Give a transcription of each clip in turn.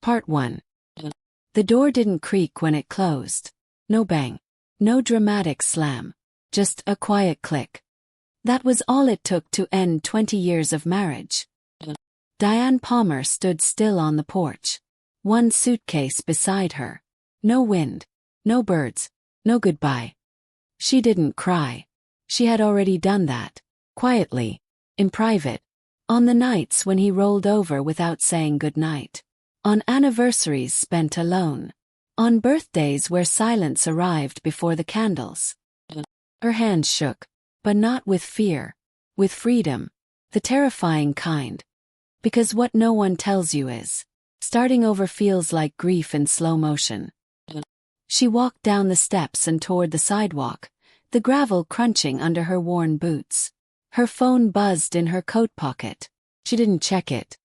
Part 1. The door didn't creak when it closed. No bang. No dramatic slam. Just a quiet click. That was all it took to end 20 years of marriage. Diane Palmer stood still on the porch. One suitcase beside her. No wind. No birds. No goodbye. She didn't cry. She had already done that. Quietly. In private. On the nights when he rolled over without saying goodnight. On anniversaries spent alone. On birthdays where silence arrived before the candles. Her hands shook. But not with fear. With freedom. The terrifying kind. Because what no one tells you is, starting over feels like grief in slow motion. She walked down the steps and toward the sidewalk, the gravel crunching under her worn boots. Her phone buzzed in her coat pocket. She didn't check it.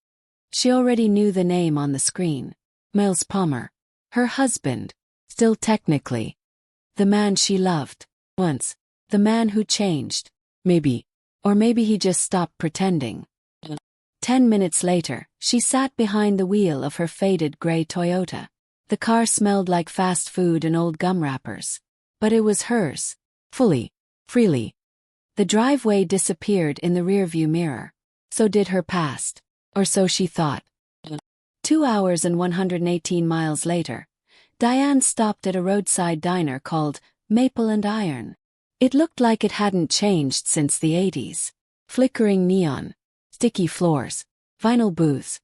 She already knew the name on the screen. Miles Palmer. Her husband. Still technically. The man she loved. Once. The man who changed. Maybe. Or maybe he just stopped pretending. 10 minutes later, she sat behind the wheel of her faded gray Toyota. The car smelled like fast food and old gum wrappers. But it was hers. Fully. Freely. The driveway disappeared in the rearview mirror. So did her past. Or so she thought. 2 hours and 118 miles later, Diane stopped at a roadside diner called Maple and Iron. It looked like it hadn't changed since the 80s. Flickering neon. Sticky floors. Vinyl booths.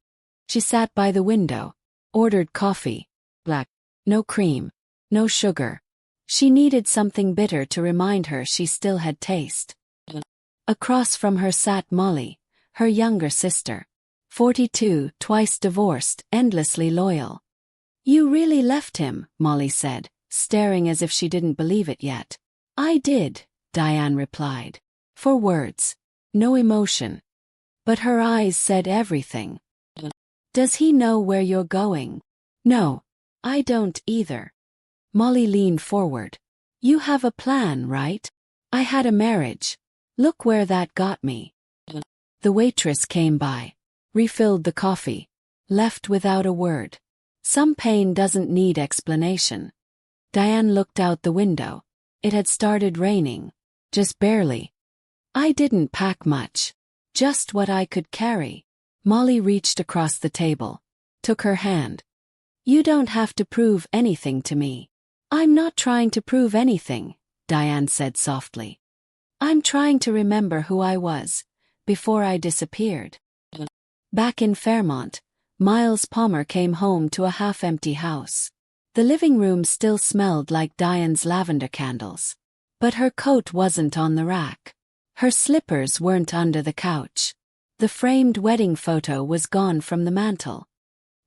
She sat by the window. Ordered coffee. Black. No cream. No sugar. She needed something bitter to remind her she still had taste. Across from her sat Molly, her younger sister. 42, twice divorced, endlessly loyal. "You really left him," Molly said, staring as if she didn't believe it yet. "I did," Diane replied. For words. No emotion. But her eyes said everything. "Does he know where you're going?" "No. I don't either." Molly leaned forward. "You have a plan, right? I had a marriage. Look where that got me." The waitress came by. Refilled the coffee. Left without a word. Some pain doesn't need explanation. Diane looked out the window. It had started raining. Just barely. "I didn't pack much. Just what I could carry." Molly reached across the table. Took her hand. "You don't have to prove anything to me." "I'm not trying to prove anything," Diane said softly. "I'm trying to remember who I was, before I disappeared." Back in Fairmont, Miles Palmer came home to a half-empty house. The living room still smelled like Diane's lavender candles. But her coat wasn't on the rack. Her slippers weren't under the couch. The framed wedding photo was gone from the mantel.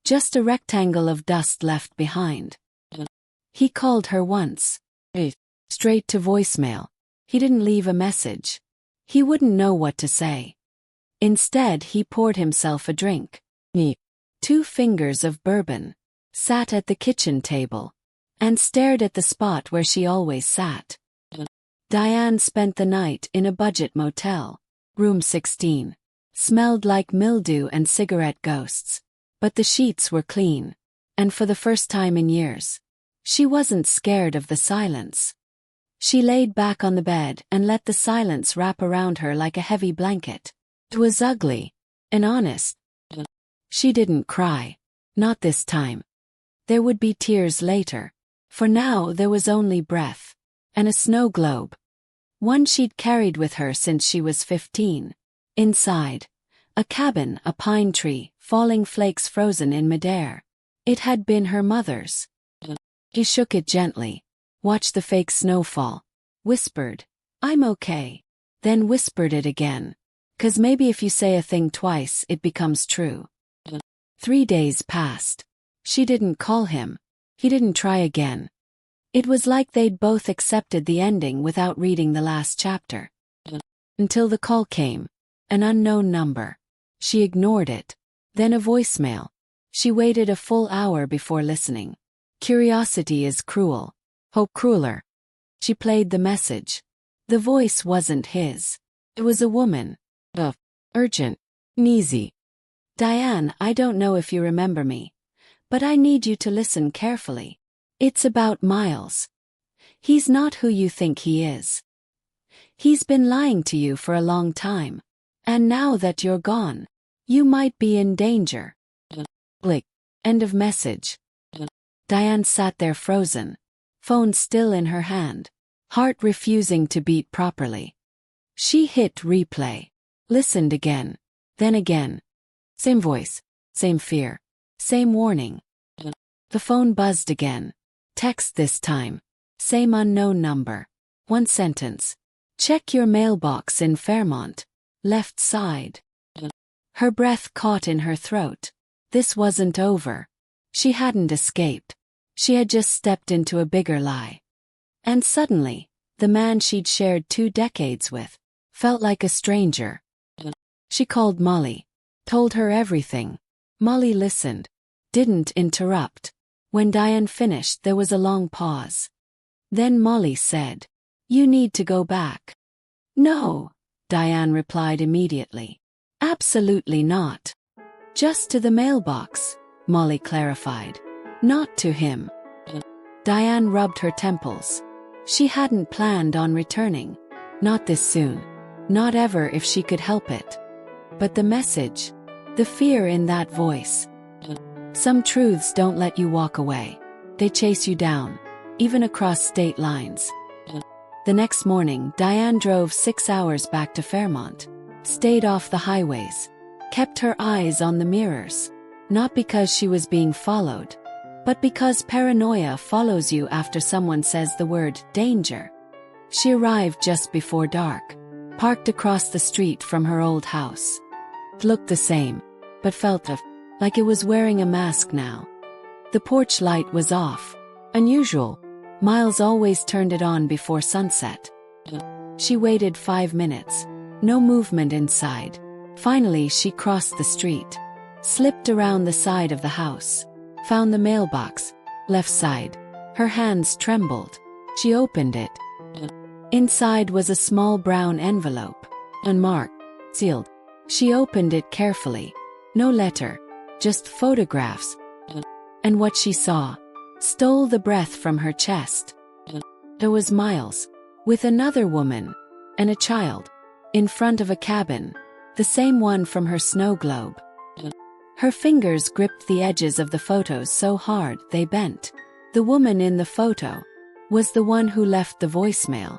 Just a rectangle of dust left behind. He called her once. Straight to voicemail. He didn't leave a message. He wouldn't know what to say. Instead, he poured himself a drink. 2 fingers of bourbon. Sat at the kitchen table. And stared at the spot where she always sat. Diane spent the night in a budget motel. Room 16. Smelled like mildew and cigarette ghosts. But the sheets were clean. And for the first time in years, she wasn't scared of the silence. She laid back on the bed and let the silence wrap around her like a heavy blanket. It was ugly. And honest. She didn't cry. Not this time. There would be tears later. For now there was only breath. And a snow globe. One she'd carried with her since she was 15. Inside. A cabin, a pine tree, falling flakes frozen in midair. It had been her mother's. He shook it gently. Watched the fake snowfall. Whispered, "I'm okay." Then whispered it again. 'Cause maybe if you say a thing twice it becomes true. 3 days passed. She didn't call him. He didn't try again. It was like they'd both accepted the ending without reading the last chapter. Until the call came. An unknown number. She ignored it. Then a voicemail. She waited a full hour before listening. Curiosity is cruel. Hope crueler. She played the message. The voice wasn't his. It was a woman. Urgent. Neasy. "Diane, I don't know if you remember me, But I need you to listen carefully. It's about Miles. He's not who you think he is. He's been lying to you for a long time. And now that you're gone, you might be in danger. Blick. End of message. Diane sat there frozen, phone still in her hand, heart refusing to beat properly. She hit replay, listened again, then again. Same voice, same fear, same warning. The phone buzzed again. Text this time. Same unknown number. One sentence. Check your mailbox in Fairmont. Left side. Her breath caught in her throat. This wasn't over. She hadn't escaped. She had just stepped into a bigger lie. And suddenly, the man she'd shared 2 decades with felt like a stranger. She called Molly. Told her everything. Molly listened. Didn't interrupt. When Diane finished, there was a long pause. Then Molly said, "You need to go back." "No," Diane replied immediately. "Absolutely not." "Just to the mailbox," Molly clarified. "Not to him." Diane rubbed her temples. She hadn't planned on returning. Not this soon. Not ever if she could help it. But the message, the fear in that voice. Some truths don't let you walk away. They chase you down, even across state lines. The next morning, Diane drove 6 hours back to Fairmont, stayed off the highways, kept her eyes on the mirrors, not because she was being followed, but because paranoia follows you after someone says the word danger. She arrived just before dark, parked across the street from her old house. It looked the same, but felt like it was wearing a mask now. The porch light was off. Unusual. Miles always turned it on before sunset. She waited 5 minutes. No movement inside. Finally, she crossed the street, slipped around the side of the house, found the mailbox, left side. Her hands trembled. She opened it. Inside was a small brown envelope, unmarked, sealed. She opened it carefully. No letter, just photographs. And what she saw stole the breath from her chest. There was Miles, with another woman, and a child, in front of a cabin, the same one from her snow globe. Her fingers gripped the edges of the photos so hard they bent. The woman in the photo was the one who left the voicemail.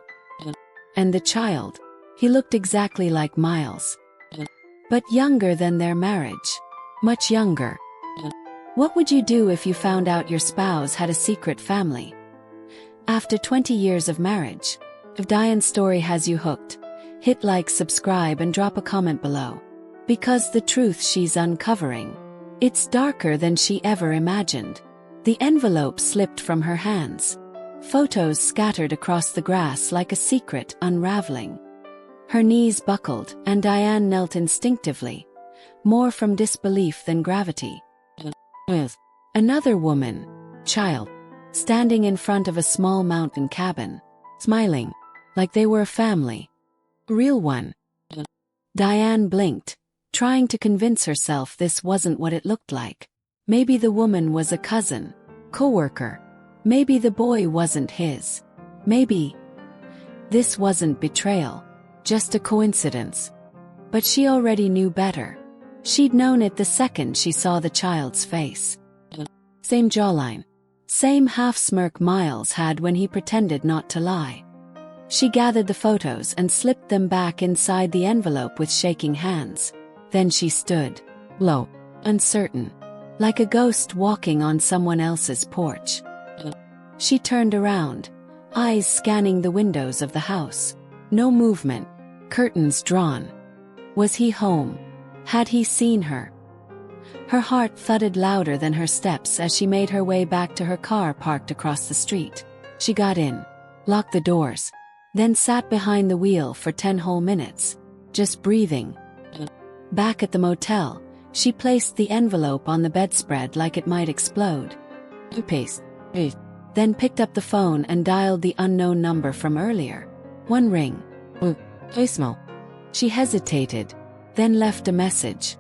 And the child, he looked exactly like Miles, but younger than their marriage. Much younger. What would you do if you found out your spouse had a secret family? After 20 years of marriage, if Diane's story has you hooked, hit like, subscribe, and drop a comment below. Because the truth she's uncovering, it's darker than she ever imagined. The envelope slipped from her hands. Photos scattered across the grass like a secret unraveling. Her knees buckled, and Diane knelt instinctively, more from disbelief than gravity. With another woman, child, standing in front of a small mountain cabin, smiling, like they were a family. Real one. Diane blinked, trying to convince herself this wasn't what it looked like. Maybe the woman was a cousin, coworker. Maybe the boy wasn't his. Maybe this wasn't betrayal, just a coincidence. But she already knew better. She'd known it the second she saw the child's face. Same jawline. Same half-smirk Miles had when he pretended not to lie. She gathered the photos and slipped them back inside the envelope with shaking hands. Then she stood, low, uncertain, like a ghost walking on someone else's porch. She turned around, eyes scanning the windows of the house. No movement, curtains drawn. Was he home? Had he seen her? Her heart thudded louder than her steps as she made her way back to her car parked across the street. She got in, locked the doors, then sat behind the wheel for 10 whole minutes, just breathing. Back at the motel, she placed the envelope on the bedspread like it might explode. Paste. Then picked up the phone and dialed the unknown number from earlier. One ring. Voicemail. She hesitated, then left a message.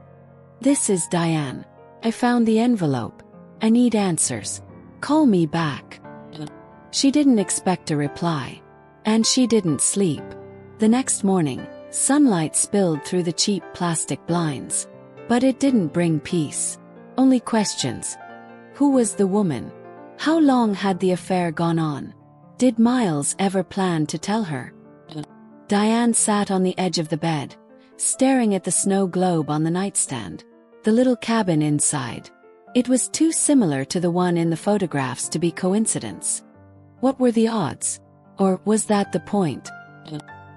"This is Diane. I found the envelope. I need answers. Call me back. She didn't expect a reply. And she didn't sleep. The next morning, sunlight spilled through the cheap plastic blinds. But it didn't bring peace. Only questions. Who was the woman? How long had the affair gone on? Did Miles ever plan to tell her? Diane sat on the edge of the bed, staring at the snow globe on the nightstand. The little cabin inside. It was too similar to the one in the photographs to be coincidence. What were the odds? Or was that the point?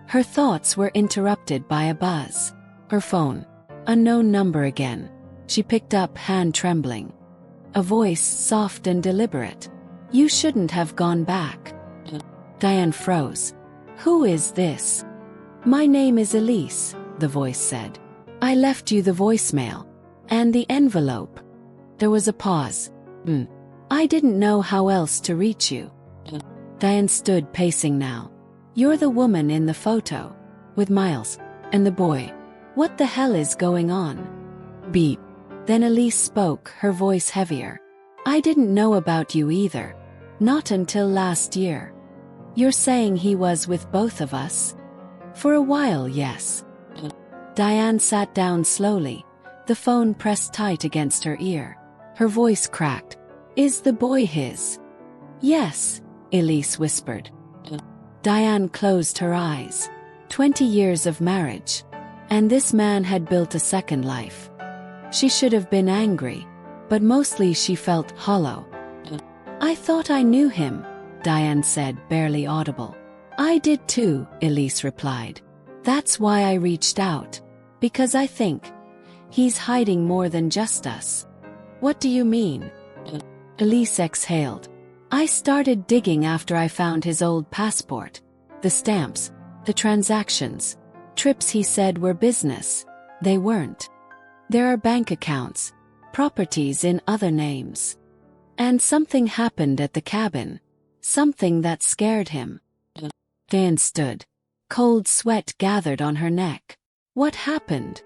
Her thoughts were interrupted by a buzz. Her phone. Unknown number again. She picked up, hand trembling. A voice, soft and deliberate. You shouldn't have gone back. Diane froze. Who is this? My name is Elise, the voice said. I left you the voicemail. And the envelope. There was a pause. I didn't know how else to reach you. Diane stood pacing now. You're the woman in the photo. With Miles. And the boy. What the hell is going on? Beep. Then Elise spoke, her voice heavier. I didn't know about you either. Not until last year. You're saying he was with both of us? For a while, yes. Diane sat down slowly, the phone pressed tight against her ear. Her voice cracked. Is the boy his? Yes, Elise whispered. Diane closed her eyes. 20 years of marriage. And this man had built a second life. She should have been angry, but mostly she felt hollow. I thought I knew him, Diane said, barely audible. I did too, Elise replied. That's why I reached out. Because I think he's hiding more than just us. What do you mean? Elise exhaled. I started digging after I found his old passport. The stamps, the transactions, trips he said were business. They weren't. There are bank accounts, properties in other names. And something happened at the cabin. Something that scared him. Dan stood. Cold sweat gathered on her neck. What happened?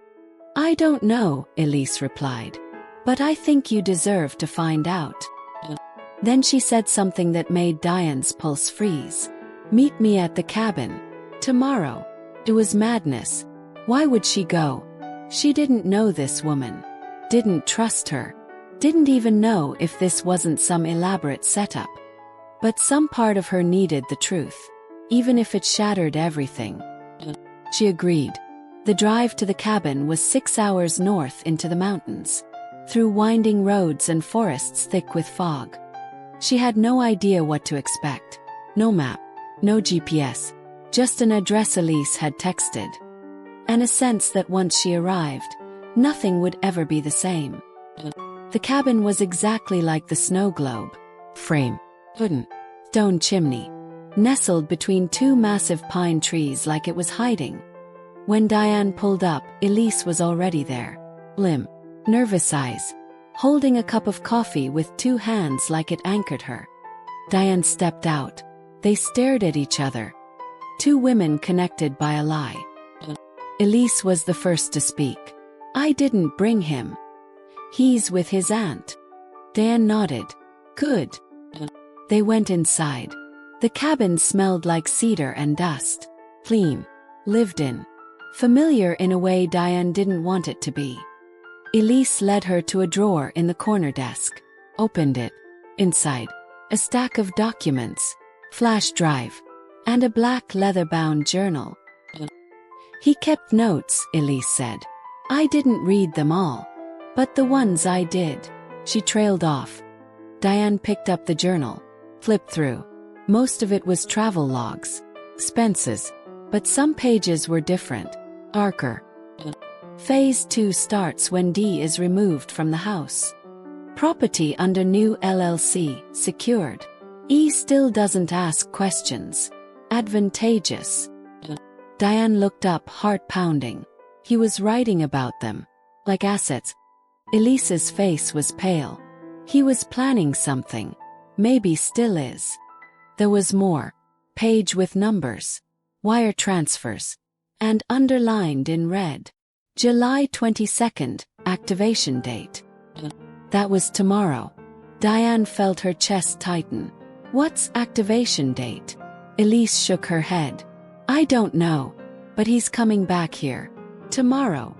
I don't know, Elise replied. But I think you deserve to find out. Then she said something that made Diane's pulse freeze. Meet me at the cabin. Tomorrow. It was madness. Why would she go? She didn't know this woman. Didn't trust her. Didn't even know if this wasn't some elaborate setup. But some part of her needed the truth. Even if it shattered everything. She agreed. The drive to the cabin was 6 hours north into the mountains. Through winding roads and forests thick with fog. She had no idea what to expect. No map. No GPS. Just an address Elise had texted. And a sense that once she arrived, nothing would ever be the same. The cabin was exactly like the snow globe. Frame. Wooden. Stone chimney. Nestled between two massive pine trees like it was hiding. When Diane pulled up, Elise was already there. Limp. Nervous eyes. Holding a cup of coffee with two hands like it anchored her. Diane stepped out. They stared at each other. Two women connected by a lie. Elise was the first to speak. I didn't bring him. He's with his aunt. Dan nodded. Good. They went inside. The cabin smelled like cedar and dust. Clean. Lived in. Familiar in a way Diane didn't want it to be. Elise led her to a drawer in the corner desk. Opened it. Inside. A stack of documents. Flash drive. And a black leather-bound journal. He kept notes, Elise said. I didn't read them all. But the ones I did. She trailed off. Diane picked up the journal. Flipped through. Most of it was travel logs. Expenses. But some pages were different. Darker. Phase 2 starts when D is removed from the house. Property under new LLC, secured. E still doesn't ask questions. Advantageous. Diane looked up, heart pounding. He was writing about them. Like assets. Elise's face was pale. He was planning something. Maybe still is. There was more. Page with numbers. Wire transfers. And underlined in red. July 22nd, activation date. That was tomorrow. Diane felt her chest tighten. What's activation date? Elise shook her head. I don't know, but he's coming back here. Tomorrow.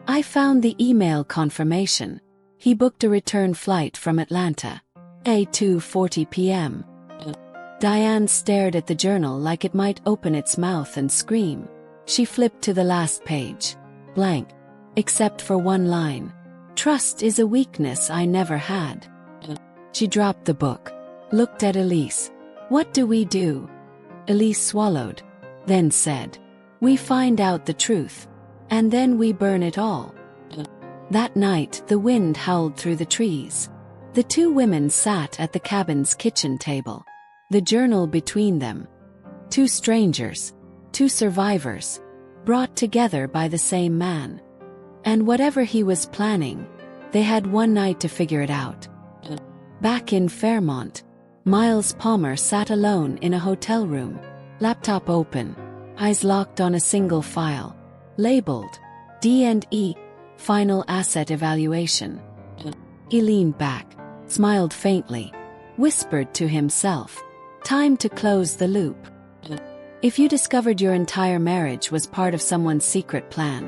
I found the email confirmation. He booked a return flight from Atlanta. At 2:40 p.m. Diane stared at the journal like it might open its mouth and scream. She flipped to the last page. Blank. Except for one line. Trust is a weakness I never had. She dropped the book. Looked at Elise. What do we do? Elise swallowed. Then said. We find out the truth. And then we burn it all. That night the wind howled through the trees. The two women sat at the cabin's kitchen table. The journal between them. Two strangers. Two survivors. Brought together by the same man. And whatever he was planning, they had one night to figure it out. Back in Fairmont, Miles Palmer sat alone in a hotel room, laptop open, eyes locked on a single file, labeled D&E, Final Asset Evaluation. He leaned back, smiled faintly, whispered to himself, time to close the loop. If you discovered your entire marriage was part of someone's secret plan,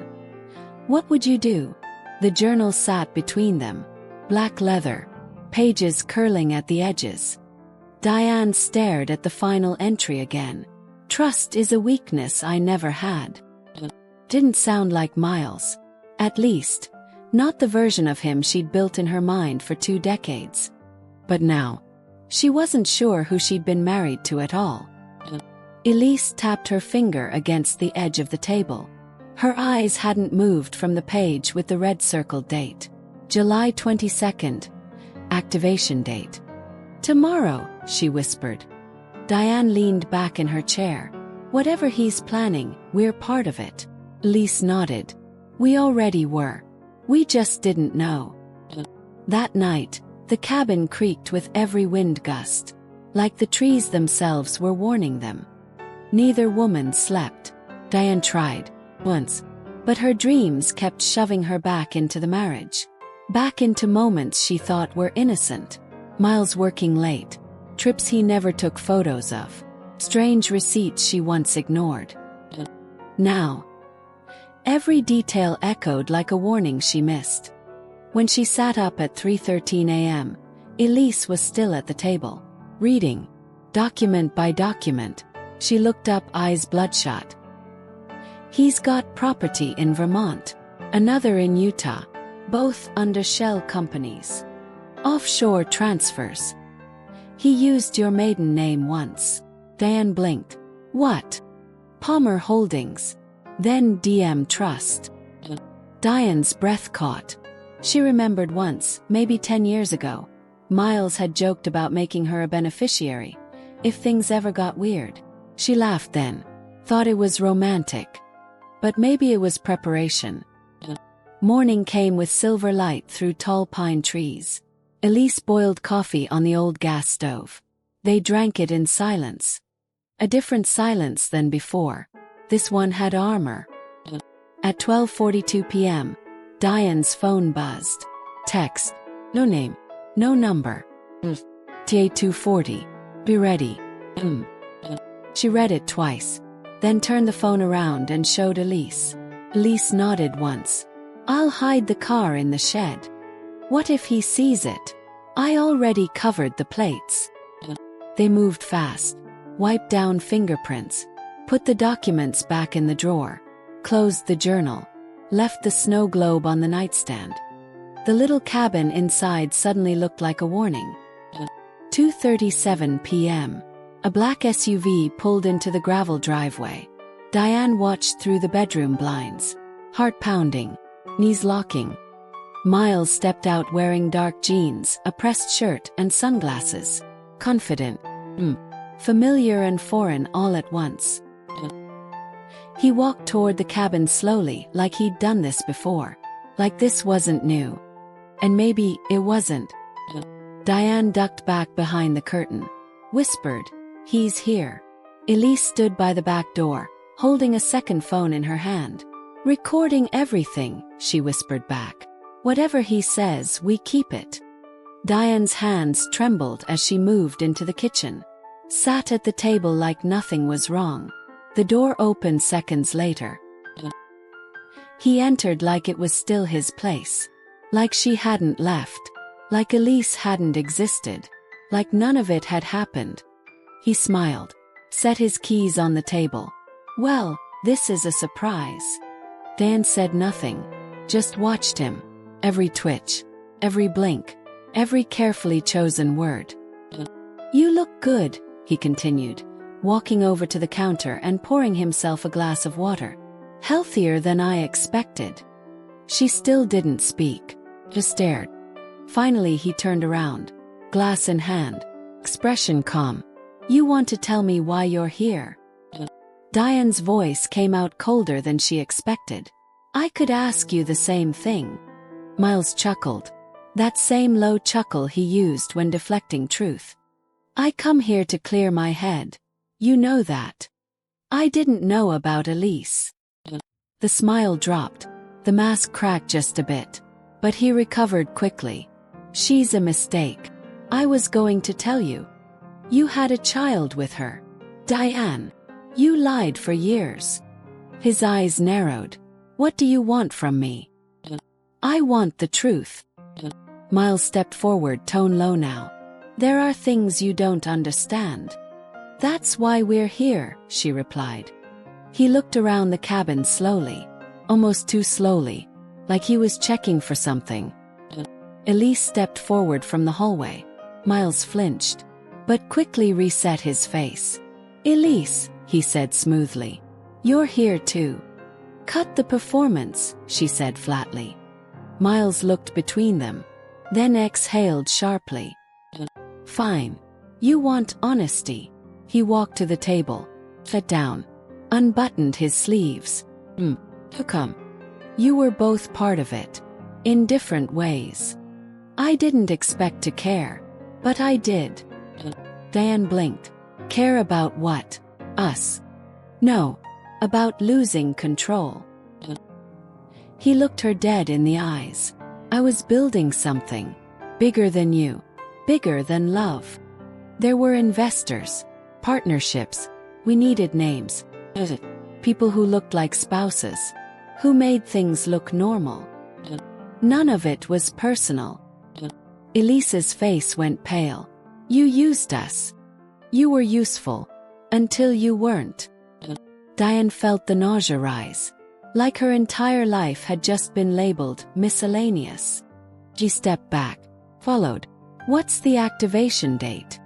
what would you do? The journal sat between them, black leather, pages curling at the edges. Diane stared at the final entry again. Trust is a weakness I never had. Didn't sound like Miles. At least, not the version of him she'd built in her mind for 2 decades. But now, she wasn't sure who she'd been married to at all. Elise tapped her finger against the edge of the table. Her eyes hadn't moved from the page with the red circled date. July 22nd. Activation date. Tomorrow, she whispered. Diane leaned back in her chair. Whatever he's planning, we're part of it. Elise nodded. We already were. We just didn't know. That night, the cabin creaked with every wind gust, like the trees themselves were warning them. Neither woman slept. Diane tried, once, but her dreams kept shoving her back into the marriage. Back into moments she thought were innocent. Miles working late, trips he never took photos of, strange receipts she once ignored. Now, every detail echoed like a warning she missed. When she sat up at 3:13 a.m., Elise was still at the table, reading. Document by document, she looked up, eyes bloodshot. He's got property in Vermont, another in Utah, both under shell companies. Offshore transfers. He used your maiden name once. Diane blinked. What? Palmer Holdings. Then DM Trust. Diane's breath caught. She remembered once, maybe 10 years ago, Miles had joked about making her a beneficiary, if things ever got weird. She laughed then, thought it was romantic. But maybe it was preparation. Morning came with silver light through tall pine trees. Elise boiled coffee on the old gas stove. They drank it in silence. A different silence than before. This one had armor. At 12:42 p.m., Diane's phone buzzed. Text. No name. No number. TA 240. Be ready. She read it twice, then turned the phone around and showed Elise. Elise nodded once. I'll hide the car in the shed. What if he sees it? I already covered the plates. They moved fast, wiped down fingerprints, put the documents back in the drawer, closed the journal, left the snow globe on the nightstand. The little cabin inside suddenly looked like a warning. 2:37 p.m. A black SUV pulled into the gravel driveway. Diane watched through the bedroom blinds, heart pounding, knees locking. Miles stepped out wearing dark jeans, a pressed shirt and sunglasses. Confident. Familiar and foreign all at once. He walked toward the cabin slowly, like he'd done this before. Like this wasn't new. And maybe it wasn't. Diane ducked back behind the curtain. Whispered, he's here. Elise stood by the back door, holding a second phone in her hand. Recording everything, she whispered back. Whatever he says, we keep it. Diane's hands trembled as she moved into the kitchen. Sat at the table like nothing was wrong. The door opened seconds later. He entered like it was still his place. Like she hadn't left. Like Elise hadn't existed. Like none of it had happened. He smiled. Set his keys on the table. Well, this is a surprise. Dan said nothing. Just watched him. Every twitch. Every blink. Every carefully chosen word. You look good, he continued, walking over to the counter and pouring himself a glass of water. Healthier than I expected. She still didn't speak. Just stared. Finally he turned around. Glass in hand. Expression calm. You want to tell me why you're here? Diane's voice came out colder than she expected. I could ask you the same thing. Miles chuckled. That same low chuckle he used when deflecting truth. I come here to clear my head. You know that. I didn't know about Elise. The smile dropped. The mask cracked just a bit. But he recovered quickly. She's a mistake. I was going to tell you. You had a child with her. Diane. You lied for years. His eyes narrowed. What do you want from me? I want the truth. Miles stepped forward, tone low now. There are things you don't understand. That's why we're here, she replied. He looked around the cabin slowly. Almost too slowly. Like he was checking for something. Elise stepped forward from the hallway. Miles flinched. But quickly reset his face. Elise, he said smoothly. You're here too. Cut the performance, she said flatly. Miles looked between them. Then exhaled sharply. Fine. You want honesty. He walked to the table. Sat down. Unbuttoned his sleeves. Come. You were both part of it. In different ways. I didn't expect to care. But I did. Diane blinked. Care about what? Us. No. About losing control. He looked her dead in the eyes. I was building something. Bigger than you. Bigger than love. There were investors. Partnerships. We needed names. People who looked like spouses. Who made things look normal. None of it was personal. Elise's face went pale. You used us. You were useful. Until you weren't. Diane felt the nausea rise. Like her entire life had just been labeled miscellaneous. She stepped back. Followed. What's the activation date?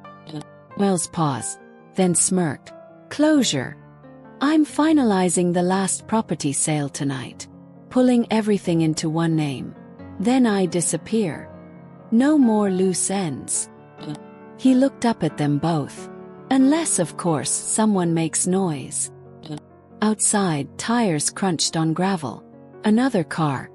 Wells paused. Then smirked. Closure. I'm finalizing the last property sale tonight. Pulling everything into one name. Then I disappear. No more loose ends. He looked up at them both. Unless, of course, someone makes noise. Outside, tires crunched on gravel. Another car.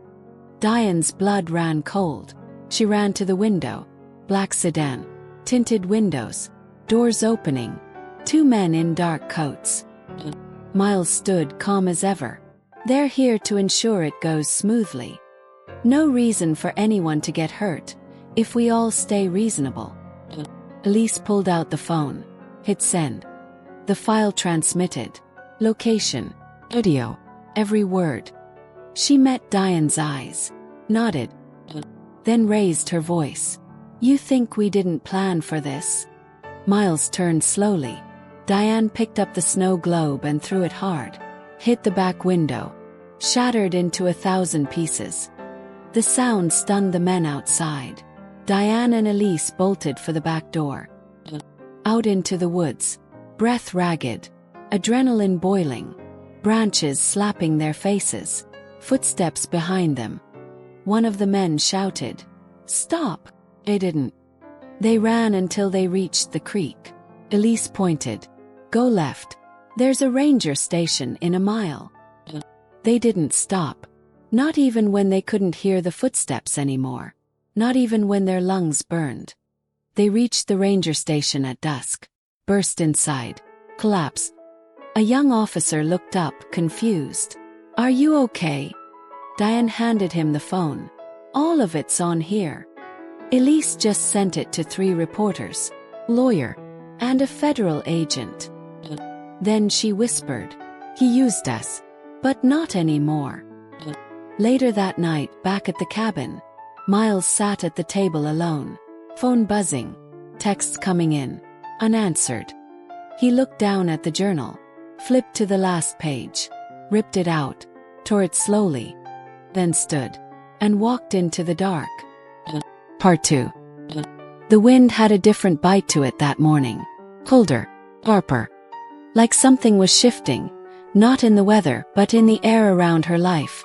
Diane's blood ran cold. She ran to the window. Black sedan. Tinted windows. Doors opening. Two men in dark coats. Miles stood calm as ever. They're here to ensure it goes smoothly. No reason for anyone to get hurt, if we all stay reasonable. Elise pulled out the phone. Hit send. The file transmitted. Location. Audio. Every word. She met Diane's eyes. Nodded. Then raised her voice. You think we didn't plan for this? Miles turned slowly. Diane picked up the snow globe and threw it hard. Hit the back window. Shattered into 1,000 pieces. The sound stunned the men outside. Diane and Elise bolted for the back door. Out into the woods. Breath ragged. Adrenaline boiling. Branches slapping their faces. Footsteps behind them. One of the men shouted. Stop! They didn't. They ran until they reached the creek. Elise pointed. Go left. There's a ranger station in a mile. They didn't stop. Not even when they couldn't hear the footsteps anymore. Not even when their lungs burned. They reached the ranger station at dusk. Burst inside. Collapsed. A young officer looked up, confused. Are you okay? Diane handed him the phone. All of it's on here. Elise just sent it to 3 reporters, lawyer, and a federal agent. Then she whispered, "He used us. But not anymore." Later that night, back at the cabin, Miles sat at the table alone. Phone buzzing, texts coming in, unanswered. He looked down at the journal, flipped to the last page, ripped it out, tore it slowly, then stood and walked into the dark. Part 2. The wind had a different bite to it that morning. Colder, sharper. Like something was shifting, not in the weather but in the air around her life.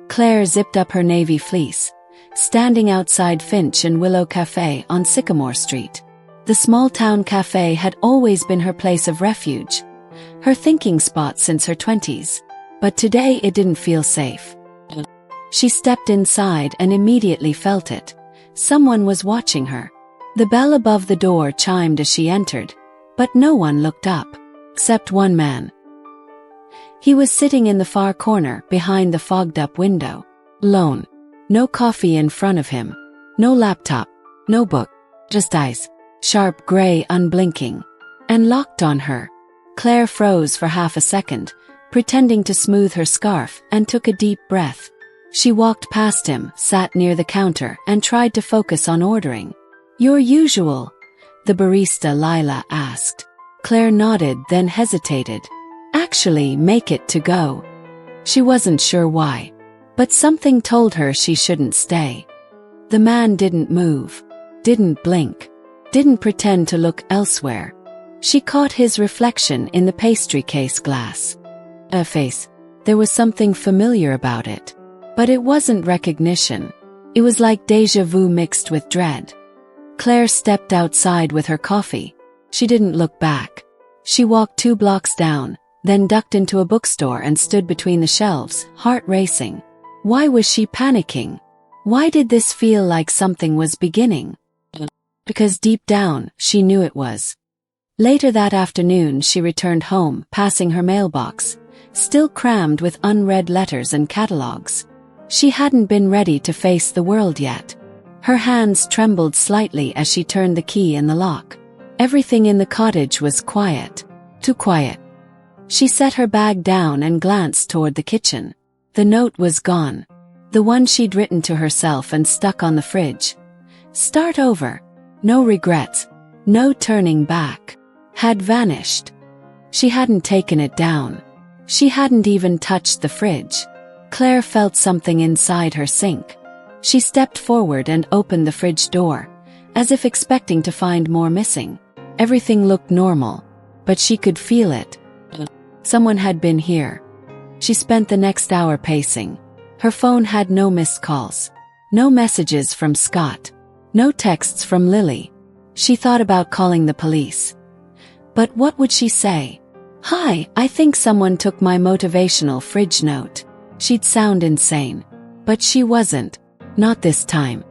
Claire zipped up her navy fleece, standing outside Finch and Willow Cafe on Sycamore Street. The small-town cafe had always been her place of refuge, her thinking spot since her 20s, but today it didn't feel safe. She stepped inside and immediately felt it. Someone was watching her. The bell above the door chimed as she entered, but no one looked up, except one man. He was sitting in the far corner behind the fogged-up window, alone. No coffee in front of him, no laptop, no book, just eyes, sharp gray, unblinking, and locked on her. Claire froze for half a second, pretending to smooth her scarf, and took a deep breath. She walked past him, sat near the counter, and tried to focus on ordering. "Your usual?" the barista Lila asked. Claire nodded, then hesitated. "Actually, make it to go." She wasn't sure why, but something told her she shouldn't stay. The man didn't move, didn't blink, didn't pretend to look elsewhere. She caught his reflection in the pastry case glass. A face. There was something familiar about it. But it wasn't recognition. It was like déjà vu mixed with dread. Claire stepped outside with her coffee. She didn't look back. She walked 2 blocks down, then ducked into a bookstore and stood between the shelves, heart racing. Why was she panicking? Why did this feel like something was beginning? Because deep down, she knew it was. Later that afternoon, she returned home, passing her mailbox, still crammed with unread letters and catalogs. She hadn't been ready to face the world yet. Her hands trembled slightly as she turned the key in the lock. Everything in the cottage was quiet. Too quiet. She set her bag down and glanced toward the kitchen. The note was gone. The one she'd written to herself and stuck on the fridge. Start over. No regrets. No turning back. Had vanished. She hadn't taken it down. She hadn't even touched the fridge. Claire felt something inside her sink. She stepped forward and opened the fridge door, as if expecting to find more missing. Everything looked normal, but she could feel it. Someone had been here. She spent the next hour pacing. Her phone had no missed calls, no messages from Scott, no texts from Lily. She thought about calling the police. But what would she say? "Hi, I think someone took my motivational fridge note." She'd sound insane. But she wasn't. Not this time.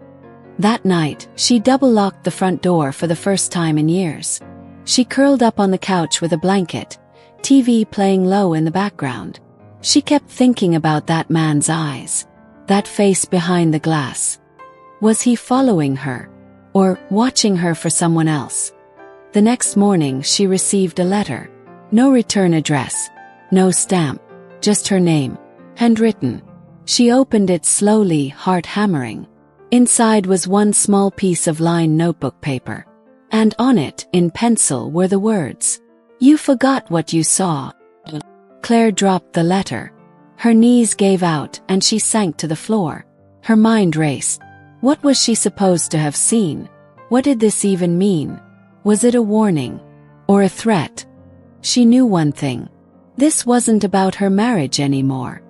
That night, she double-locked the front door for the first time in years. She curled up on the couch with a blanket, TV playing low in the background. She kept thinking about that man's eyes, that face behind the glass. Was he following her? Or watching her for someone else? The next morning, she received a letter. No return address. No stamp. Just her name. Handwritten. She opened it slowly, heart hammering. Inside was one small piece of lined notebook paper. And on it, in pencil, were the words, "You forgot what you saw." Claire dropped the letter. Her knees gave out and she sank to the floor. Her mind raced. What was she supposed to have seen? What did this even mean? Was it a warning? Or a threat? She knew one thing. This wasn't about her marriage anymore.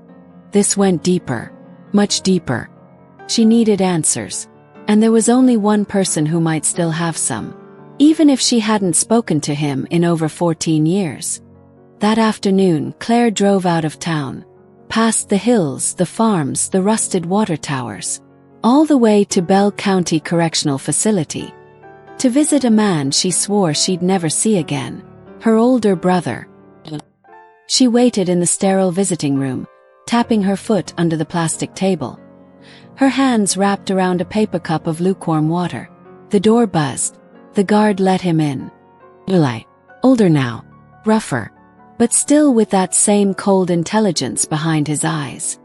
This went deeper. Much deeper. She needed answers. And there was only one person who might still have some. Even if she hadn't spoken to him in over 14 years. That afternoon, Claire drove out of town. Past the hills, the farms, the rusted water towers. All the way to Bell County Correctional Facility. To visit a man she swore she'd never see again. Her older brother. She waited in the sterile visiting room, tapping her foot under the plastic table. her hands wrapped around a paper cup of lukewarm water. The door buzzed. The guard let him in. Eli, older now, rougher, but still with that same cold intelligence behind his eyes.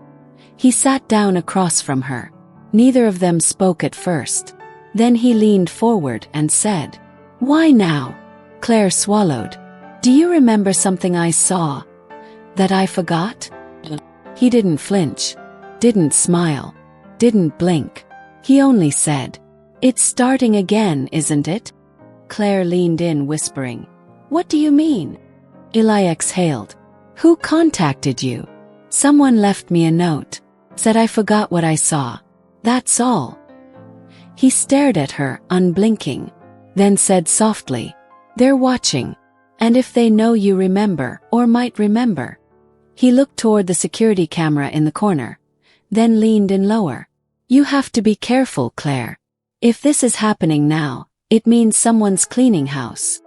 He sat down across from her. Neither of them spoke at first. Then he leaned forward and said, "Why now?" Claire swallowed. "Do you remember something I saw that I forgot?" He didn't flinch, didn't smile, didn't blink. He only said, "It's starting again, isn't it?" Claire leaned in, whispering, "What do you mean?" Eli exhaled. "Who contacted you?" "Someone left me a note. Said I forgot what I saw. That's all." He stared at her, unblinking, then said softly, "They're watching. And if they know you remember, or might remember." He looked toward the security camera in the corner, then leaned in lower. "You have to be careful, Claire. If this is happening now, it means someone's cleaning house."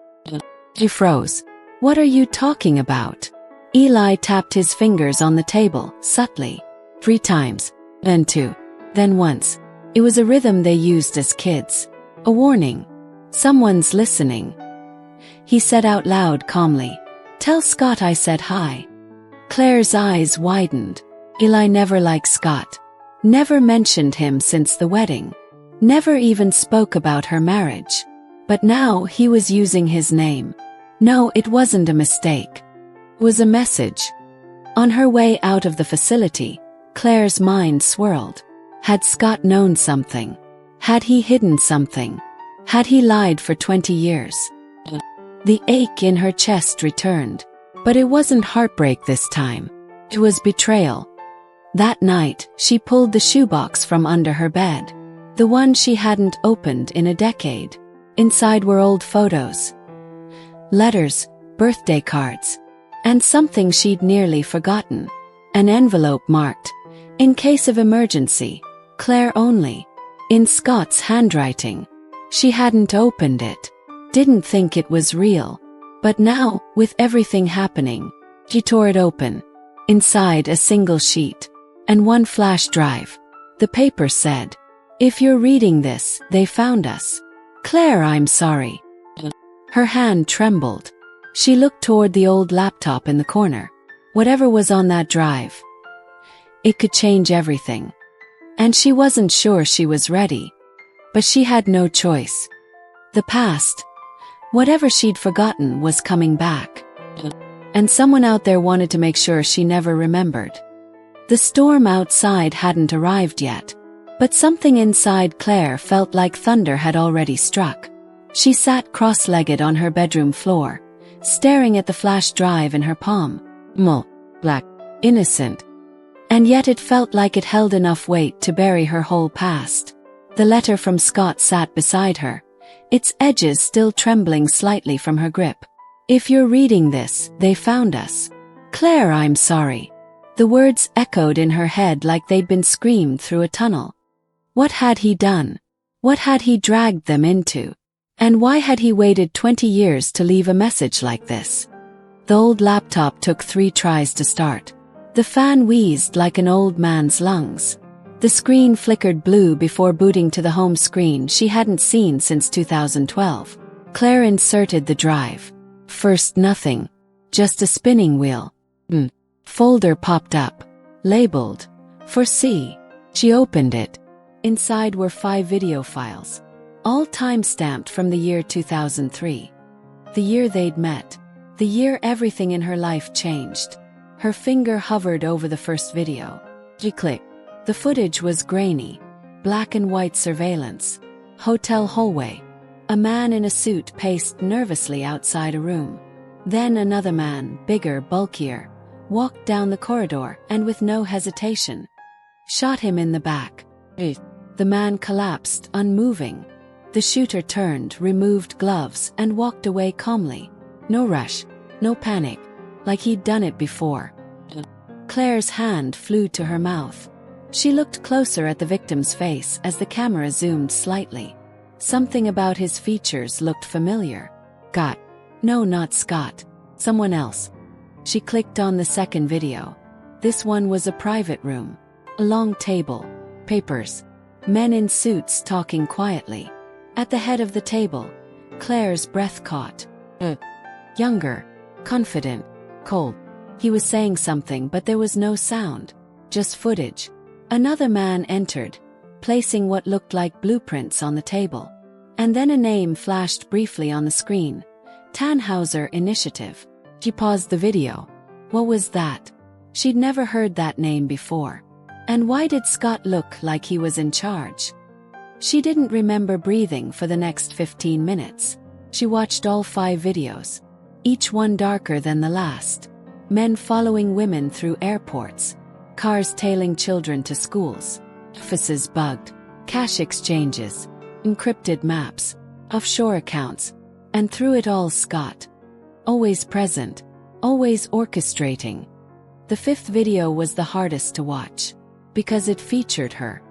She froze. "What are you talking about?" Eli tapped his fingers on the table, subtly. 3 times, then 2, then once. It was a rhythm they used as kids. A warning. Someone's listening. He said out loud calmly, "Tell Scott I said hi." Claire's eyes widened. Eli never liked Scott. Never mentioned him since the wedding. Never even spoke about her marriage. But now he was using his name. No, it wasn't a mistake. It was a message. On her way out of the facility, Claire's mind swirled. Had Scott known something? Had he hidden something? Had he lied for 20 years? The ache in her chest returned. But it wasn't heartbreak this time. It was betrayal. That night, she pulled the shoebox from under her bed. The one she hadn't opened in a decade. Inside were old photos, letters, birthday cards, and something she'd nearly forgotten. An envelope marked, "In case of emergency, Claire only," in Scott's handwriting. She hadn't opened it. Didn't think it was real. But now, with everything happening, she tore it open. Inside a single sheet. And one flash drive. The paper said, "If you're reading this, they found us. Claire, I'm sorry." Her hand trembled. She looked toward the old laptop in the corner. Whatever was on that drive, it could change everything. And she wasn't sure she was ready. But she had no choice. The past, whatever she'd forgotten, was coming back. And someone out there wanted to make sure she never remembered. The storm outside hadn't arrived yet. But something inside Claire felt like thunder had already struck. She sat cross-legged on her bedroom floor, staring at the flash drive in her palm. Black, innocent. And yet it felt like it held enough weight to bury her whole past. The letter from Scott sat beside her, its edges still trembling slightly from her grip. "If you're reading this, they found us. Claire, I'm sorry." The words echoed in her head like they'd been screamed through a tunnel. What had he done? What had he dragged them into? And why had he waited 20 years to leave a message like this? The old laptop took 3 tries to start. The fan wheezed like an old man's lungs. The screen flickered blue before booting to the home screen she hadn't seen since 2012. Claire inserted the drive. First nothing. Just a spinning wheel. Folder popped up. Labeled, "For C." She opened it. Inside were 5 video files. All time-stamped from the year 2003. The year they'd met. The year everything in her life changed. Her finger hovered over the first video. She clicked. The footage was grainy. Black and white surveillance. Hotel hallway. A man in a suit paced nervously outside a room. Then another man, bigger, bulkier, walked down the corridor and with no hesitation shot him in the back. The man collapsed, unmoving. The shooter turned, removed gloves, and walked away calmly. No rush, no panic, like he'd done it before. Claire's hand flew to her mouth. She looked closer at the victim's face as the camera zoomed slightly. Something about his features looked familiar. Scott. No, not Scott. Someone else. She clicked on the second video. This one was a private room. A long table. Papers. Men in suits talking quietly. At the head of the table, Claire's breath caught. Younger. Confident. Cold. He was saying something but there was no sound. Just footage. Another man entered, placing what looked like blueprints on the table. And then a name flashed briefly on the screen. Tannhauser Initiative. She paused the video. What was that? She'd never heard that name before. And why did Scott look like he was in charge? She didn't remember breathing for the next 15 minutes. She watched all 5 videos. Each one darker than the last. Men following women through airports. Cars tailing children to schools. Offices bugged. Cash exchanges. Encrypted maps. Offshore accounts. And through it all Scott. Always present. Always orchestrating. The 5th video was the hardest to watch. Because it featured her.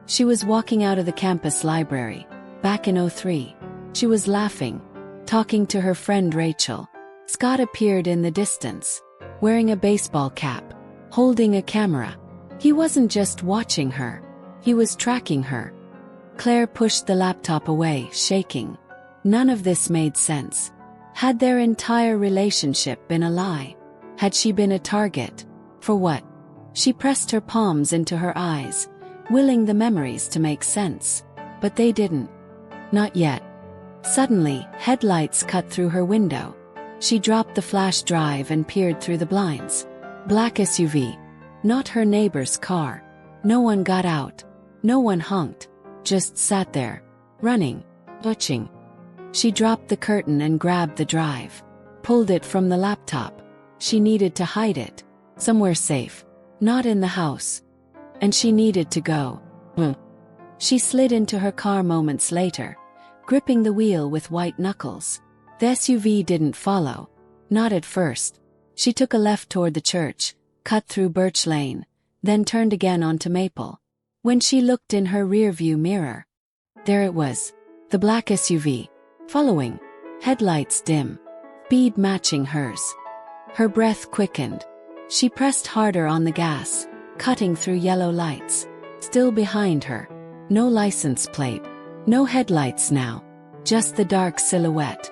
She was walking out of the campus library. Back in '03. She was laughing. Talking to her friend Rachel. Scott appeared in the distance. Wearing a baseball cap. Holding a camera. He wasn't just watching her. He was tracking her. Claire pushed the laptop away, shaking. None of this made sense. Had their entire relationship been a lie? Had she been a target? For what? She pressed her palms into her eyes, willing the memories to make sense. But they didn't. Not yet. Suddenly, headlights cut through her window. She dropped the flash drive and peered through the blinds. Black SUV. Not her neighbor's car. No one got out. No one honked. Just sat there. Running. Watching. She dropped the curtain and grabbed the drive. Pulled it from the laptop. She needed to hide it. Somewhere safe. Not in the house. And she needed to go. She slid into her car moments later, gripping the wheel with white knuckles. The SUV didn't follow. Not at first. She took a left toward the church, cut through Birch Lane, then turned again onto Maple. When she looked in her rearview mirror, there it was. The black SUV. Following. Headlights dim. Speed matching hers. Her breath quickened. She pressed harder on the gas, cutting through yellow lights. Still behind her. No license plate. No headlights now. Just the dark silhouette.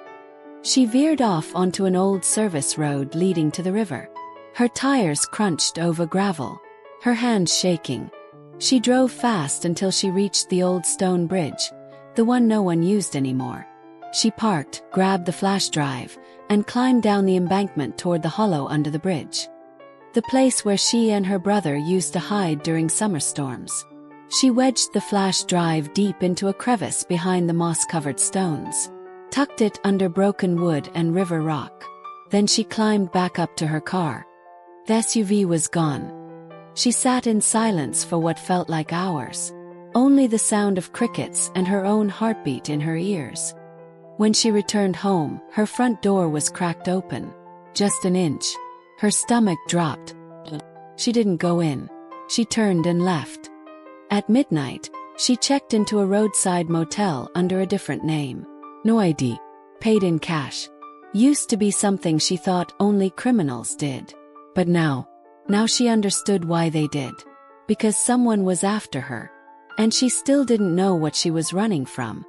She veered off onto an old service road leading to the river. Her tires crunched over gravel. Her hands shaking. She drove fast until she reached the old stone bridge, the one no one used anymore. She parked, grabbed the flash drive, and climbed down the embankment toward the hollow under the bridge. The place where she and her brother used to hide during summer storms. She wedged the flash drive deep into a crevice behind the moss-covered stones, tucked it under broken wood and river rock. Then she climbed back up to her car. The SUV was gone. She sat in silence for what felt like hours. Only the sound of crickets and her own heartbeat in her ears. When she returned home, her front door was cracked open. Just an inch. Her stomach dropped. She didn't go in. She turned and left. At midnight, she checked into a roadside motel under a different name. No ID. Paid in cash. Used to be something she thought only criminals did. But now she understood why they did. Because someone was after her. And she still didn't know what she was running from.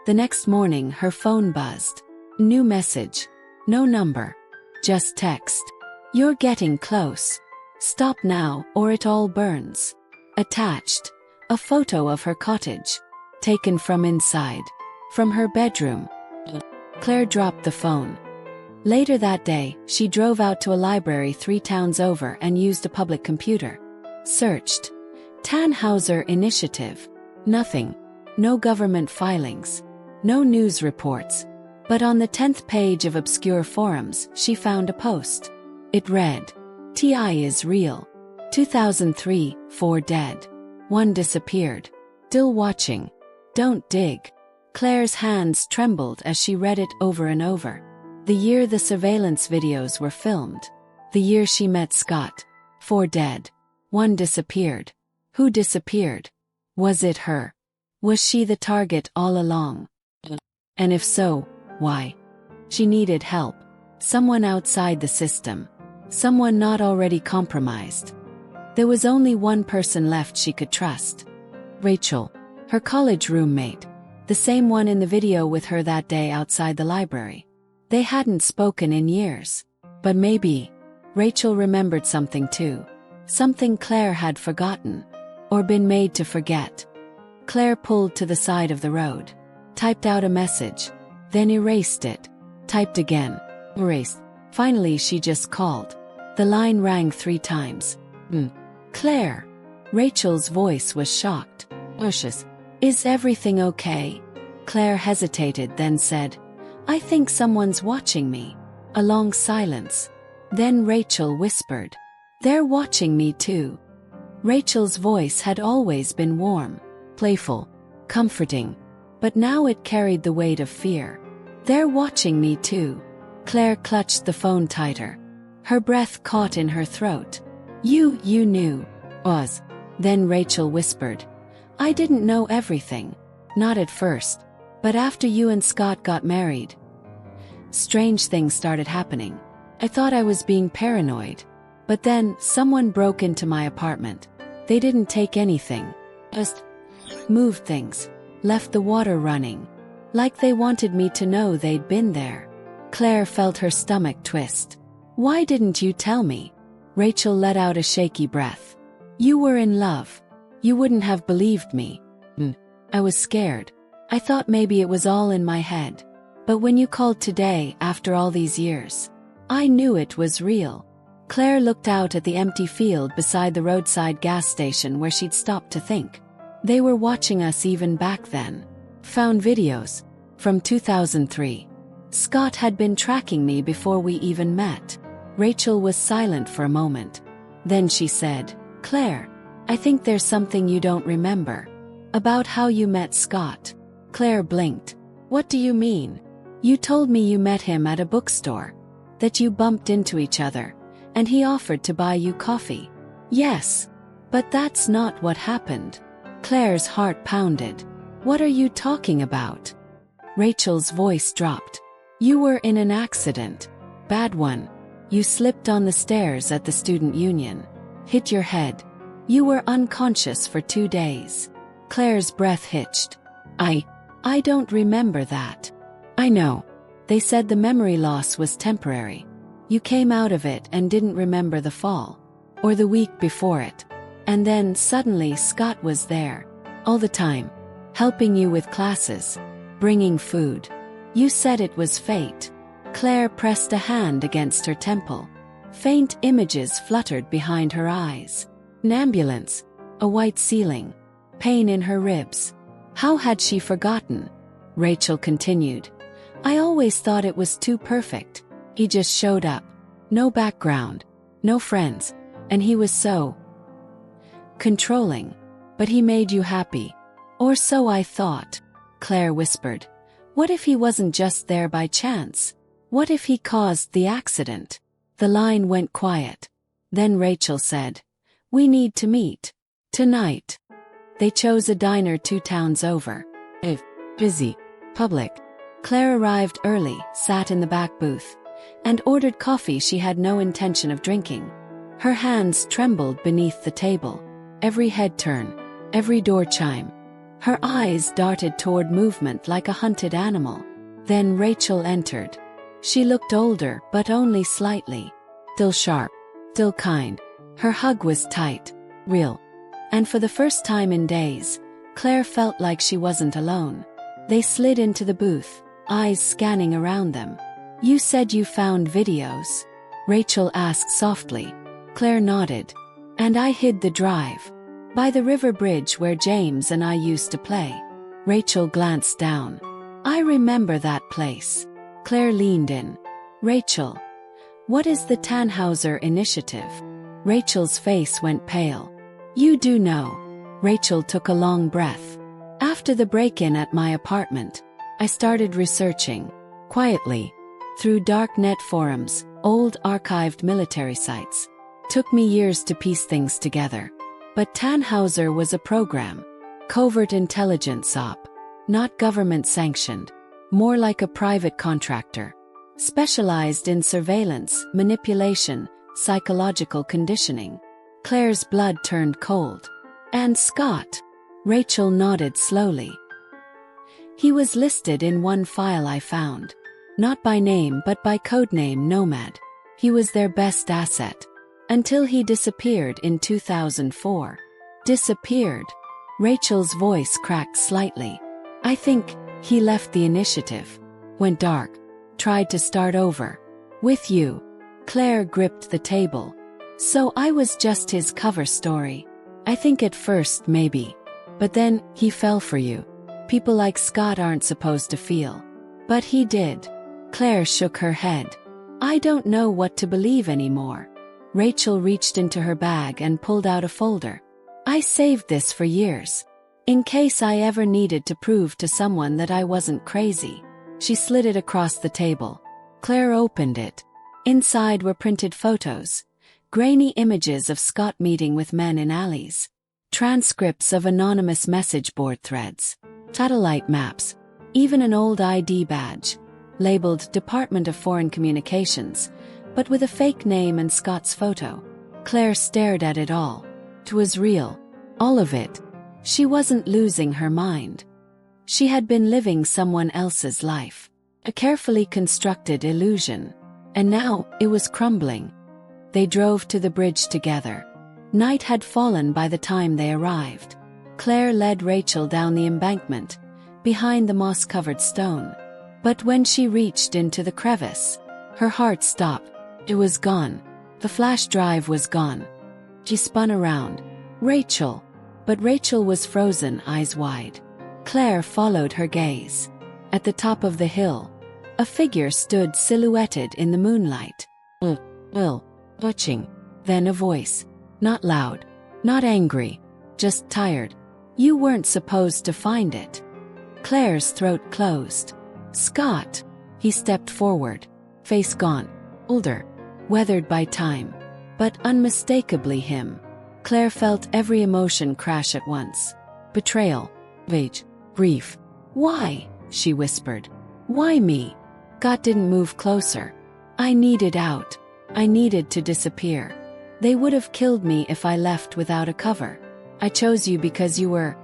The next morning her phone buzzed. New message. No number. Just text. You're getting close. Stop now or it all burns. Attached. A photo of her cottage. Taken from inside. From her bedroom. Claire dropped the phone. Later that day, she drove out to a library 3 towns over and used a public computer. Searched. Tannhauser Initiative. Nothing. No government filings. No news reports. But on the 10th page of obscure forums, she found a post. It read, TI is real. 2003, 4 dead. 1 disappeared. Still watching. Don't dig. Claire's hands trembled as she read it over and over. The year the surveillance videos were filmed. The year she met Scott. 4 dead. 1 disappeared. Who disappeared? Was it her? Was she the target all along? And if so, why? She needed help. Someone outside the system. Someone not already compromised. There was only one person left she could trust. Rachel. Her college roommate. The same one in the video with her that day outside the library. They hadn't spoken in years. But maybe Rachel remembered something too. Something Claire had forgotten. Or been made to forget. Claire pulled to the side of the road. Typed out a message. Then erased it. Typed again. Erased. Finally she just called. The line rang 3 times. Claire. Rachel's voice was shocked. Ushus. Is everything okay? Claire hesitated, then said, I think someone's watching me. A long silence. Then Rachel whispered, they're watching me too. Rachel's voice had always been warm, playful, comforting, but now it carried the weight of fear. They're watching me too. Claire clutched the phone tighter. Her breath caught in her throat. You knew. Oz. Then Rachel whispered, I didn't know everything. Not at first. But after you and Scott got married, strange things started happening. I thought I was being paranoid. But then, someone broke into my apartment. They didn't take anything. Just moved things. Left the water running. Like they wanted me to know they'd been there. Claire felt her stomach twist. Why didn't you tell me? Rachel let out a shaky breath. You were in love. You wouldn't have believed me. I was scared. I thought maybe it was all in my head. But when you called today, after all these years, I knew it was real. Claire looked out at the empty field beside the roadside gas station where she'd stopped to think. They were watching us even back then. Found videos. From 2003. Scott had been tracking me before we even met. Rachel was silent for a moment. Then she said, Claire, I think there's something you don't remember. About how you met Scott. Claire blinked. What do you mean? You told me you met him at a bookstore. That you bumped into each other. And he offered to buy you coffee. Yes. But that's not what happened. Claire's heart pounded. What are you talking about? Rachel's voice dropped. You were in an accident. Bad one. You slipped on the stairs at the student union. Hit your head. You were unconscious for 2 days. Claire's breath hitched. I don't remember that. I know. They said the memory loss was temporary. You came out of it and didn't remember the fall. Or the week before it. And then suddenly Scott was there. All the time. Helping you with classes. Bringing food. You said it was fate. Claire pressed a hand against her temple. Faint images fluttered behind her eyes. An ambulance. A white ceiling. Pain in her ribs. How had she forgotten? Rachel continued. I always thought it was too perfect. He just showed up. No background. No friends. And he was so controlling. But he made you happy. Or so I thought. Claire whispered. What if he wasn't just there by chance? What if he caused the accident? The line went quiet. Then Rachel said, we need to meet. Tonight. They chose a diner 2 towns over. Busy. Public. Claire arrived early, sat in the back booth, and ordered coffee she had no intention of drinking. Her hands trembled beneath the table. Every head turn. Every door chime. Her eyes darted toward movement like a hunted animal. Then Rachel entered. She looked older, but only slightly. Still sharp. Still kind. Her hug was tight. Real. And for the first time in days, Claire felt like she wasn't alone. They slid into the booth, eyes scanning around them. You said you found videos? Rachel asked softly. Claire nodded. And I hid the drive. By the river bridge where James and I used to play. Rachel glanced down. I remember that place. Claire leaned in. Rachel. What is the Tannhauser Initiative? Rachel's face went pale. You do know. Rachel took a long breath. After the break-in at my apartment, I started researching, quietly, through dark net forums, old archived military sites. Took me years to piece things together. But Tannhauser was a program. Covert intelligence op. Not government-sanctioned. More like a private contractor. Specialized in surveillance, manipulation, psychological conditioning. Claire's blood turned cold. And Scott. Rachel nodded slowly. He was listed in one file I found. Not by name but by codename Nomad. He was their best asset. Until he disappeared in 2004. Disappeared? Rachel's voice cracked slightly. I think he left the initiative. Went dark. Tried to start over. With you. Claire gripped the table. So I was just his cover story. I think at first maybe. But then, he fell for you. People like Scott aren't supposed to feel. But he did. Claire shook her head. I don't know what to believe anymore. Rachel reached into her bag and pulled out a folder. I saved this for years. In case I ever needed to prove to someone that I wasn't crazy. She slid it across the table. Claire opened it. Inside were printed photos. Grainy images of Scott meeting with men in alleys. Transcripts of anonymous message board threads. Satellite maps. Even an old ID badge. Labeled Department of Foreign Communications, but with a fake name and Scott's photo. Claire stared at it all. It was real. All of it. She wasn't losing her mind. She had been living someone else's life. A carefully constructed illusion. And now, it was crumbling. They drove to the bridge together. Night had fallen by the time they arrived. Claire led Rachel down the embankment, behind the moss-covered stone. But when she reached into the crevice, her heart stopped. It was gone. The flash drive was gone. She spun around. Rachel. But Rachel was frozen, eyes wide. Claire followed her gaze. At the top of the hill, a figure stood silhouetted in the moonlight. Watching. Then a voice. Not loud. Not angry. Just tired. You weren't supposed to find it. Claire's throat closed. Scott. He stepped forward. Face gaunt. Older. Weathered by time. But unmistakably him. Claire felt every emotion crash at once. Betrayal. Rage. Grief. Why? She whispered. Why me? Scott didn't move closer. I needed out. I needed to disappear. They would have killed me if I left without a cover. I chose you because you were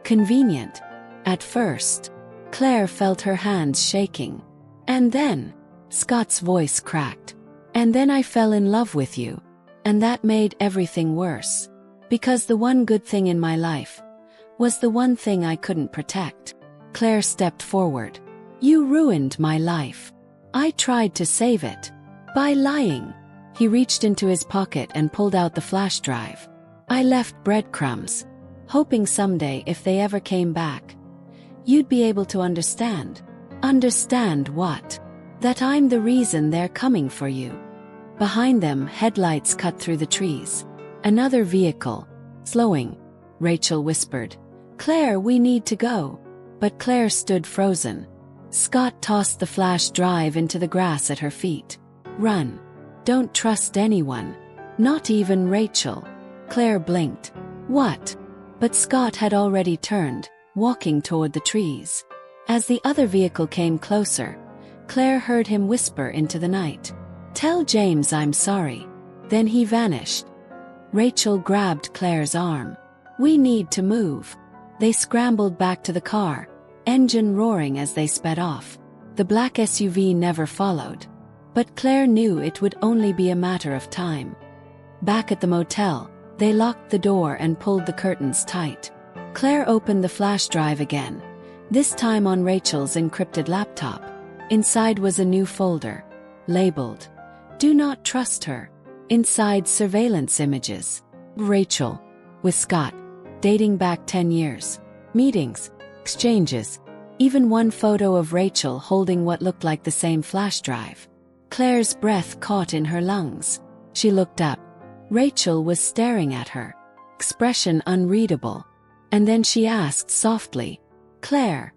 convenient. At first, Claire felt her hands shaking. And then, Scott's voice cracked. And then I fell in love with you. And that made everything worse. Because the one good thing in my life was the one thing I couldn't protect. Claire stepped forward. You ruined my life. I tried to save it. By lying. He reached into his pocket and pulled out the flash drive. I left breadcrumbs, hoping someday if they ever came back, you'd be able to understand. Understand what? That I'm the reason they're coming for you. Behind them, headlights cut through the trees. Another vehicle. Slowing. Rachel whispered. Claire, we need to go. But Claire stood frozen. Scott tossed the flash drive into the grass at her feet. Run. Don't trust anyone. Not even Rachel. Claire blinked. What? But Scott had already turned, walking toward the trees. As the other vehicle came closer, Claire heard him whisper into the night. Tell James I'm sorry. Then he vanished. Rachel grabbed Claire's arm. We need to move. They scrambled back to the car, engine roaring as they sped off. The black SUV never followed. But Claire knew it would only be a matter of time. Back at the motel, they locked the door and pulled the curtains tight. Claire opened the flash drive again, this time on Rachel's encrypted laptop. Inside was a new folder, labeled, Do Not Trust Her. Inside surveillance images. Rachel. With Scott. Dating back 10 years. Meetings. Exchanges. Even one photo of Rachel holding what looked like the same flash drive. Claire's breath caught in her lungs. She looked up. Rachel was staring at her. Expression unreadable. And then she asked softly, Claire,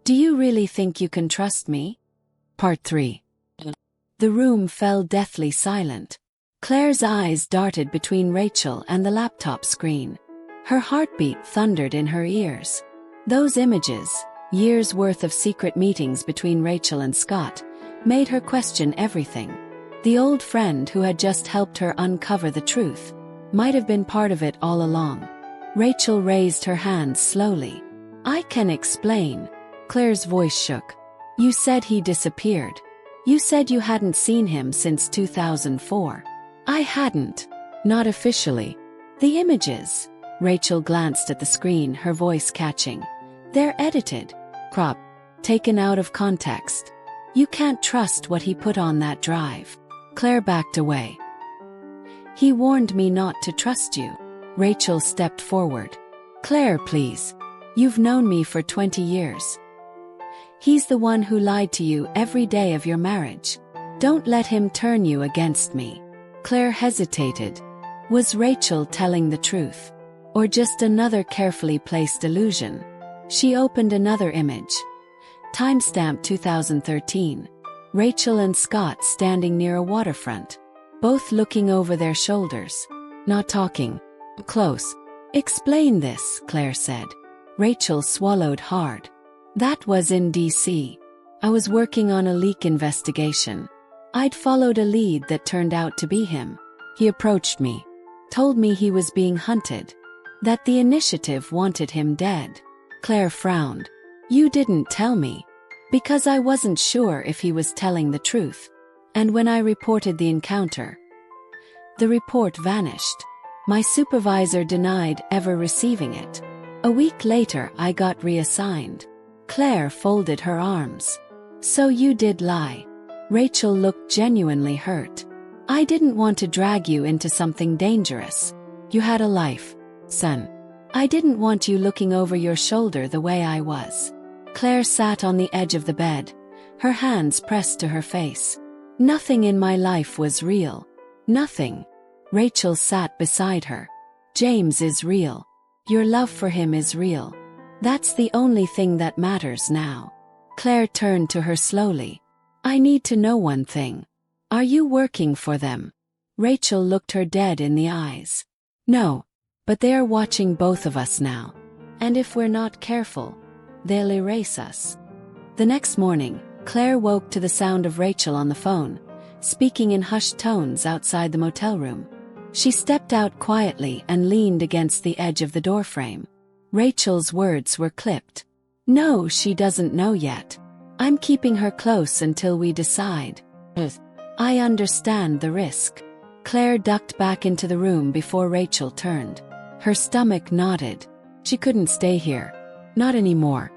do you really think you can trust me? Part 3. The room fell deathly silent. Claire's eyes darted between Rachel and the laptop screen. Her heartbeat thundered in her ears. Those images, years' worth of secret meetings between Rachel and Scott, made her question everything. The old friend who had just helped her uncover the truth might have been part of it all along. Rachel raised her hands slowly. I can explain. Claire's voice shook. You said he disappeared. You said you hadn't seen him since 2004. I hadn't. Not officially. The images. Rachel glanced at the screen, her voice catching. They're edited. Cropped. Taken out of context. You can't trust what he put on that drive. Claire backed away. He warned me not to trust you. Rachel stepped forward. Claire, please. You've known me for 20 years. He's the one who lied to you every day of your marriage. Don't let him turn you against me. Claire hesitated. Was Rachel telling the truth? Or just another carefully placed illusion? She opened another image. Timestamp 2013. Rachel and Scott standing near a waterfront. Both looking over their shoulders. Not talking. Close. Explain this, Claire said. Rachel swallowed hard. That was in D.C. I was working on a leak investigation. I'd followed a lead that turned out to be him. He approached me. Told me he was being hunted. That the initiative wanted him dead. Claire frowned. You didn't tell me. Because I wasn't sure if he was telling the truth. And when I reported the encounter, the report vanished. My supervisor denied ever receiving it. A week later I got reassigned. Claire folded her arms. So you did lie. Rachel looked genuinely hurt. I didn't want to drag you into something dangerous. You had a life, son. I didn't want you looking over your shoulder the way I was. Claire sat on the edge of the bed, her hands pressed to her face. Nothing in my life was real. Nothing. Rachel sat beside her. James is real. Your love for him is real. That's the only thing that matters now. Claire turned to her slowly. I need to know one thing. Are you working for them? Rachel looked her dead in the eyes. No. But they are watching both of us now. And if we're not careful, they'll erase us. The next morning, Claire woke to the sound of Rachel on the phone, speaking in hushed tones outside the motel room. She stepped out quietly and leaned against the edge of the doorframe. Rachel's words were clipped. No, she doesn't know yet. I'm keeping her close until we decide. I understand the risk. Claire ducked back into the room before Rachel turned. Her stomach knotted. She couldn't stay here. Not anymore.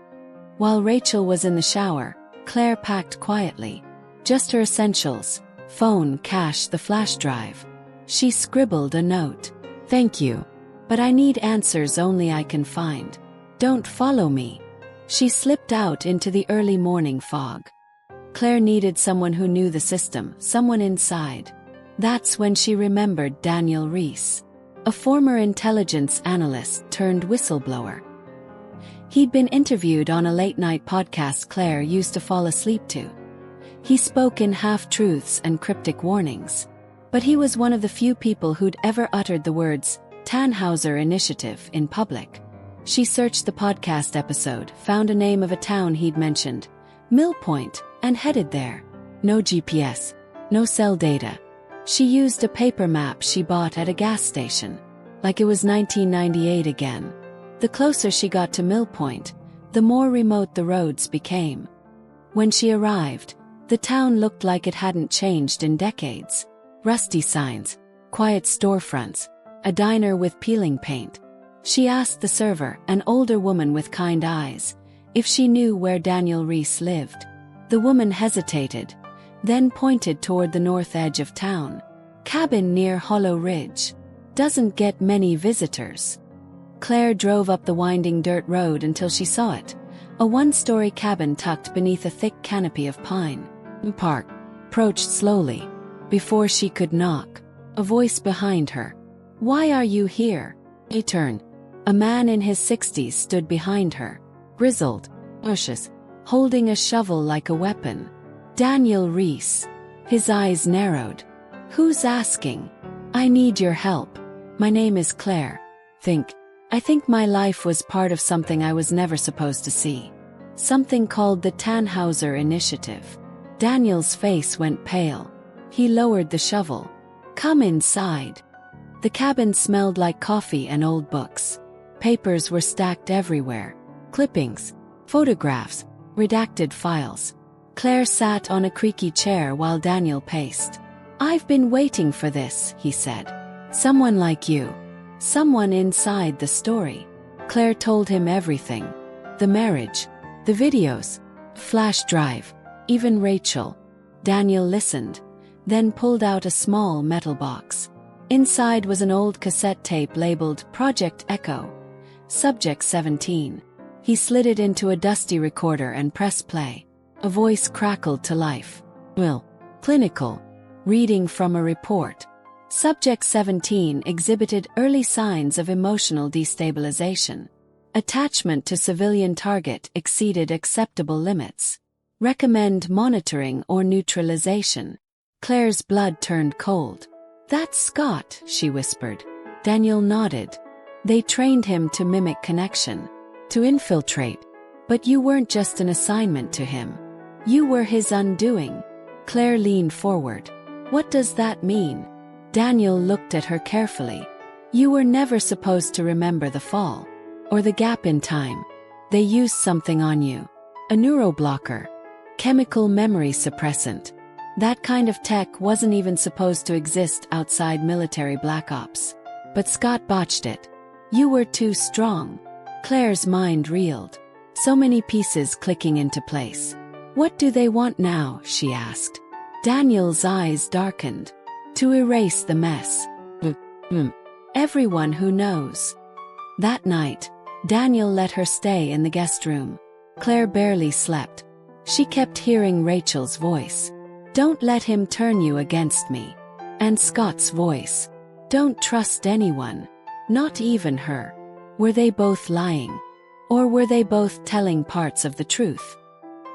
While Rachel was in the shower, Claire packed quietly. Just her essentials: phone, cash, the flash drive. She scribbled a note. Thank you. But I need answers only I can find. Don't follow me. She slipped out into the early morning fog. Claire needed someone who knew the system, someone inside. That's when she remembered Daniel Reese, a former intelligence analyst turned whistleblower. He'd been interviewed on a late-night podcast Claire used to fall asleep to. He spoke in half-truths and cryptic warnings. But he was one of the few people who'd ever uttered the words, Tannhauser Initiative, in public. She searched the podcast episode, found a name of a town he'd mentioned, Mill Point, and headed there. No GPS. No cell data. She used a paper map she bought at a gas station. Like it was 1998 again. The closer she got to Mill Point, the more remote the roads became. When she arrived, the town looked like it hadn't changed in decades. Rusty signs, quiet storefronts, a diner with peeling paint. She asked the server, an older woman with kind eyes, if she knew where Daniel Reese lived. The woman hesitated, then pointed toward the north edge of town. Cabin near Hollow Ridge. Doesn't get many visitors. Claire drove up the winding dirt road until she saw it, a one-story cabin tucked beneath a thick canopy of pine. Park. Approached slowly. Before she could knock, a voice behind her. Why are you here? A turn. A man in his 60s stood behind her. Grizzled. Bushes. Holding a shovel like a weapon. Daniel Reese. His eyes narrowed. Who's asking? I need your help. My name is Claire. I think my life was part of something I was never supposed to see. Something called the Tannhauser Initiative. Daniel's face went pale. He lowered the shovel. Come inside. The cabin smelled like coffee and old books. Papers were stacked everywhere. Clippings, photographs, redacted files. Claire sat on a creaky chair while Daniel paced. "I've been waiting for this," he said. "Someone like you. Someone inside the story." Claire told him everything. The marriage, the videos, flash drive, even Rachel. Daniel listened, then pulled out a small metal box. Inside was an old cassette tape labeled Project Echo, Subject 17. He slid it into a dusty recorder and pressed play. A voice crackled to life. "Will. Clinical. Reading from a report. Subject 17 exhibited early signs of emotional destabilization. Attachment to civilian target exceeded acceptable limits. Recommend monitoring or neutralization." Claire's blood turned cold. "That's Scott," she whispered. Daniel nodded. "They trained him to mimic connection, to infiltrate. But you weren't just an assignment to him. You were his undoing." Claire leaned forward. "What does that mean?" Daniel looked at her carefully. "You were never supposed to remember the fall, or the gap in time. They used something on you. A neuroblocker. Chemical memory suppressant. That kind of tech wasn't even supposed to exist outside military black ops. But Scott botched it. You were too strong." Claire's mind reeled. So many pieces clicking into place. "What do they want now?" she asked. Daniel's eyes darkened. "To erase the mess. Everyone who knows." That night, Daniel let her stay in the guest room. Claire barely slept. She kept hearing Rachel's voice. "Don't let him turn you against me." And Scott's voice. "Don't trust anyone. Not even her." Were they both lying? Or were they both telling parts of the truth?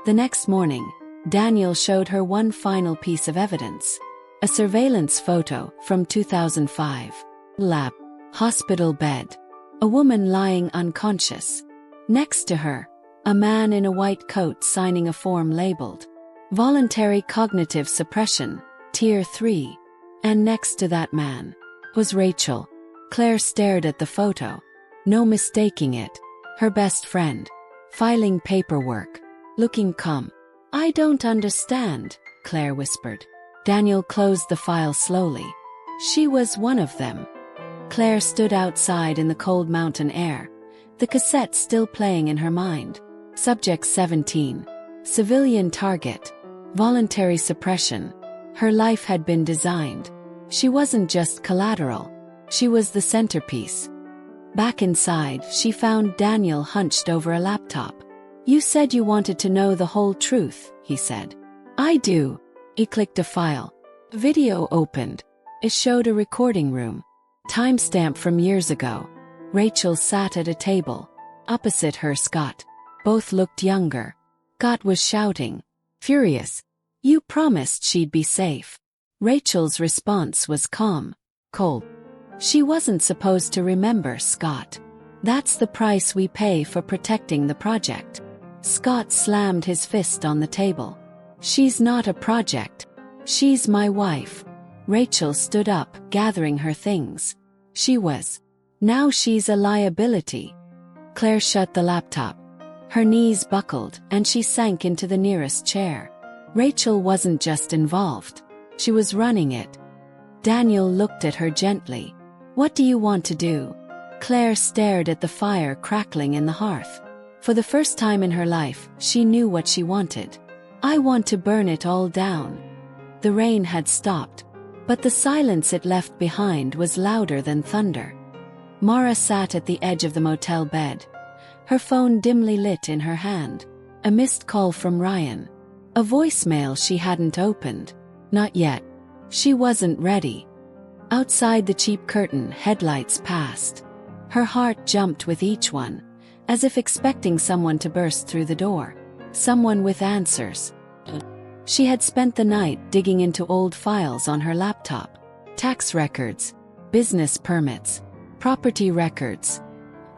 The next morning, Daniel showed her one final piece of evidence. A surveillance photo from 2005. Lab. Hospital bed. A woman lying unconscious. Next to her, a man in a white coat signing a form labeled Voluntary Cognitive Suppression, Tier 3. And next to that man was Rachel. Claire stared at the photo. No mistaking it. Her best friend. Filing paperwork. Looking calm. "I don't understand," Claire whispered. Daniel closed the file slowly. She was one of them. Claire stood outside in the cold mountain air, the cassette still playing in her mind. Subject 17. Civilian target. Voluntary suppression. Her life had been designed. She wasn't just collateral. She was the centerpiece. Back inside, she found Daniel hunched over a laptop. "You said you wanted to know the whole truth," he said. "I do." He clicked a file. Video opened. It showed a recording room. Timestamp from years ago. Rachel sat at a table. Opposite her, Scott. Both looked younger. Scott was shouting. Furious. "You promised she'd be safe." Rachel's response was calm. Cold. She wasn't supposed to remember Scott. "That's the price we pay for protecting the project." Scott slammed his fist on the table. "She's not a project. She's my wife." Rachel stood up, gathering her things. She was. Now she's a liability. Claire shut the laptop. Her knees buckled, and she sank into the nearest chair. Rachel wasn't just involved. She was running it. Daniel looked at her gently. "What do you want to do?" Claire stared at the fire crackling in the hearth. For the first time in her life, she knew what she wanted. "I want to burn it all down." The rain had stopped, but the silence it left behind was louder than thunder. Nora sat at the edge of the motel bed, her phone dimly lit in her hand. A missed call from Ryan. A voicemail she hadn't opened. Not yet. She wasn't ready. Outside the cheap curtain, headlights passed. Her heart jumped with each one, as if expecting someone to burst through the door. Someone with answers. She had spent the night digging into old files on her laptop. Tax records, business permits, property records.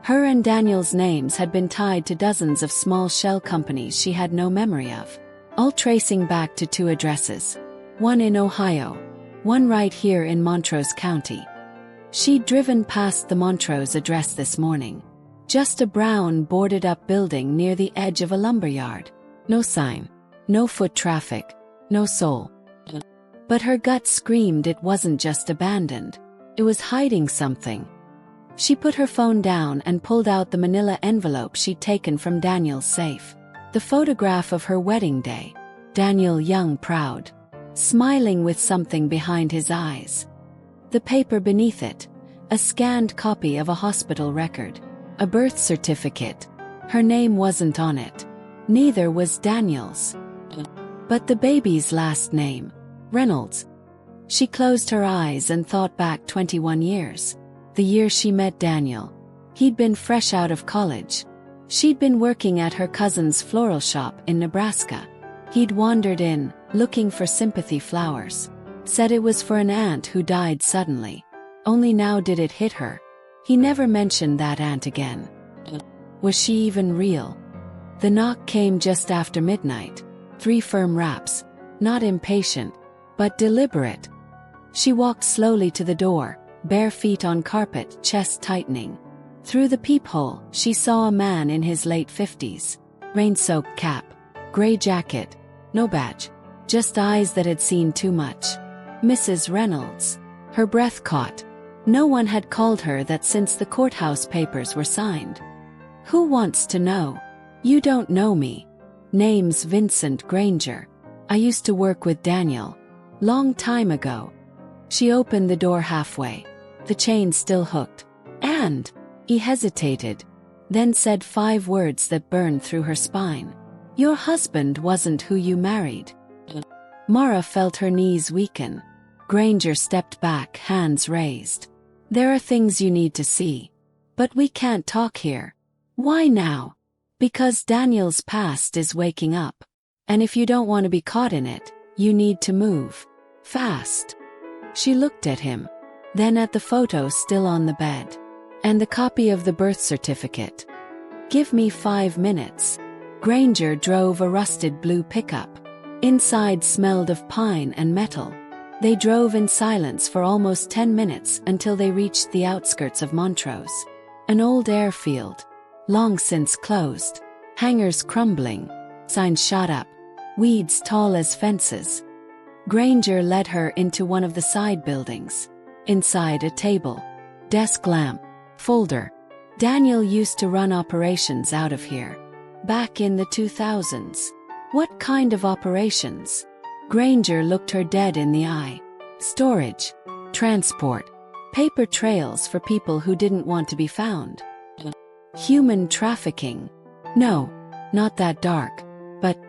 Her and Daniel's names had been tied to dozens of small shell companies she had no memory of, all tracing back to 2 addresses. One in Ohio, one right here in Montrose County. She'd driven past the Montrose address this morning. Just a brown boarded-up building near the edge of a lumberyard. No sign. No foot traffic. No soul. But her gut screamed it wasn't just abandoned. It was hiding something. She put her phone down and pulled out the manila envelope she'd taken from Daniel's safe. The photograph of her wedding day. Daniel young, proud. Smiling with something behind his eyes. The paper beneath it. A scanned copy of a hospital record. A birth certificate. Her name wasn't on it. Neither was Daniel's. But the baby's last name. Reynolds. She closed her eyes and thought back 21 years. The year she met Daniel. He'd been fresh out of college. She'd been working at her cousin's floral shop in Nebraska. He'd wandered in, looking for sympathy flowers. Said it was for an aunt who died suddenly. Only now did it hit her. He never mentioned that aunt again. Was she even real? The knock came just after midnight. 3 firm raps. Not impatient, but deliberate. She walked slowly to the door, bare feet on carpet, chest tightening. Through the peephole, she saw a man in his late 50s. Rain-soaked cap. Gray jacket. No badge. Just eyes that had seen too much. Mrs. Reynolds. Her breath caught. No one had called her that since the courthouse papers were signed. Who wants to know? You don't know me. Name's Vincent Granger. I used to work with Daniel. Long time ago. She opened the door halfway. The chain still hooked. And he hesitated. Then said 5 words that burned through her spine. Your husband wasn't who you married. Nora felt her knees weaken. Granger stepped back, hands raised. There are things you need to see. But we can't talk here. Why now? Because Daniel's past is waking up. And if you don't want to be caught in it, you need to move. Fast. She looked at him. Then at the photo still on the bed. And the copy of the birth certificate. Give me 5 minutes. Granger drove a rusted blue pickup. Inside smelled of pine and metal. They drove in silence for almost 10 minutes until they reached the outskirts of Montrose. An old airfield. Long since closed. Hangars crumbling. Signs shot up. Weeds tall as fences. Granger led her into one of the side buildings. Inside a table. Desk lamp. Folder. Daniel used to run operations out of here. Back in the 2000s. What kind of operations? Granger looked her dead in the eye. Storage. Transport. Paper trails for people who didn't want to be found. Human trafficking. No, not that dark. But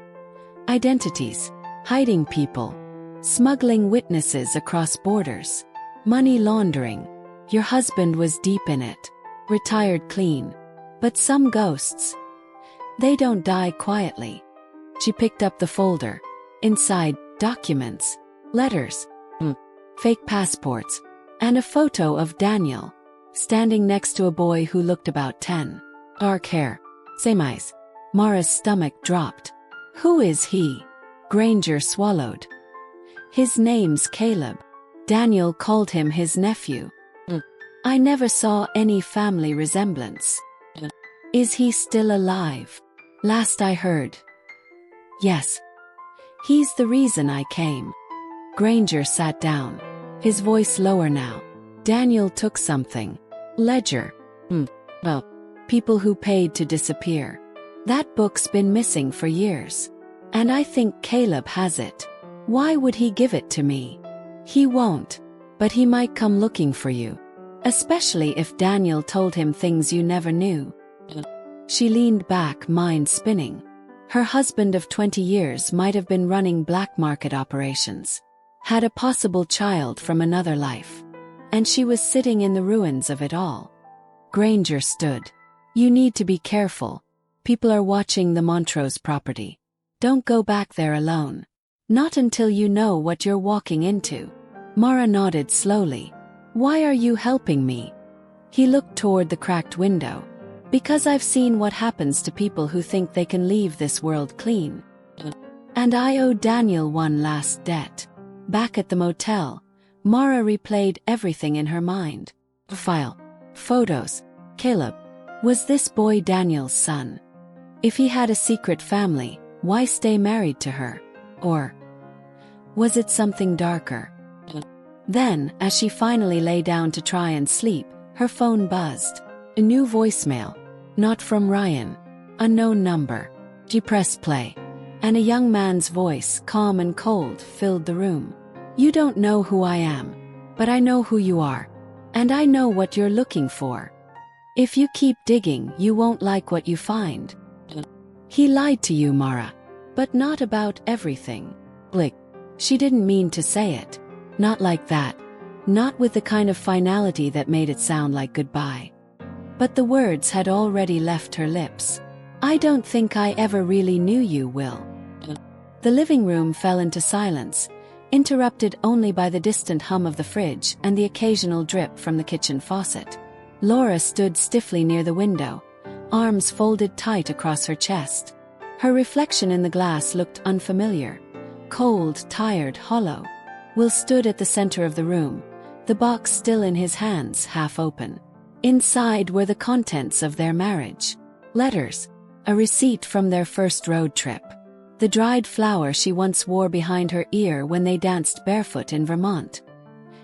identities. Hiding people. Smuggling witnesses across borders. Money laundering. Your husband was deep in it. Retired clean. But some ghosts. They don't die quietly. She picked up the folder. Inside, documents. Letters. Fake passports. And a photo of Daniel. Standing next to a boy who looked about 10. Dark hair. Same eyes. Nora's stomach dropped. Who is he? Granger swallowed. His name's Caleb. Daniel called him his nephew. I never saw any family resemblance. Is he still alive? Last I heard. Yes. He's the reason I came. Granger sat down. His voice lower now. Daniel took something. Ledger. Well, people who paid to disappear. That book's been missing for years. And I think Caleb has it. Why would he give it to me? He won't. But he might come looking for you. Especially if Daniel told him things you never knew. She leaned back, mind spinning. Her husband of 20 years might have been running black market operations. Had a possible child from another life. And she was sitting in the ruins of it all. Granger stood. You need to be careful. People are watching the Montrose property. Don't go back there alone. Not until you know what you're walking into. Nora nodded slowly. Why are you helping me? He looked toward the cracked window. Because I've seen what happens to people who think they can leave this world clean. And I owe Daniel one last debt. Back at the motel, Nora replayed everything in her mind. File. Photos. Caleb. Was this boy Daniel's son? If he had a secret family, why stay married to her? Or was it something darker? Then, as she finally lay down to try and sleep, her phone buzzed. A new voicemail. Not from Ryan. Unknown number. She pressed play. And a young man's voice, calm and cold, filled the room. You don't know who I am. But I know who you are. And I know what you're looking for. If you keep digging, you won't like what you find. He lied to you, Mara. But not about everything. Blick. She didn't mean to say it. Not like that. Not with the kind of finality that made it sound like goodbye. But the words had already left her lips. I don't think I ever really knew you, Will. The living room fell into silence, interrupted only by the distant hum of the fridge and the occasional drip from the kitchen faucet. Laura stood stiffly near the window, arms folded tight across her chest. Her reflection in the glass looked unfamiliar. Cold, tired, hollow. Will stood at the center of the room, the box still in his hands, half open. Inside were the contents of their marriage. Letters. A receipt from their first road trip. The dried flower she once wore behind her ear when they danced barefoot in Vermont.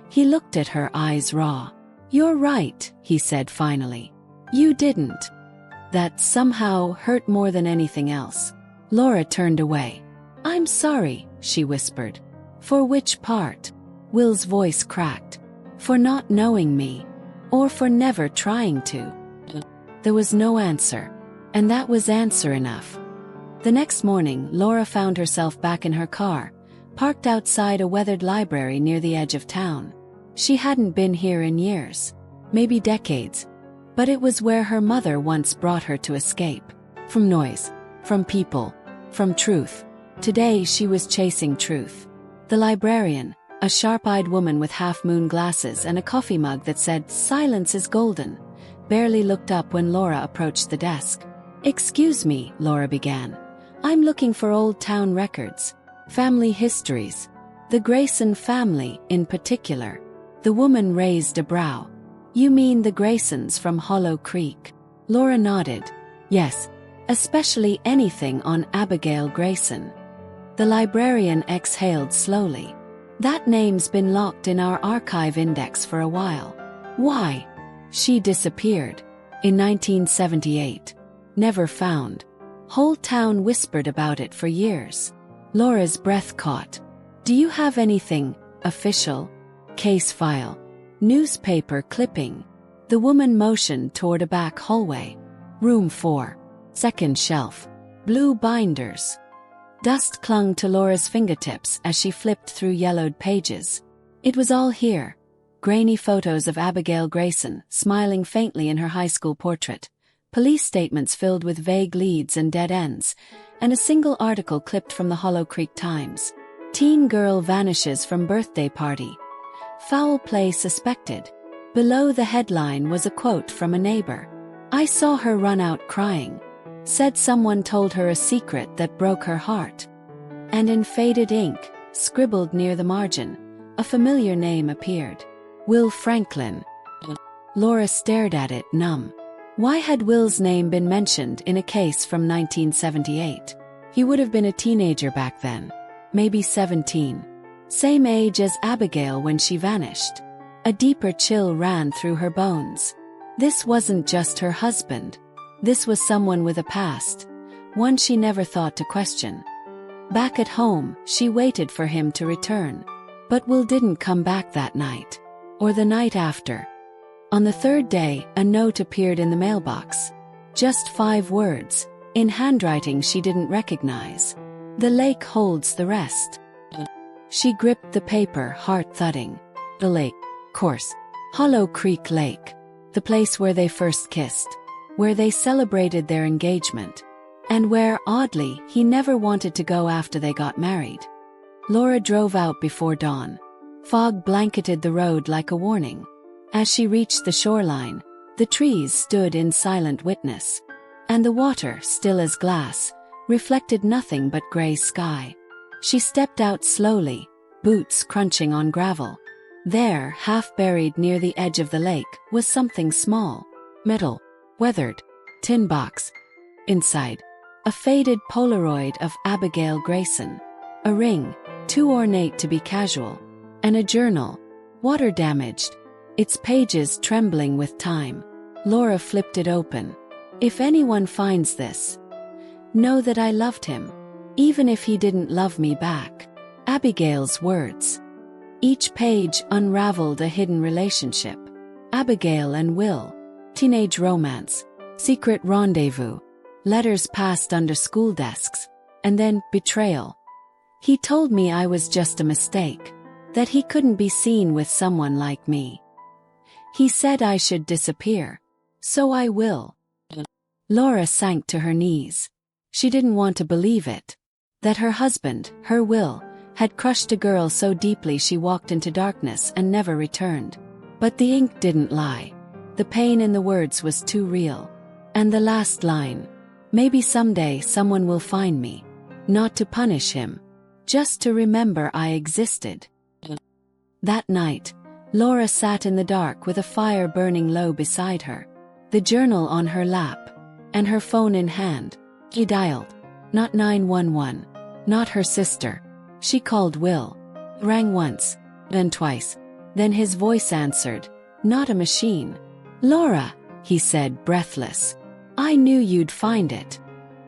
He looked at her, eyes raw. You're right, he said finally. You didn't. That somehow hurt more than anything else. Laura turned away. I'm sorry, she whispered. For which part? Will's voice cracked. For not knowing me. Or for never trying to. There was no answer. And that was answer enough. The next morning, Laura found herself back in her car, parked outside a weathered library near the edge of town. She hadn't been here in years. Maybe decades. But it was where her mother once brought her to escape. From noise. From people. From truth. Today she was chasing truth. The librarian, a sharp-eyed woman with half-moon glasses and a coffee mug that said, "Silence is golden," barely looked up when Laura approached the desk. "Excuse me," Laura began. "I'm looking for old town records. Family histories. The Grayson family, in particular." The woman raised a brow. "You mean the Graysons from Hollow Creek?" Laura nodded. "Yes. Especially anything on Abigail Grayson." The librarian exhaled slowly. "That name's been locked in our archive index for a while." "Why?" "She disappeared. In 1978. Never found. Whole town whispered about it for years." Laura's breath caught. "Do you have anything official? Case file? Newspaper clipping?" The woman motioned toward a back hallway. "Room 4. Second shelf. Blue binders." Dust clung to Laura's fingertips as she flipped through yellowed pages. It was all here. Grainy photos of Abigail Grayson, smiling faintly in her high school portrait. Police statements filled with vague leads and dead ends. And a single article clipped from the Hollow Creek Times. Teen girl vanishes from birthday party. Foul play suspected. Below the headline was a quote from a neighbor. "I saw her run out crying. Said someone told her a secret that broke her heart." And in faded ink, scribbled near the margin, a familiar name appeared. Will Franklin. Laura stared at it, numb. Why had Will's name been mentioned in a case from 1978? He would have been a teenager back then. Maybe 17. Same age as Abigail when she vanished. A deeper chill ran through her bones. This wasn't just her husband. This was someone with a past, one she never thought to question. Back at home, she waited for him to return. But Will didn't come back that night. Or the night after. On the third day, a note appeared in the mailbox. Just 5 words, in handwriting she didn't recognize. "The lake holds the rest." She gripped the paper, heart thudding. The lake, course. Hollow Creek Lake. The place where they first kissed. Where they celebrated their engagement. And where, oddly, he never wanted to go after they got married. Laura drove out before dawn. Fog blanketed the road like a warning. As she reached the shoreline, the trees stood in silent witness. And the water, still as glass, reflected nothing but gray sky. She stepped out slowly, boots crunching on gravel. There, half buried near the edge of the lake, was something small. Metal. Weathered. tin box. Inside, a faded Polaroid of Abigail Grayson. A ring, too ornate to be casual. And a journal, water-damaged, its pages trembling with time. Laura flipped it open. If anyone finds this, know that I loved him, even if he didn't love me back. Abigail's words. Each page unraveled a hidden relationship. Abigail and Will. Teenage romance. Secret rendezvous. Letters passed under school desks. And then, betrayal. He told me I was just a mistake. That he couldn't be seen with someone like me. He said I should disappear. So I will. Laura sank to her knees. She didn't want to believe it. That her husband, her Will, had crushed a girl so deeply she walked into darkness and never returned. But the ink didn't lie. The pain in the words was too real. And the last line. Maybe someday someone will find me. Not to punish him. Just to remember I existed. That night, Laura sat in the dark with a fire burning low beside her. The journal on her lap. And her phone in hand. She dialed. Not 911. Not her sister. She called Will. Rang once. Then twice. Then his voice answered. Not a machine. Laura, he said, breathless. I knew you'd find it.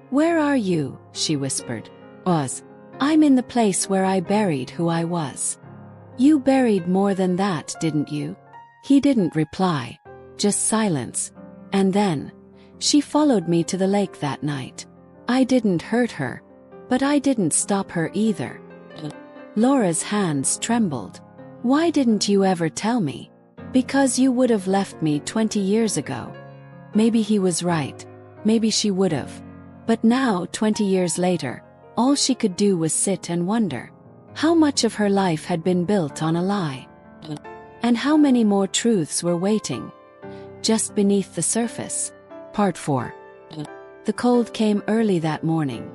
Where are you? She whispered. I'm in the place where I buried who I was. You buried more than that, didn't you? He didn't reply. Just silence. And then, she followed me to the lake that night. I didn't hurt her. But I didn't stop her either. Laura's hands trembled. Why didn't you ever tell me? Because you would have left me 20 years ago. Maybe he was right. Maybe she would have. But now, 20 years later, all she could do was sit and wonder. How much of her life had been built on a lie? And how many more truths were waiting? Just beneath the surface. Part 4. The cold came early that morning.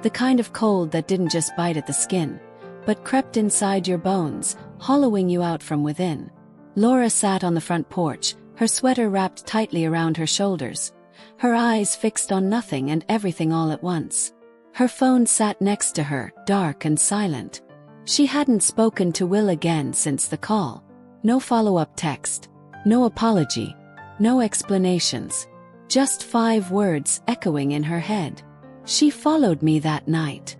The kind of cold that didn't just bite at the skin, but crept inside your bones, hollowing you out from within. Laura sat on the front porch, her sweater wrapped tightly around her shoulders, her eyes fixed on nothing and everything all at once. Her phone sat next to her, dark and silent. She hadn't spoken to Will again since the call. No follow-up text. No apology. No explanations. Just 5 words echoing in her head. She followed me that night.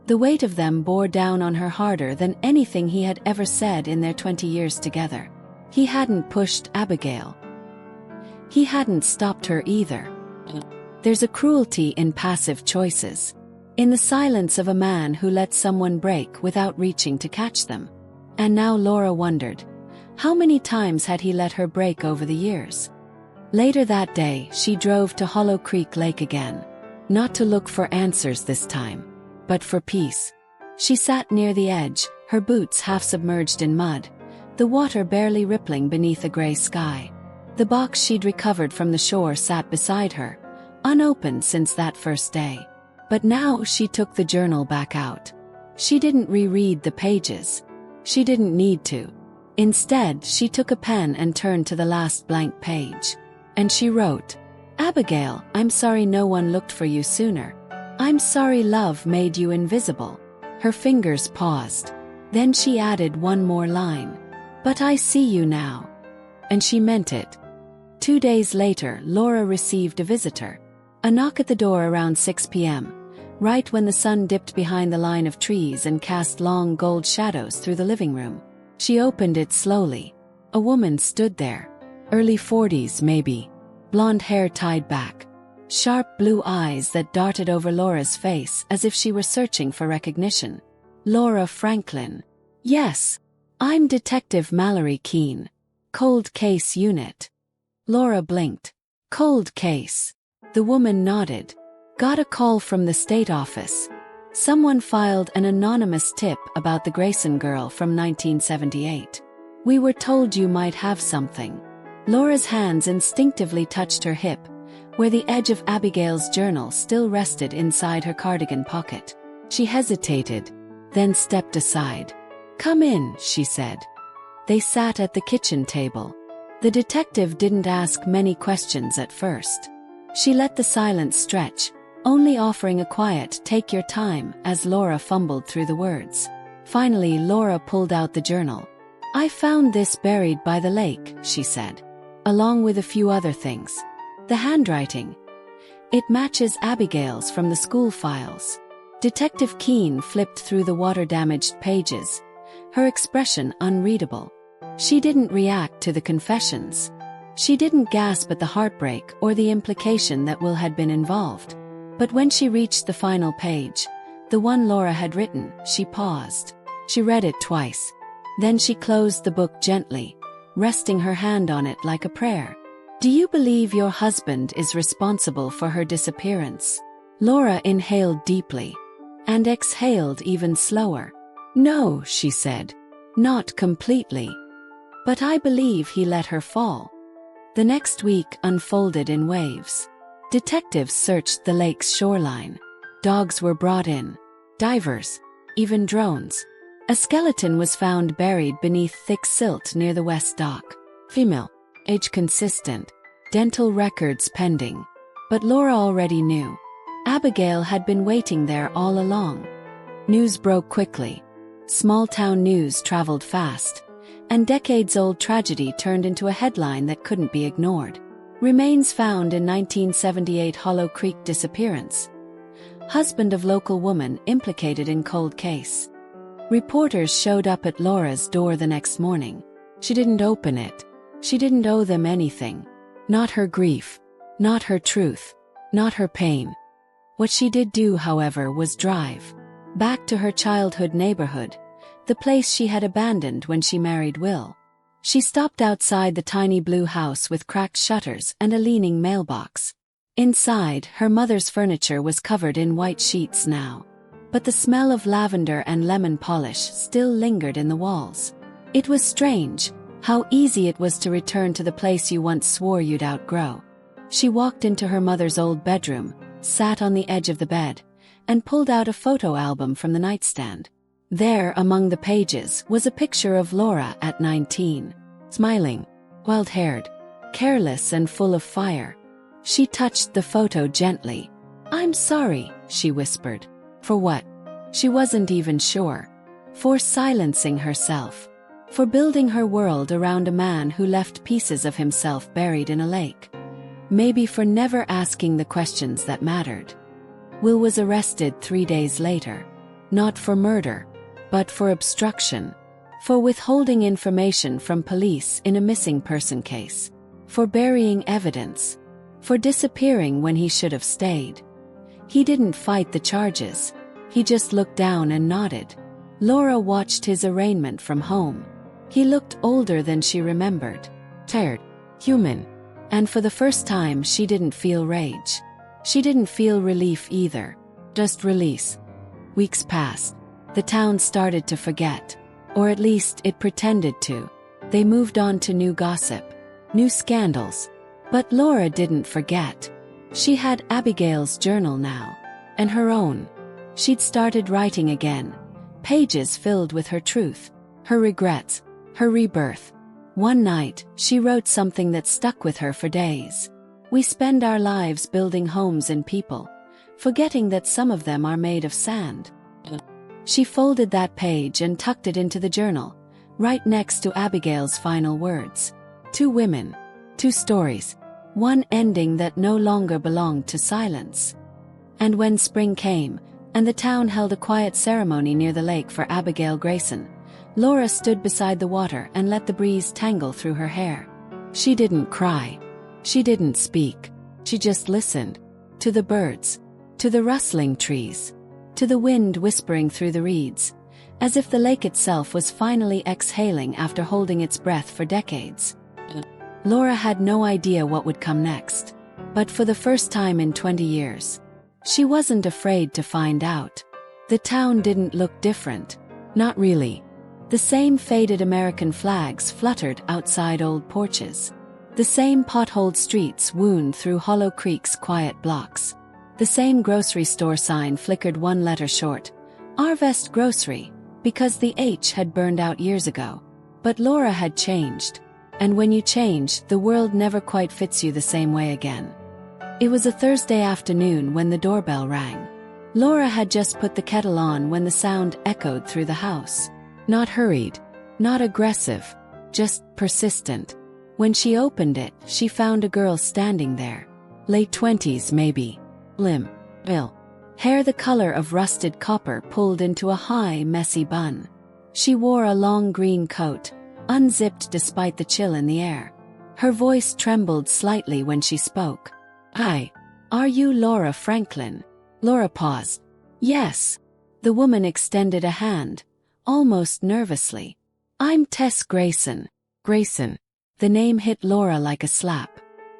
The weight of them bore down on her harder than anything he had ever said in their 20 years together. He hadn't pushed Abigail. He hadn't stopped her either. There's a cruelty in passive choices. In the silence of a man who lets someone break without reaching to catch them. And now Laura wondered, how many times had he let her break over the years? Later that day, she drove to Hollow Creek Lake again. Not to look for answers this time, but for peace. She sat near the edge, her boots half submerged in mud, the water barely rippling beneath a gray sky. The box she'd recovered from the shore sat beside her, unopened since that first day. But now she took the journal back out. She didn't reread the pages. She didn't need to. Instead, she took a pen and turned to the last blank page. And she wrote, Abigail, I'm sorry no one looked for you sooner. I'm sorry love made you invisible. Her fingers paused. Then she added one more line. But I see you now. And she meant it. 2 days later, Laura received a visitor. A knock at the door around 6 p.m., right when the sun dipped behind the line of trees and cast long gold shadows through the living room. She opened it slowly. A woman stood there. Early 40s maybe. Blonde hair tied back. Sharp blue eyes that darted over Laura's face as if she were searching for recognition. Laura Franklin. Yes. I'm Detective Mallory Keene. Cold Case Unit. Laura blinked. Cold case. The woman nodded. Got a call from the state office. Someone filed an anonymous tip about the Grayson girl from 1978. We were told you might have something. Laura's hands instinctively touched her hip, where the edge of Abigail's journal still rested inside her cardigan pocket. She hesitated, then stepped aside. Come in, she said. They sat at the kitchen table. The detective didn't ask many questions at first. She let the silence stretch, only offering a quiet "take your time" as Laura fumbled through the words. Finally, Laura pulled out the journal. "I found this buried by the lake," she said, along with a few other things. The handwriting. It matches Abigail's from the school files. Detective Keene flipped through the water-damaged pages, her expression unreadable. She didn't react to the confessions. She didn't gasp at the heartbreak or the implication that Will had been involved. But when she reached the final page, the one Laura had written, she paused. She read it twice. Then she closed the book gently, resting her hand on it like a prayer. "Do you believe your husband is responsible for her disappearance?" Laura inhaled deeply and exhaled even slower. "No," she said. "Not completely. But I believe he let her fall." The next week unfolded in waves. Detectives searched the lake's shoreline. Dogs were brought in. Divers. Even drones. A skeleton was found buried beneath thick silt near the west dock. Female. Age consistent. Dental records pending. But Laura already knew. Abigail had been waiting there all along. News broke quickly. Small-town news traveled fast, and decades-old tragedy turned into a headline that couldn't be ignored. Remains found in 1978 Hollow Creek disappearance. Husband of local woman implicated in cold case. Reporters showed up at Laura's door the next morning. She didn't open it. She didn't owe them anything. Not her grief. Not her truth. Not her pain. What she did do, however, was drive back to her childhood neighborhood, the place she had abandoned when she married Will. She stopped outside the tiny blue house with cracked shutters and a leaning mailbox. Inside, her mother's furniture was covered in white sheets now, but the smell of lavender and lemon polish still lingered in the walls. It was strange how easy it was to return to the place you once swore you'd outgrow. She walked into her mother's old bedroom, sat on the edge of the bed, and pulled out a photo album from the nightstand. There, among the pages, was a picture of Laura at 19, smiling, wild-haired, careless and full of fire. She touched the photo gently. "I'm sorry," she whispered. For what? She wasn't even sure. For silencing herself. For building her world around a man who left pieces of himself buried in a lake. Maybe for never asking the questions that mattered. Will was arrested 3 days later. Not for murder, but for obstruction. For withholding information from police in a missing person case. For burying evidence. For disappearing when he should have stayed. He didn't fight the charges. He just looked down and nodded. Laura watched his arraignment from home. He looked older than she remembered. Tired. Human. And for the first time she didn't feel rage. She didn't feel relief either. Just release. Weeks passed. The town started to forget. Or at least it pretended to. They moved on to new gossip. New scandals. But Laura didn't forget. She had Abigail's journal now. And her own. She'd started writing again. Pages filled with her truth. Her regrets. Her rebirth. One night, she wrote something that stuck with her for days. "We spend our lives building homes and people, forgetting that some of them are made of sand." She folded that page and tucked it into the journal, right next to Abigail's final words. 2 women. 2 stories. One ending that no longer belonged to silence. And when spring came, and the town held a quiet ceremony near the lake for Abigail Grayson, Laura stood beside the water and let the breeze tangle through her hair. She didn't cry. She didn't speak. She just listened. To the birds. To the rustling trees. To the wind whispering through the reeds. As if the lake itself was finally exhaling after holding its breath for decades. Laura had no idea what would come next. But for the first time in 20 years, she wasn't afraid to find out. The town didn't look different. Not really. The same faded American flags fluttered outside old porches. The same potholed streets wound through Hollow Creek's quiet blocks. The same grocery store sign flickered one letter short. Arvest Grocery, because the H had burned out years ago. But Laura had changed. And when you change, the world never quite fits you the same way again. It was a Thursday afternoon when the doorbell rang. Laura had just put the kettle on when the sound echoed through the house. Not hurried, not aggressive, just persistent. When she opened it, she found a girl standing there. Late 20s maybe. Limp. Ill. Hair the color of rusted copper pulled into a high, messy bun. She wore a long green coat, unzipped despite the chill in the air. Her voice trembled slightly when she spoke. "Hi. Are you Laura Franklin?" Laura paused. "Yes." The woman extended a hand, almost nervously. "I'm Tess Grayson." Grayson. The name hit Laura like a slap.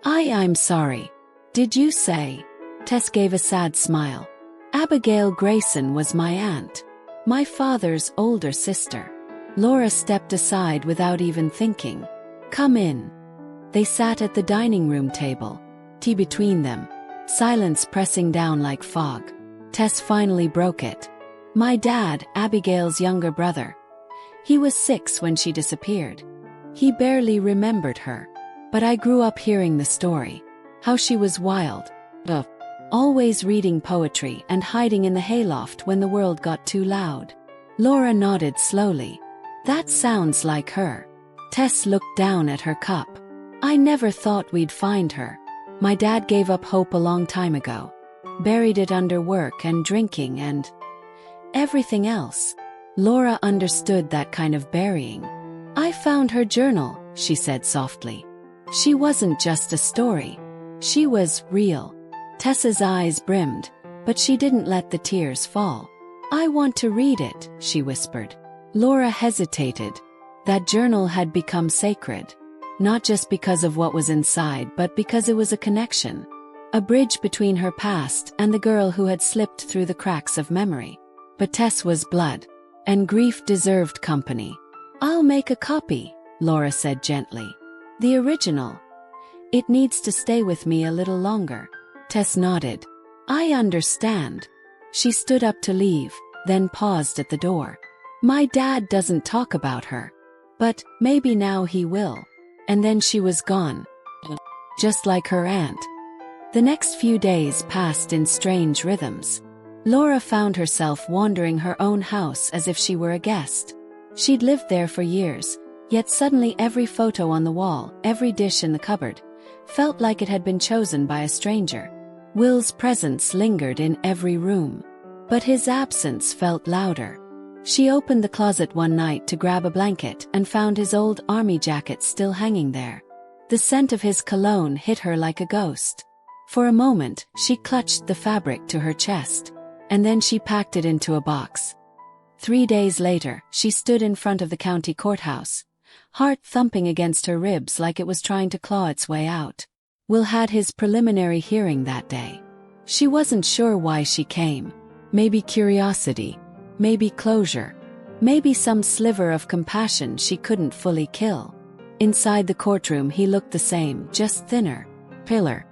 I'm sorry. Did you say?" Tess gave a sad smile. "Abigail Grayson was my aunt. My father's older sister." Laura stepped aside without even thinking. "Come in." They sat at the dining room table, tea between them, silence pressing down like fog. Tess finally broke it. "My dad, Abigail's younger brother. He was 6 when she disappeared. He barely remembered her. But I grew up hearing the story. How she was wild. Always reading poetry and hiding in the hayloft when the world got too loud." Laura nodded slowly. "That sounds like her." Tess looked down at her cup. "I never thought we'd find her. My dad gave up hope a long time ago. Buried it under work and drinking and everything else." Laura understood that kind of burying. "I found her journal," she said softly. "She wasn't just a story. She was real." Tessa's eyes brimmed, but she didn't let the tears fall. "I want to read it," she whispered. Laura hesitated. That journal had become sacred. Not just because of what was inside, but because it was a connection. A bridge between her past and the girl who had slipped through the cracks of memory. But Tess was blood, and grief deserved company. "I'll make a copy," Laura said gently. "The original. It needs to stay with me a little longer." Tess nodded. "I understand." She stood up to leave, then paused at the door. "My dad doesn't talk about her. But maybe now he will." And then she was gone. Just like her aunt. The next few days passed in strange rhythms. Laura found herself wandering her own house as if she were a guest. She'd lived there for years, yet suddenly every photo on the wall, every dish in the cupboard, felt like it had been chosen by a stranger. Will's presence lingered in every room. But his absence felt louder. She opened the closet one night to grab a blanket and found his old army jacket still hanging there. The scent of his cologne hit her like a ghost. For a moment, she clutched the fabric to her chest. And then she packed it into a box. 3 days later, she stood in front of the county courthouse, heart thumping against her ribs like it was trying to claw its way out. Will had his preliminary hearing that day. She wasn't sure why she came. Maybe curiosity. Maybe closure. Maybe some sliver of compassion she couldn't fully kill. Inside the courtroom he looked the same, just thinner. Paler.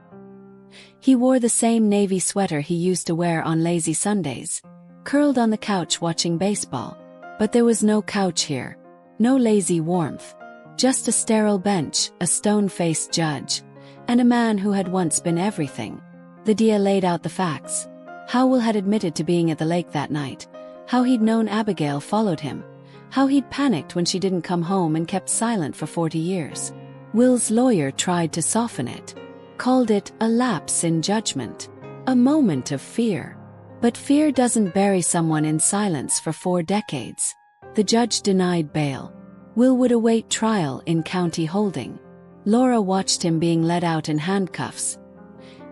He wore the same navy sweater he used to wear on lazy Sundays, curled on the couch watching baseball. But there was no couch here. No lazy warmth. Just a sterile bench, a stone-faced judge, and a man who had once been everything. The DA laid out the facts. How Will had admitted to being at the lake that night. How he'd known Abigail followed him. How he'd panicked when she didn't come home and kept silent for 40 years. Will's lawyer tried to soften it. Called it a lapse in judgment. A moment of fear. But fear doesn't bury someone in silence for 4 decades. The judge denied bail. Will would await trial in county holding. Laura watched him being led out in handcuffs.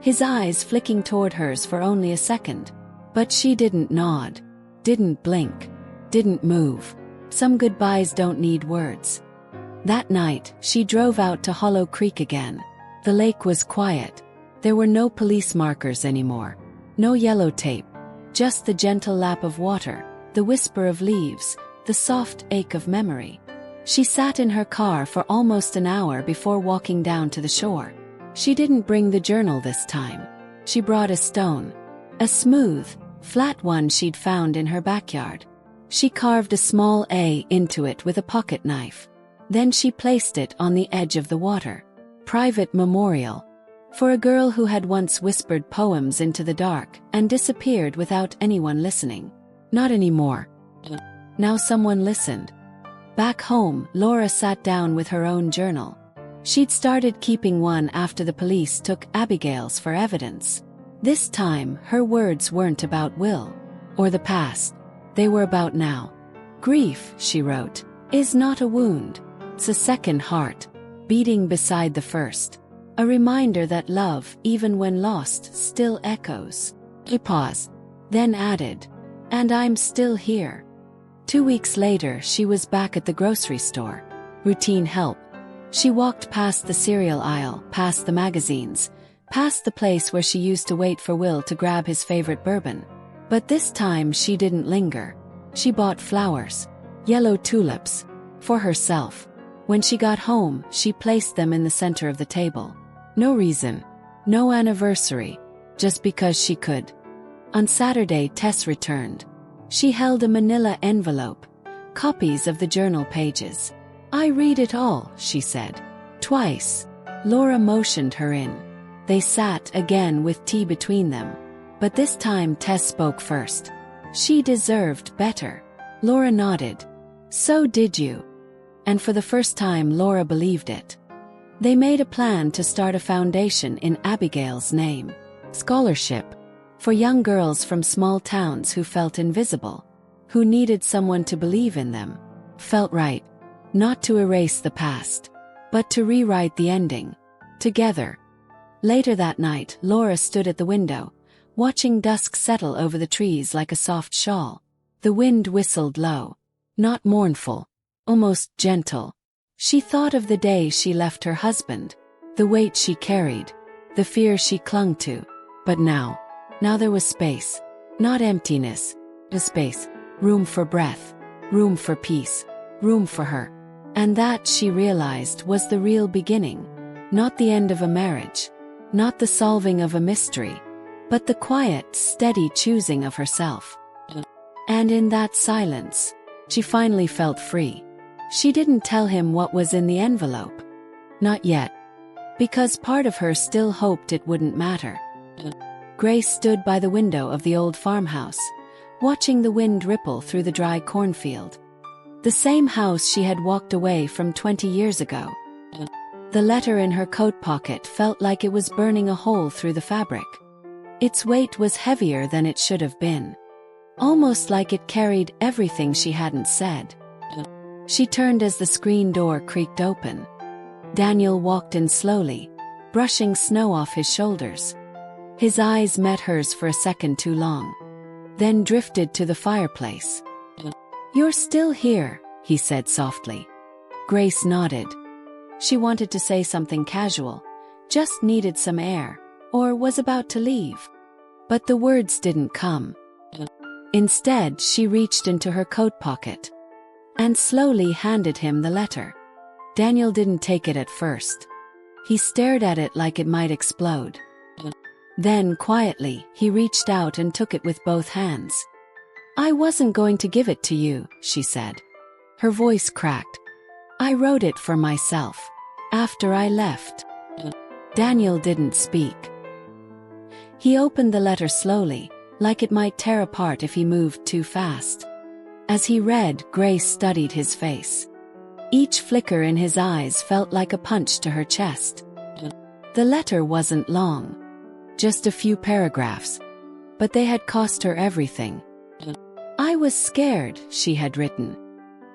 His eyes flicking toward hers for only a second. But she didn't nod. Didn't blink. Didn't move. Some goodbyes don't need words. That night, she drove out to Hollow Creek again. The lake was quiet. There were no police markers anymore. No yellow tape. Just the gentle lap of water, the whisper of leaves, the soft ache of memory. She sat in her car for almost an hour before walking down to the shore. She didn't bring the journal this time. She brought a stone. A smooth, flat one she'd found in her backyard. She carved a small A into it with a pocket knife. Then she placed it on the edge of the water. Private memorial. For a girl who had once whispered poems into the dark and disappeared without anyone listening. Not anymore. Now someone listened. Back home, Laura sat down with her own journal. She'd started keeping one after the police took Abigail's for evidence. This time, her words weren't about Will or the past. They were about now. Grief, she wrote, is not a wound. It's a second heart, beating beside the first. A reminder that love, even when lost, still echoes. She paused, then added, and I'm still here. 2 weeks later, she was back at the grocery store. Routine help. She walked past the cereal aisle, past the magazines, past the place where she used to wait for Will to grab his favorite bourbon. But this time she didn't linger. She bought flowers, yellow tulips, for herself. When she got home, she placed them in the center of the table. No reason, no anniversary, just because she could. On Saturday, Tess returned. She held a manila envelope, copies of the journal pages. I read it all, she said. Twice. Laura motioned her in. They sat again with tea between them. But this time Tess spoke first. She deserved better. Laura nodded. So did you. And for the first time Laura believed it. They made a plan to start a foundation in Abigail's name. Scholarship. For young girls from small towns who felt invisible. Who needed someone to believe in them. Felt right. Not to erase the past. But to rewrite the ending. Together. Later that night, Laura stood at the window, watching dusk settle over the trees like a soft shawl. The wind whistled low. Not mournful. Almost gentle. She thought of the day she left her husband. The weight she carried. The fear she clung to. But now there was space. Not emptiness. A space. Room for breath. Room for peace. Room for her. And that, she realized, was the real beginning. Not the end of a marriage. Not the solving of a mystery. But the quiet, steady choosing of herself. And in that silence, she finally felt free. She didn't tell him what was in the envelope. Not yet. Because part of her still hoped it wouldn't matter. Grace stood by the window of the old farmhouse, watching the wind ripple through the dry cornfield. The same house she had walked away from 20 years ago. The letter in her coat pocket felt like it was burning a hole through the fabric. Its weight was heavier than it should have been. Almost like it carried everything she hadn't said. She turned as the screen door creaked open. Daniel walked in slowly, brushing snow off his shoulders. His eyes met hers for a second too long. Then drifted to the fireplace. You're still here, he said softly. Grace nodded. She wanted to say something casual, just needed some air, or was about to leave. But the words didn't come. Instead, she reached into her coat pocket and slowly handed him the letter. Daniel didn't take it at first. He stared at it like it might explode. Then, quietly, he reached out and took it with both hands. I wasn't going to give it to you, she said. Her voice cracked. I wrote it for myself. After I left. Daniel didn't speak. He opened the letter slowly, like it might tear apart if he moved too fast. As he read, Grace studied his face. Each flicker in his eyes felt like a punch to her chest. The letter wasn't long. Just a few paragraphs. But they had cost her everything. I was scared, she had written.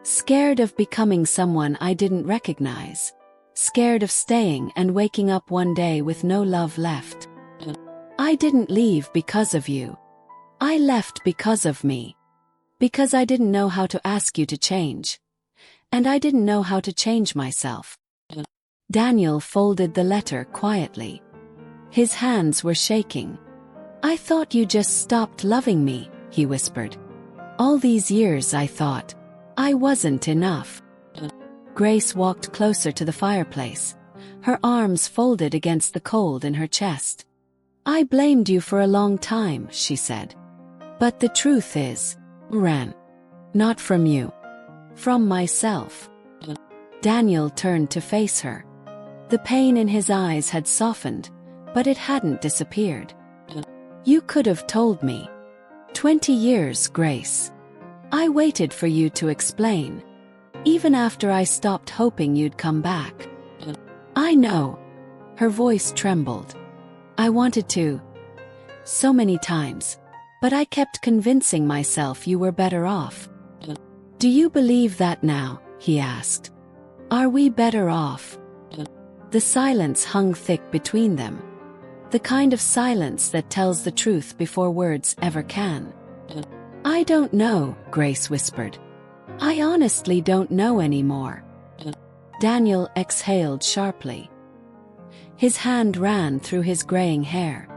Scared of becoming someone I didn't recognize. Scared of staying and waking up one day with no love left. I didn't leave because of you. I left because of me. Because I didn't know how to ask you to change. And I didn't know how to change myself. Daniel folded the letter quietly. His hands were shaking. I thought you just stopped loving me, he whispered. All these years I thought I wasn't enough. Grace walked closer to the fireplace, her arms folded against the cold in her chest. I blamed you for a long time, she said. But the truth is, ran. Not from you. From myself. Daniel turned to face her. The pain in his eyes had softened, but it hadn't disappeared. You could have told me. 20 years, Grace. I waited for you to explain. Even after I stopped hoping you'd come back. I know. Her voice trembled. I wanted to. So many times. But I kept convincing myself you were better off. Do you believe that now? He asked. Are we better off? The silence hung thick between them. The kind of silence that tells the truth before words ever can. I don't know, Grace whispered. I honestly don't know anymore. Daniel exhaled sharply. His hand ran through his graying hair.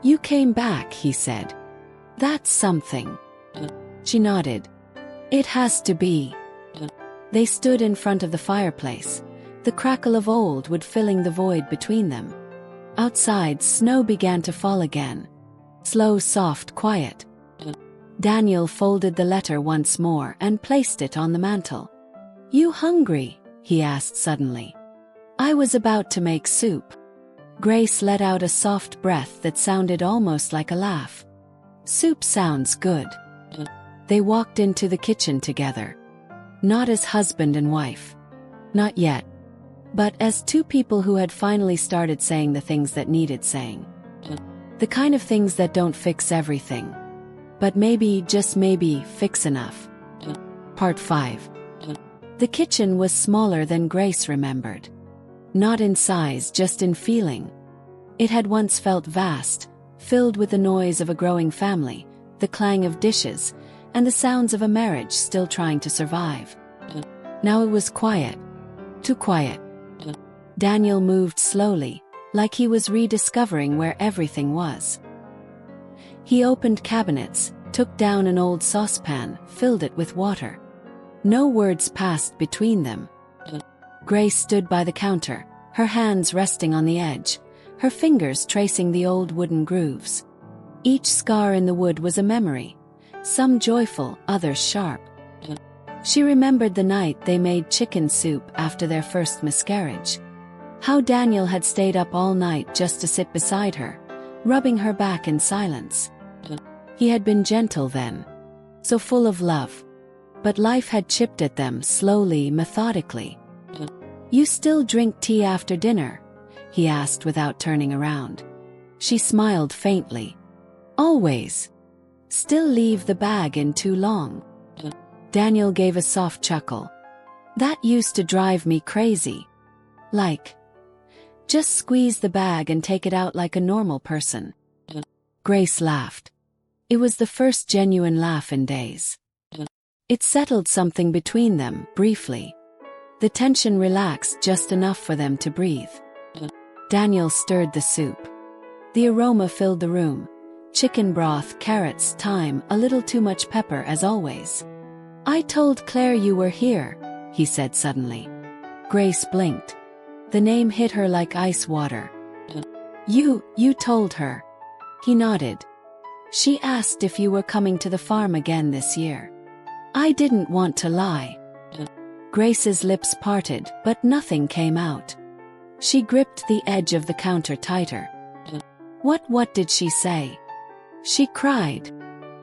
You came back, he said. That's something. She nodded. It has to be. They stood in front of the fireplace, the crackle of old wood filling the void between them. Outside, snow began to fall again. Slow, soft, quiet. Daniel folded the letter once more and placed it on the mantel. You hungry? He asked suddenly. I was about to make soup. Grace let out a soft breath that sounded almost like a laugh. Soup sounds good. They walked into the kitchen together. Not as husband and wife. Not yet. But as two people who had finally started saying the things that needed saying. The kind of things that don't fix everything. But maybe, just maybe, fix enough. Part 5. The kitchen was smaller than Grace remembered. Not in size, just in feeling. It had once felt vast, filled with the noise of a growing family, the clang of dishes, and the sounds of a marriage still trying to survive. Now it was quiet. Too quiet. Daniel moved slowly, like he was rediscovering where everything was. He opened cabinets, took down an old saucepan, filled it with water. No words passed between them. Grace stood by the counter, her hands resting on the edge, her fingers tracing the old wooden grooves. Each scar in the wood was a memory, some joyful, others sharp. She remembered the night they made chicken soup after their first miscarriage. How Daniel had stayed up all night just to sit beside her, rubbing her back in silence. He had been gentle then, so full of love. But life had chipped at them slowly, methodically. You still drink tea after dinner? He asked without turning around. She smiled faintly. Always. Still leave the bag in too long? Daniel gave a soft chuckle. That used to drive me crazy. Like, just squeeze the bag and take it out like a normal person. Grace laughed. It was the first genuine laugh in days. It settled something between them, briefly. The tension relaxed just enough for them to breathe. Daniel stirred the soup. The aroma filled the room. Chicken broth, carrots, thyme, a little too much pepper as always. I told Claire you were here, he said suddenly. Grace blinked. The name hit her like ice water. You told her. He nodded. She asked if you were coming to the farm again this year. I didn't want to lie. Grace's lips parted, but nothing came out. She gripped the edge of the counter tighter. What did she say? She cried.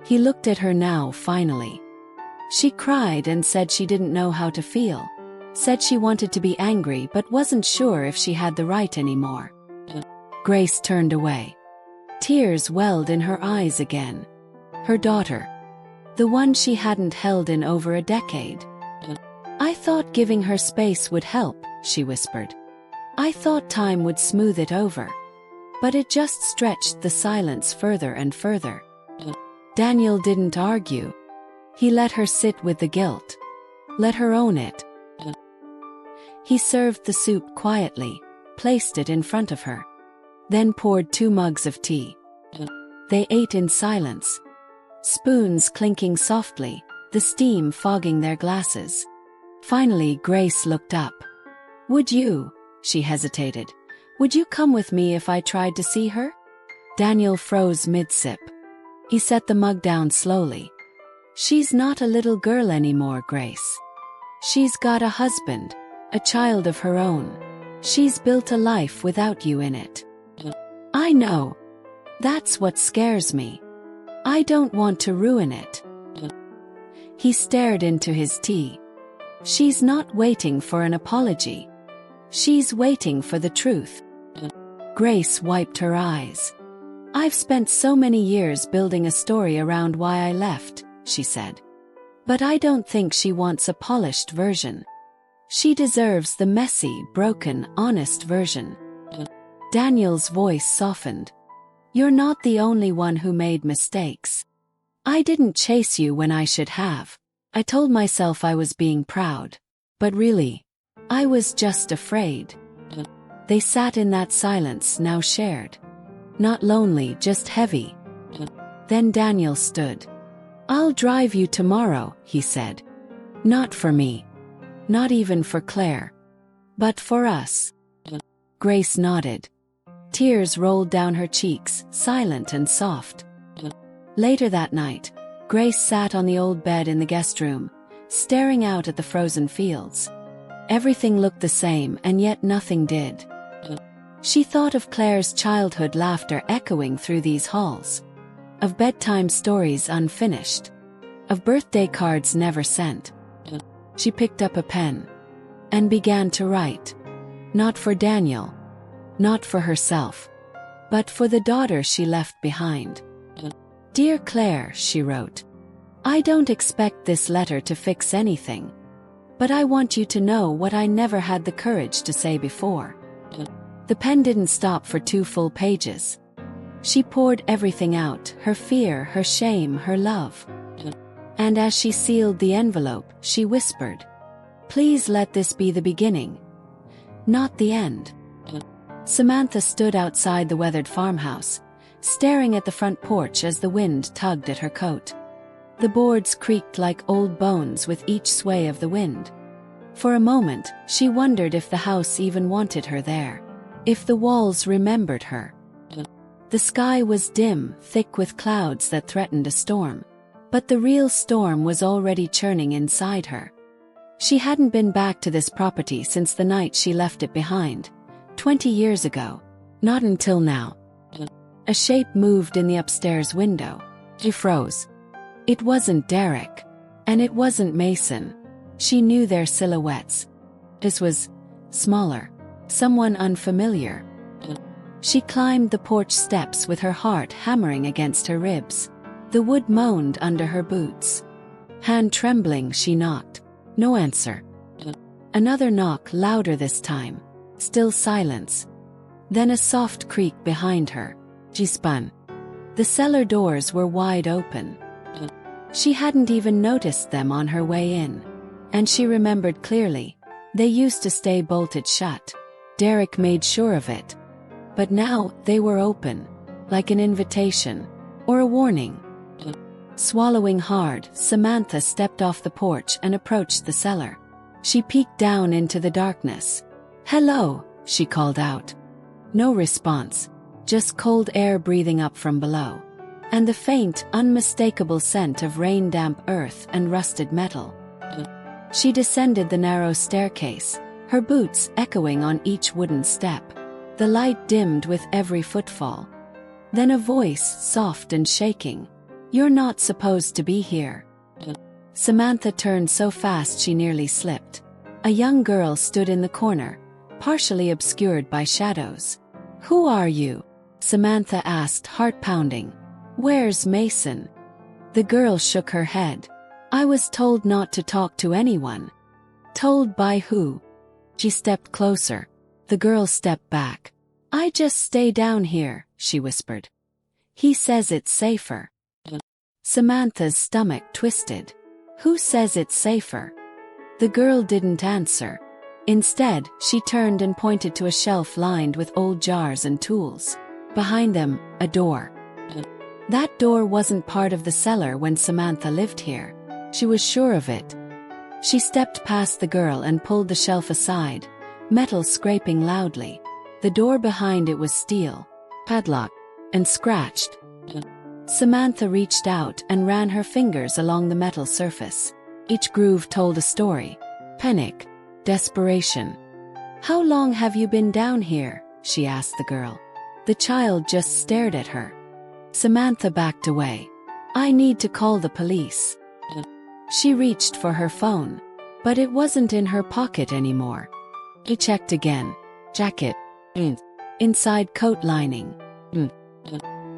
He looked at her now, finally. She cried and said she didn't know how to feel. Said she wanted to be angry but wasn't sure if she had the right anymore. Grace turned away. Tears welled in her eyes again. Her daughter. The one she hadn't held in over a decade. I thought giving her space would help, she whispered. I thought time would smooth it over. But it just stretched the silence further and further. Daniel didn't argue. He let her sit with the guilt. Let her own it. He served the soup quietly, placed it in front of her. Then poured 2 mugs of tea. They ate in silence. Spoons clinking softly, the steam fogging their glasses. Finally, Grace looked up. Would you? She hesitated. Would you come with me if I tried to see her? Daniel froze mid-sip. He set the mug down slowly. She's not a little girl anymore, Grace. She's got a husband, a child of her own. She's built a life without you in it. I know. That's what scares me. I don't want to ruin it. He stared into his tea. She's not waiting for an apology. She's waiting for the truth. Grace wiped her eyes. I've spent so many years building a story around why I left, she said. But I don't think she wants a polished version. She deserves the messy, broken, honest version. Daniel's voice softened. You're not the only one who made mistakes. I didn't chase you when I should have. I told myself I was being proud. But really, I was just afraid. They sat in that silence now shared. Not lonely, just heavy. Then Daniel stood. I'll drive you tomorrow, he said. Not for me. Not even for Claire. But for us. Grace nodded. Tears rolled down her cheeks, silent and soft. Later that night, Grace sat on the old bed in the guest room, staring out at the frozen fields. Everything looked the same, and yet nothing did. She thought of Claire's childhood laughter echoing through these halls, of bedtime stories unfinished, of birthday cards never sent. She picked up a pen and began to write. Not for Daniel, not for herself, but for the daughter she left behind. Dear Claire, she wrote, I don't expect this letter to fix anything, but I want you to know what I never had the courage to say before. The pen didn't stop for 2 full pages. She poured everything out, her fear, her shame, her love. And as she sealed the envelope, she whispered, Please let this be the beginning, not the end. Samantha stood outside the weathered farmhouse, staring at the front porch as the wind tugged at her coat. The boards creaked like old bones with each sway of the wind. For a moment, she wondered if the house even wanted her there, if the walls remembered her. The sky was dim, thick with clouds that threatened a storm. But the real storm was already churning inside her. She hadn't been back to this property since the night she left it behind, 20 years ago. Not until now. A shape moved in the upstairs window. She froze. It wasn't Derek. And it wasn't Mason. She knew their silhouettes. This was smaller. Someone unfamiliar. She climbed the porch steps with her heart hammering against her ribs. The wood moaned under her boots. Hand trembling, she knocked. No answer. Another knock, louder this time. Still silence. Then a soft creak behind her. She spun. The cellar doors were wide open. She hadn't even noticed them on her way in. And she remembered clearly. They used to stay bolted shut. Derek made sure of it. But now, they were open. Like an invitation. Or a warning. Swallowing hard, Samantha stepped off the porch and approached the cellar. She peeked down into the darkness. Hello, she called out. No response. Just cold air breathing up from below. And the faint, unmistakable scent of rain-damp earth and rusted metal. She descended the narrow staircase, her boots echoing on each wooden step. The light dimmed with every footfall. Then a voice, soft and shaking. You're not supposed to be here. Samantha turned so fast she nearly slipped. A young girl stood in the corner, partially obscured by shadows. Who are you? Samantha asked, heart pounding. Where's Mason? The girl shook her head. I was told not to talk to anyone. Told by who? She stepped closer. The girl stepped back. I just stay down here, she whispered. He says it's safer. Samantha's stomach twisted. Who says it's safer? The girl didn't answer. Instead, she turned and pointed to a shelf lined with old jars and tools. Behind them, a door. That door wasn't part of the cellar when Samantha lived here. She was sure of it. She stepped past the girl and pulled the shelf aside, metal scraping loudly. The door behind it was steel, padlocked, and scratched. Samantha reached out and ran her fingers along the metal surface. Each groove told a story. Panic. Desperation. How long have you been down here? She asked the girl. The child just stared at her. Samantha backed away. I need to call the police. She reached for her phone, but it wasn't in her pocket anymore. She checked again. Jacket. Inside coat lining.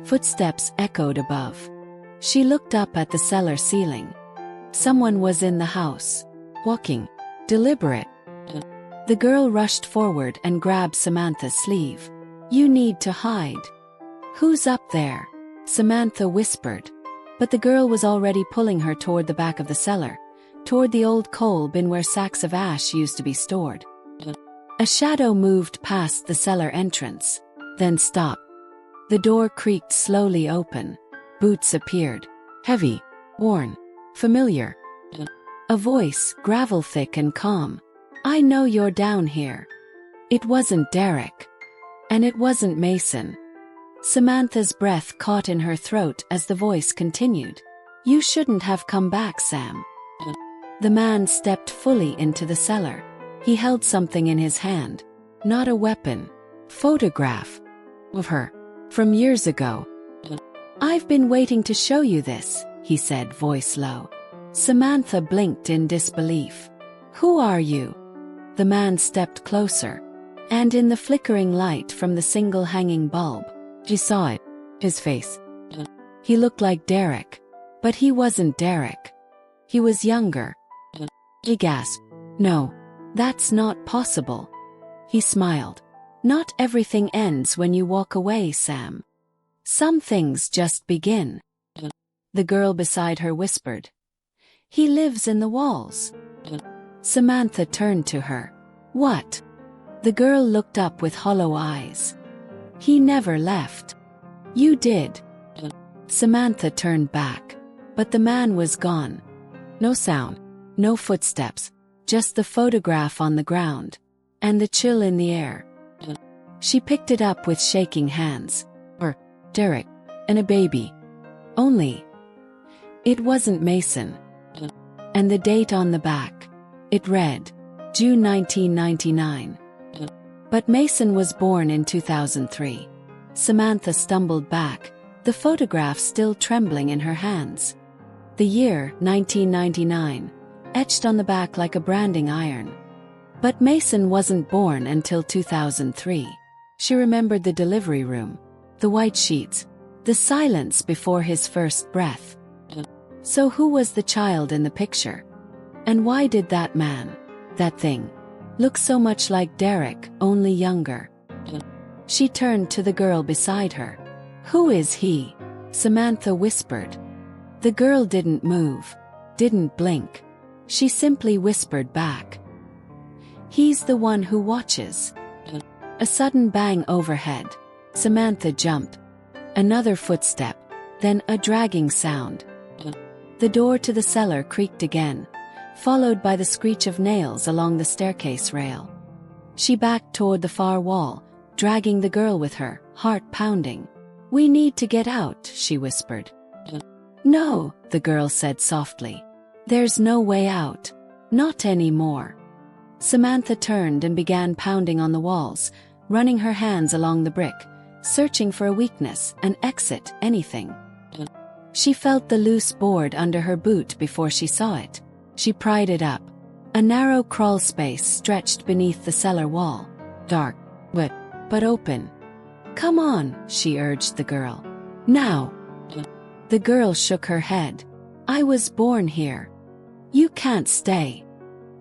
Footsteps echoed above. She looked up at the cellar ceiling. Someone was in the house. Walking. Deliberate. The girl rushed forward and grabbed Samantha's sleeve. You need to hide. Who's up there? Samantha whispered. But the girl was already pulling her toward the back of the cellar, toward the old coal bin where sacks of ash used to be stored. A shadow moved past the cellar entrance, then stopped. The door creaked slowly open. Boots appeared. Heavy, worn, familiar. A voice, gravel-thick and calm. I know you're down here. It wasn't Derek. And it wasn't Mason. Samantha's breath caught in her throat as the voice continued. You shouldn't have come back, Sam. The man stepped fully into the cellar. He held something in his hand. Not a weapon. Photograph. Of her. From years ago. I've been waiting to show you this, he said, voice low. Samantha blinked in disbelief. Who are you? The man stepped closer. And in the flickering light from the single hanging bulb, she saw it. His face. He looked like Derek. But he wasn't Derek. He was younger. She gasped. No, that's not possible. He smiled. Not everything ends when you walk away, Sam. Some things just begin. The girl beside her whispered. He lives in the walls. Samantha turned to her. What? The girl looked up with hollow eyes. He never left. You did. Samantha turned back. But the man was gone. No sound. No footsteps. Just the photograph on the ground. And the chill in the air. She picked it up with shaking hands. Derek. And a baby. Only. It wasn't Mason. And the date on the back. It read. June 1999. But Mason was born in 2003. Samantha stumbled back, the photograph still trembling in her hands. The year, 1999, etched on the back like a branding iron. But Mason wasn't born until 2003. She remembered the delivery room, the white sheets, the silence before his first breath. So who was the child in the picture? And why did that man, that thing, look so much like Derek, only younger? She turned to the girl beside her. Who is he? Samantha whispered. The girl didn't move, didn't blink. She simply whispered back. He's the one who watches. A sudden bang overhead. Samantha jumped. Another footstep, then a dragging sound. The door to the cellar creaked again, followed by the screech of nails along the staircase rail. She backed toward the far wall, dragging the girl with her, heart pounding. We need to get out, she whispered. No, the girl said softly. There's no way out. Not anymore. Samantha turned and began pounding on the walls, running her hands along the brick, searching for a weakness, an exit, anything. She felt the loose board under her boot before she saw it. She pried it up. A narrow crawl space stretched beneath the cellar wall. Dark, wet, but open. Come on, she urged the girl. Now. The girl shook her head. I was born here. You can't stay.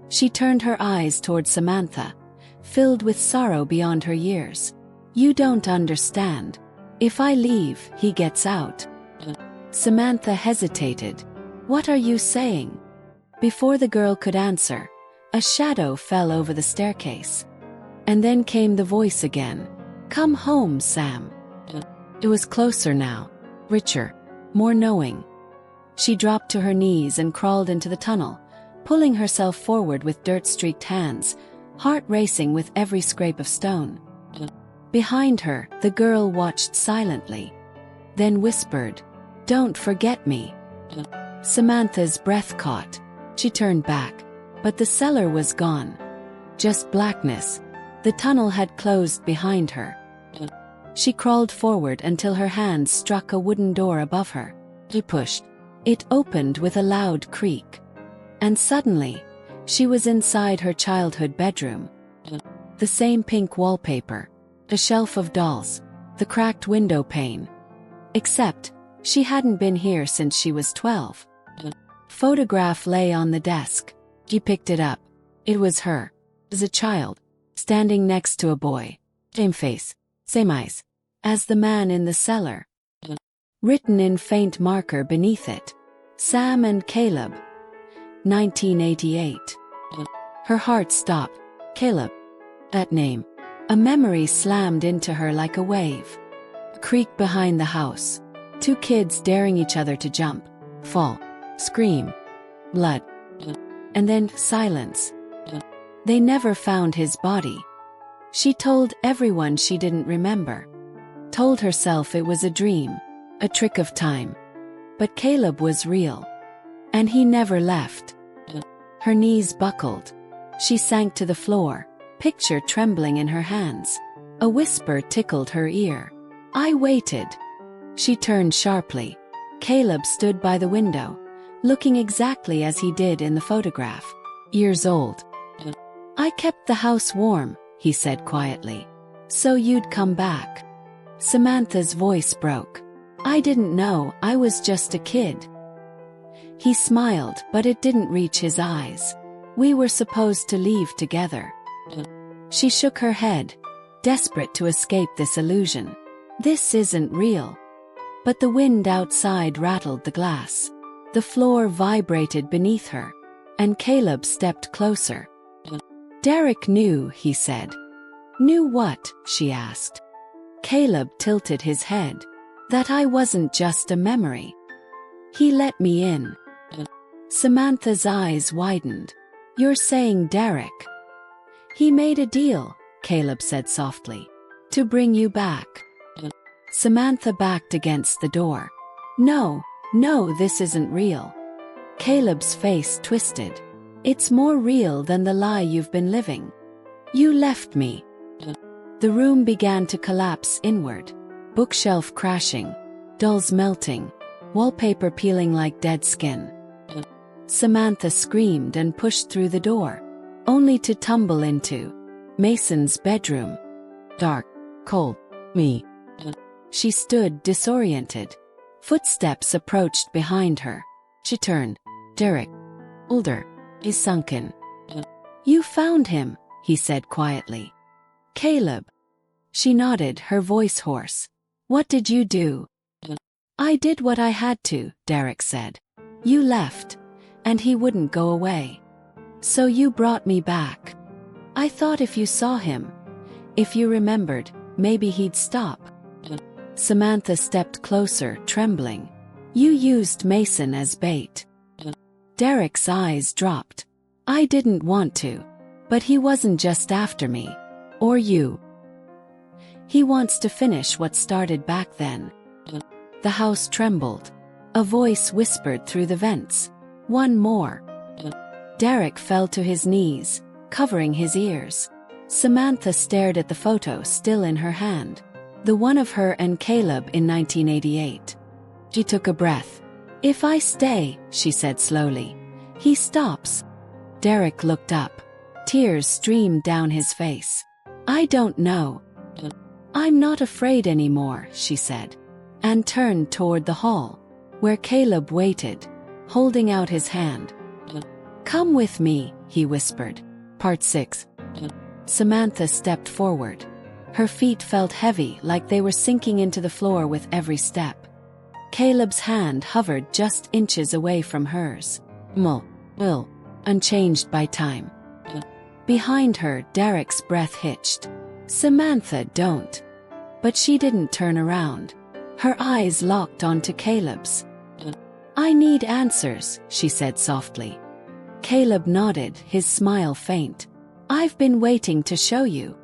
She turned her eyes toward Samantha, filled with sorrow beyond her years. You don't understand. If I leave, he gets out. Samantha hesitated. What are you saying? Before the girl could answer, a shadow fell over the staircase. And then came the voice again. Come home, Sam. It was closer now, richer, more knowing. She dropped to her knees and crawled into the tunnel, pulling herself forward with dirt-streaked hands, heart racing with every scrape of stone. Behind her, the girl watched silently, then whispered, Don't forget me. Samantha's breath caught. She turned back, but the cellar was gone. Just blackness. The tunnel had closed behind her. She crawled forward until her hands struck a wooden door above her. She pushed. It opened with a loud creak. And suddenly, she was inside her childhood bedroom. The same pink wallpaper, a shelf of dolls, the cracked window pane. Except, she hadn't been here since she was 12. Photograph lay on the desk. She picked it up. It was her, as a child, standing next to a boy. Same face, same eyes, as the man in the cellar. Written in faint marker beneath it, Sam and Caleb, 1988. Her heart stopped. Caleb. That name. A memory slammed into her like a wave. A creak behind the house. 2 kids daring each other to jump, fall, scream. Blood. And then silence. They never found his body. She told everyone she didn't remember. Told herself it was a dream, a trick of time. But Caleb was real. And he never left. Her knees buckled. She sank to the floor, picture trembling in her hands. A whisper tickled her ear. I waited. She turned sharply. Caleb stood by the window, looking exactly as he did in the photograph. Years old. I kept the house warm, he said quietly. So you'd come back. Samantha's voice broke. I didn't know, I was just a kid. He smiled, but it didn't reach his eyes. We were supposed to leave together. She shook her head, desperate to escape this illusion. This isn't real. But the wind outside rattled the glass. The floor vibrated beneath her, and Caleb stepped closer. Derek knew, he said. Knew what? She asked. Caleb tilted his head. That I wasn't just a memory. He let me in. Samantha's eyes widened. You're saying Derek? He made a deal, Caleb said softly. To bring you back. Samantha backed against the door. No, this isn't real. Caleb's face twisted. It's more real than the lie you've been living. You left me. The room began to collapse inward. Bookshelf crashing, dolls melting, wallpaper peeling like dead skin. Samantha screamed and pushed through the door, only to tumble into Mason's bedroom. Dark, cold, me. She stood disoriented. Footsteps approached behind her. She turned. Derek. Older. He's sunken. You found him, he said quietly. Caleb. She nodded, her voice hoarse. What did you do? I did what I had to, Derek said. You left, and he wouldn't go away. So you brought me back. I thought if you saw him, if you remembered, maybe he'd stop. Samantha stepped closer, trembling. You used Mason as bait. Derek's eyes dropped. I didn't want to. But he wasn't just after me. Or you. He wants to finish what started back then. The house trembled. A voice whispered through the vents. One more. Derek fell to his knees, covering his ears. Samantha stared at the photo still in her hand. The one of her and Caleb in 1988. She took a breath. If I stay, she said slowly, he stops. Derek looked up. Tears streamed down his face. I don't know. I'm not afraid anymore, she said, and turned toward the hall, where Caleb waited, holding out his hand. Come with me, he whispered. Part 6. Samantha stepped forward. Her feet felt heavy, like they were sinking into the floor with every step. Caleb's hand hovered just inches away from hers. Will, unchanged by time. Behind her, Derek's breath hitched. Samantha, don't. But she didn't turn around. Her eyes locked onto Caleb's. I need answers, she said softly. Caleb nodded, his smile faint. I've been waiting to show you.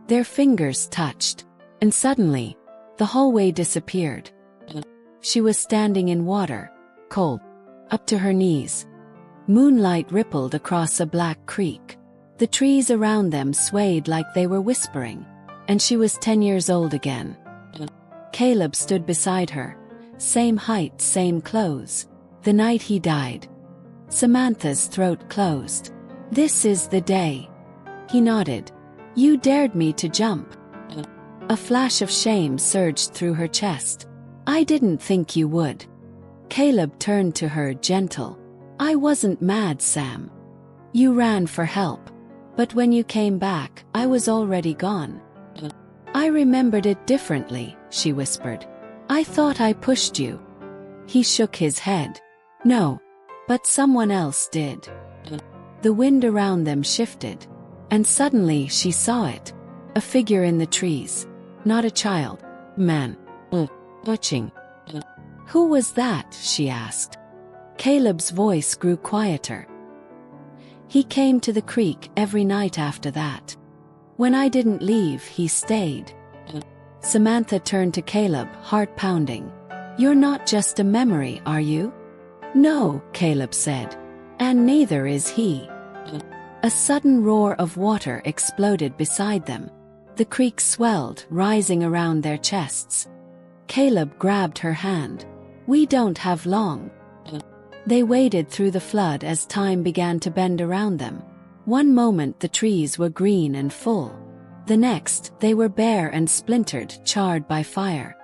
Their fingers touched, and suddenly, the hallway disappeared. She was standing in water, cold, up to her knees. Moonlight rippled across a black creek. The trees around them swayed like they were whispering, and she was 10 years old again. Caleb stood beside her. Same height, same clothes. The night he died. Samantha's throat closed. This is the day. He nodded. You dared me to jump. A flash of shame surged through her chest. I didn't think you would. Caleb turned to her, gentle. I wasn't mad, Sam. You ran for help. But when you came back, I was already gone. I remembered it differently, she whispered. I thought I pushed you. He shook his head. No. But someone else did. The wind around them shifted. And suddenly she saw it. A figure in the trees. Not a child. Man. Watching. Who was that? She asked. Caleb's voice grew quieter. He came to the creek every night after that. When I didn't leave, he stayed. Samantha turned to Caleb, heart pounding. You're not just a memory, are you? No, Caleb said. And neither is he. A sudden roar of water exploded beside them. The creek swelled, rising around their chests. Caleb grabbed her hand. We don't have long. They waded through the flood as time began to bend around them. One moment the trees were green and full. The next, they were bare and splintered, charred by fire.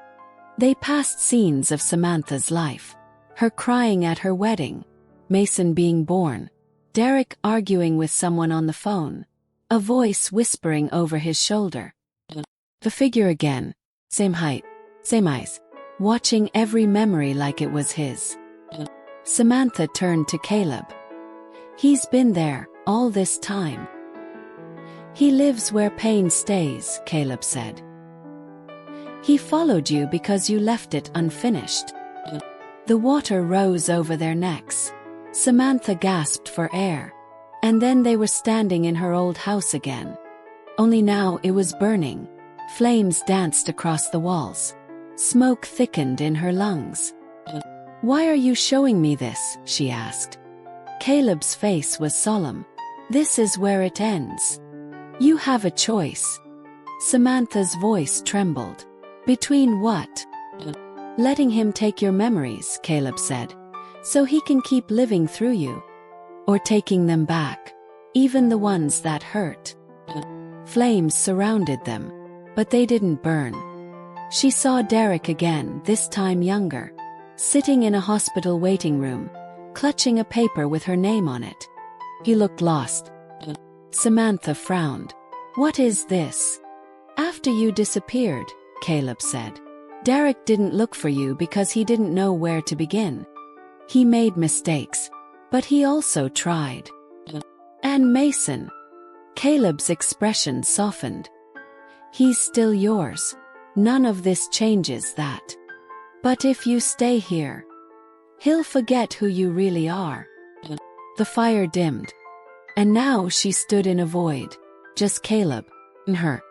They passed scenes of Samantha's life. Her crying at her wedding. Mason being born. Derek arguing with someone on the phone. A voice whispering over his shoulder. The figure again. Same height. Same eyes. Watching every memory like it was his. Samantha turned to Caleb. He's been there, all this time. He lives where pain stays, Caleb said. He followed you because you left it unfinished. The water rose over their necks. Samantha gasped for air. And then they were standing in her old house again. Only now it was burning. Flames danced across the walls. Smoke thickened in her lungs. Why are you showing me this? She asked. Caleb's face was solemn. This is where it ends. You have a choice. Samantha's voice trembled. Between what? Letting him take your memories, Caleb said, so he can keep living through you. Or taking them back, even the ones that hurt. Flames surrounded them, but they didn't burn. She saw Derek again, this time younger. Sitting in a hospital waiting room, clutching a paper with her name on it. He looked lost. Samantha frowned. What is this? After you disappeared, Caleb said. Derek didn't look for you because he didn't know where to begin. He made mistakes, but he also tried. And Mason. Caleb's expression softened. He's still yours. None of this changes that. But if you stay here, he'll forget who you really are. The fire dimmed. And now she stood in a void. Just Caleb. And her.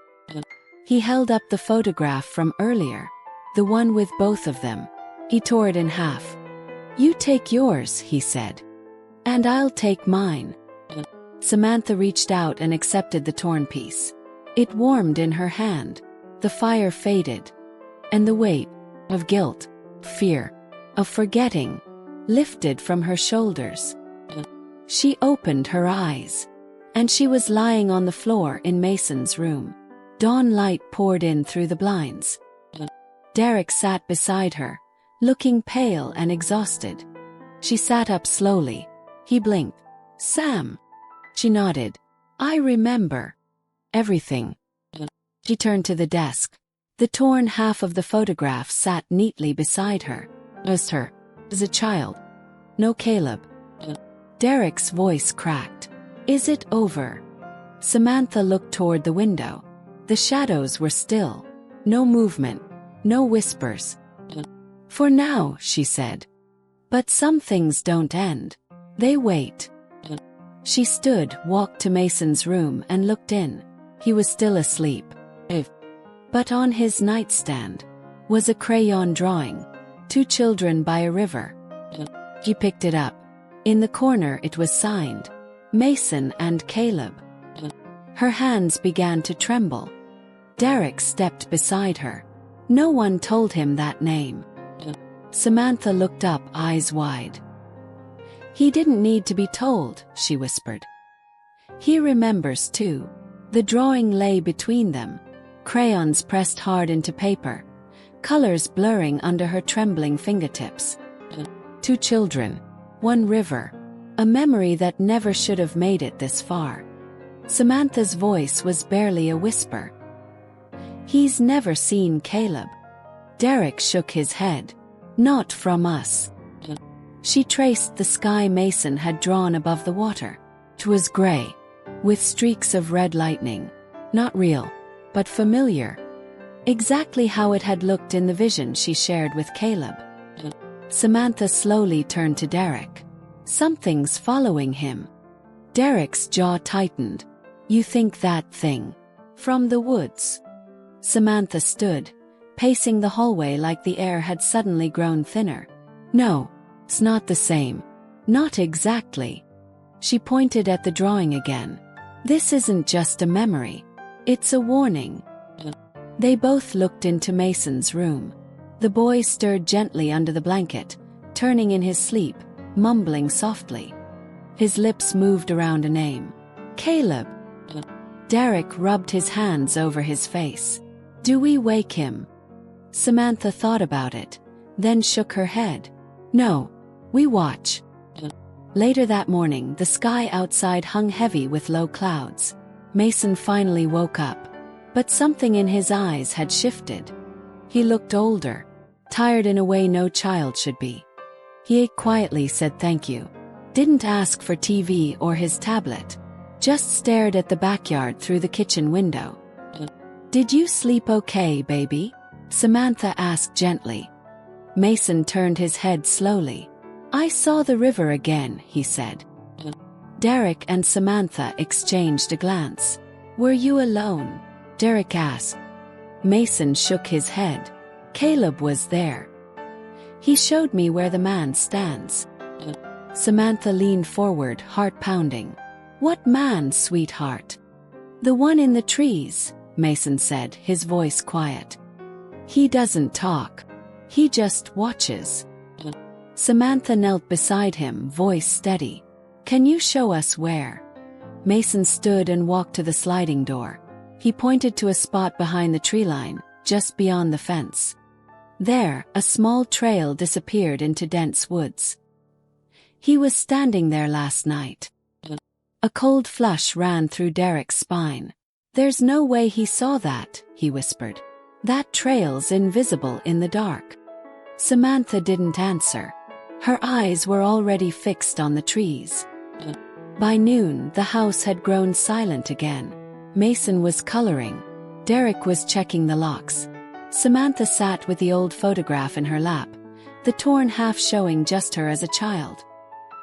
He held up the photograph from earlier. The one with both of them. He tore it in half. You take yours, he said. And I'll take mine. Samantha reached out and accepted the torn piece. It warmed in her hand. The fire faded. And the weight of guilt, fear, of forgetting, lifted from her shoulders. She opened her eyes. And she was lying on the floor in Mason's room. Dawn light poured in through the blinds. Derek sat beside her, looking pale and exhausted. She sat up slowly. He blinked. Sam. She nodded. I remember. Everything. She turned to the desk. The torn half of the photograph sat neatly beside her. As her. As a child. No Caleb. Derek's voice cracked. Is it over? Samantha looked toward the window. The shadows were still. No movement. No whispers. For now, she said. But some things don't end. They wait. She stood, walked to Mason's room and looked in. He was still asleep. But on his nightstand was a crayon drawing. 2 children by a river. She picked it up. In the corner it was signed. Mason and Caleb. Her hands began to tremble. Derek stepped beside her. No one told him that name. Samantha looked up, eyes wide. He didn't need to be told, she whispered. He remembers too. The drawing lay between them, crayons pressed hard into paper, colors blurring under her trembling fingertips. 2 children, 1 river, a memory that never should have made it this far. Samantha's voice was barely a whisper. He's never seen Caleb. Derek shook his head. Not from us. She traced the sky Mason had drawn above the water. It was gray, with streaks of red lightning. Not real, but familiar. Exactly how it had looked in the vision she shared with Caleb. Samantha slowly turned to Derek. Something's following him. Derek's jaw tightened. You think that thing? From the woods? Samantha stood, pacing the hallway like the air had suddenly grown thinner. No, it's not the same. Not exactly. She pointed at the drawing again. This isn't just a memory. It's a warning. They both looked into Mason's room. The boy stirred gently under the blanket, turning in his sleep, mumbling softly. His lips moved around a name. Caleb. Derek rubbed his hands over his face. Do we wake him? Samantha thought about it, then shook her head. No, we watch. Later that morning, the sky outside hung heavy with low clouds. Mason finally woke up, but something in his eyes had shifted. He looked older, tired in a way no child should be. He ate quietly, said thank you. Didn't ask for TV or his tablet. Just stared at the backyard through the kitchen window. Did you sleep okay, baby? Samantha asked gently. Mason turned his head slowly. I saw the river again, he said. Derek and Samantha exchanged a glance. Were you alone? Derek asked. Mason shook his head. Caleb was there. He showed me where the man stands. Samantha leaned forward, heart pounding. What man, sweetheart? The one in the trees, Mason said, his voice quiet. He doesn't talk. He just watches. Samantha knelt beside him, voice steady. Can you show us where? Mason stood and walked to the sliding door. He pointed to a spot behind the tree line, just beyond the fence. There, a small trail disappeared into dense woods. He was standing there last night. A cold flush ran through Derek's spine. There's no way he saw that, he whispered. That trail's invisible in the dark. Samantha didn't answer. Her eyes were already fixed on the trees. By noon, the house had grown silent again. Mason was coloring. Derek was checking the locks. Samantha sat with the old photograph in her lap, the torn half showing just her as a child.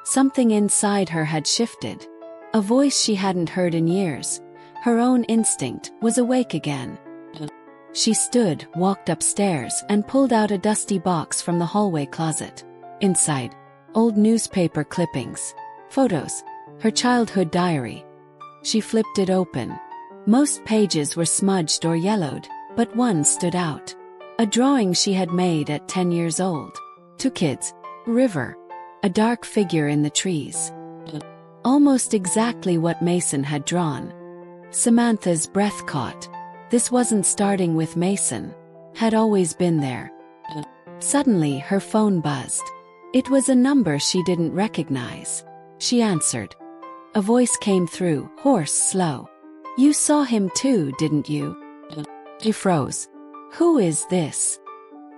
Something inside her had shifted. A voice she hadn't heard in years, her own instinct, was awake again. She stood, walked upstairs, and pulled out a dusty box from the hallway closet. Inside, old newspaper clippings, photos, her childhood diary. She flipped it open. Most pages were smudged or yellowed, but one stood out. A drawing she had made at 10 years old. 2 kids, river, a dark figure in the trees. Almost exactly what Mason had drawn. Samantha's breath caught. This wasn't starting with Mason. Had always been there. Suddenly her phone buzzed. It was a number she didn't recognize. She answered. A voice came through, hoarse, slow. You saw him too, didn't you? He froze. Who is this?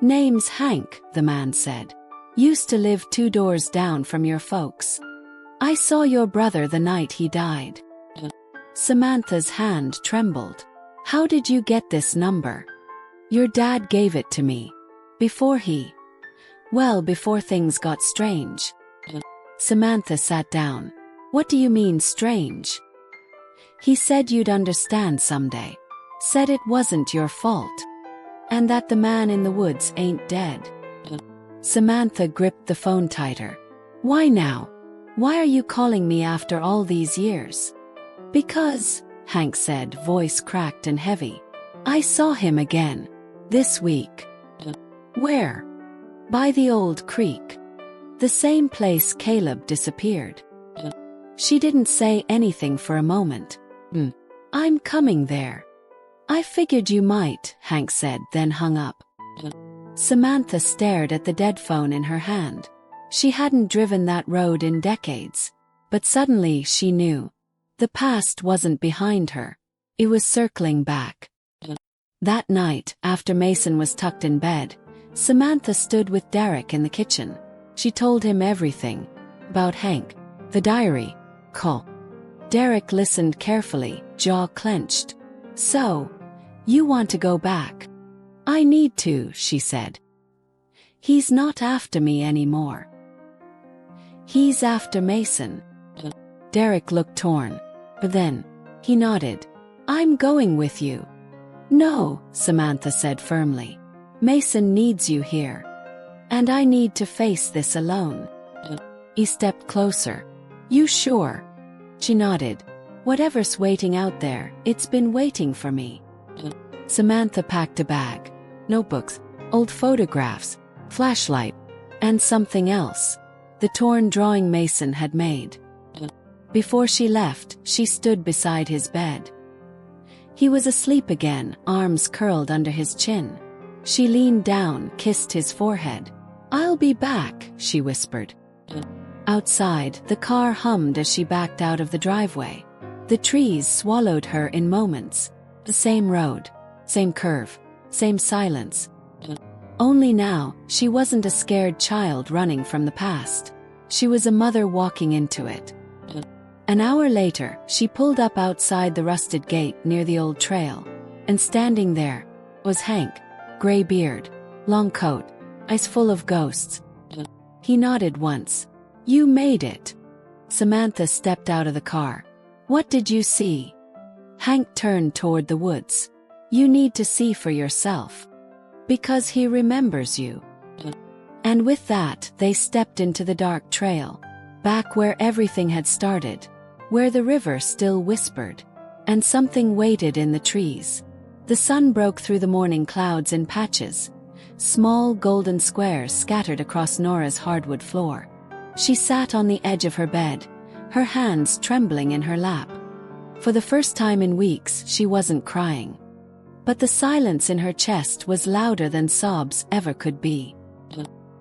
Name's Hank, the man said. Used to live 2 doors down from your folks. I saw your brother the night he died. Samantha's hand trembled. How did you get this number? Your dad gave it to me. Before things got strange. Samantha sat down. What do you mean strange? He said you'd understand someday. Said it wasn't your fault. And that the man in the woods ain't dead. Samantha gripped the phone tighter. Why now? Why are you calling me after all these years? Because, Hank said, voice cracked and heavy. I saw him again. This week. Where? By the old creek. The same place Caleb disappeared. She didn't say anything for a moment. I'm coming there. I figured you might, Hank said, then hung up. Samantha stared at the dead phone in her hand. She hadn't driven that road in decades. But suddenly she knew. The past wasn't behind her. It was circling back. That night, after Mason was tucked in bed, Samantha stood with Derek in the kitchen. She told him everything. About Hank, the diary, call. Derek listened carefully, jaw clenched. So, you want to go back? I need to, she said. He's not after me anymore. He's after Mason. Derek looked torn. But then, he nodded. I'm going with you. No, Samantha said firmly. Mason needs you here. And I need to face this alone. He stepped closer. You sure? She nodded. Whatever's waiting out there, it's been waiting for me. Samantha packed a bag. Notebooks, old photographs, flashlight, and something else. The torn drawing Mason had made. Before she left, she stood beside his bed. He was asleep again, arms curled under his chin. She leaned down, kissed his forehead. I'll be back, she whispered. Outside, the car hummed as she backed out of the driveway. The trees swallowed her in moments. The same road, same curve, same silence. Only now, she wasn't a scared child running from the past. She was a mother walking into it. An hour later, she pulled up outside the rusted gate near the old trail. And standing there was Hank, gray beard, long coat, eyes full of ghosts. He nodded once. You made it. Samantha stepped out of the car. What did you see? Hank turned toward the woods. You need to see for yourself. Because he remembers you. And with that, they stepped into the dark trail. Back where everything had started. Where the river still whispered. And something waited in the trees. The sun broke through the morning clouds in patches. Small golden squares scattered across Nora's hardwood floor. She sat on the edge of her bed, her hands trembling in her lap. For the first time in weeks, she wasn't crying. But the silence in her chest was louder than sobs ever could be.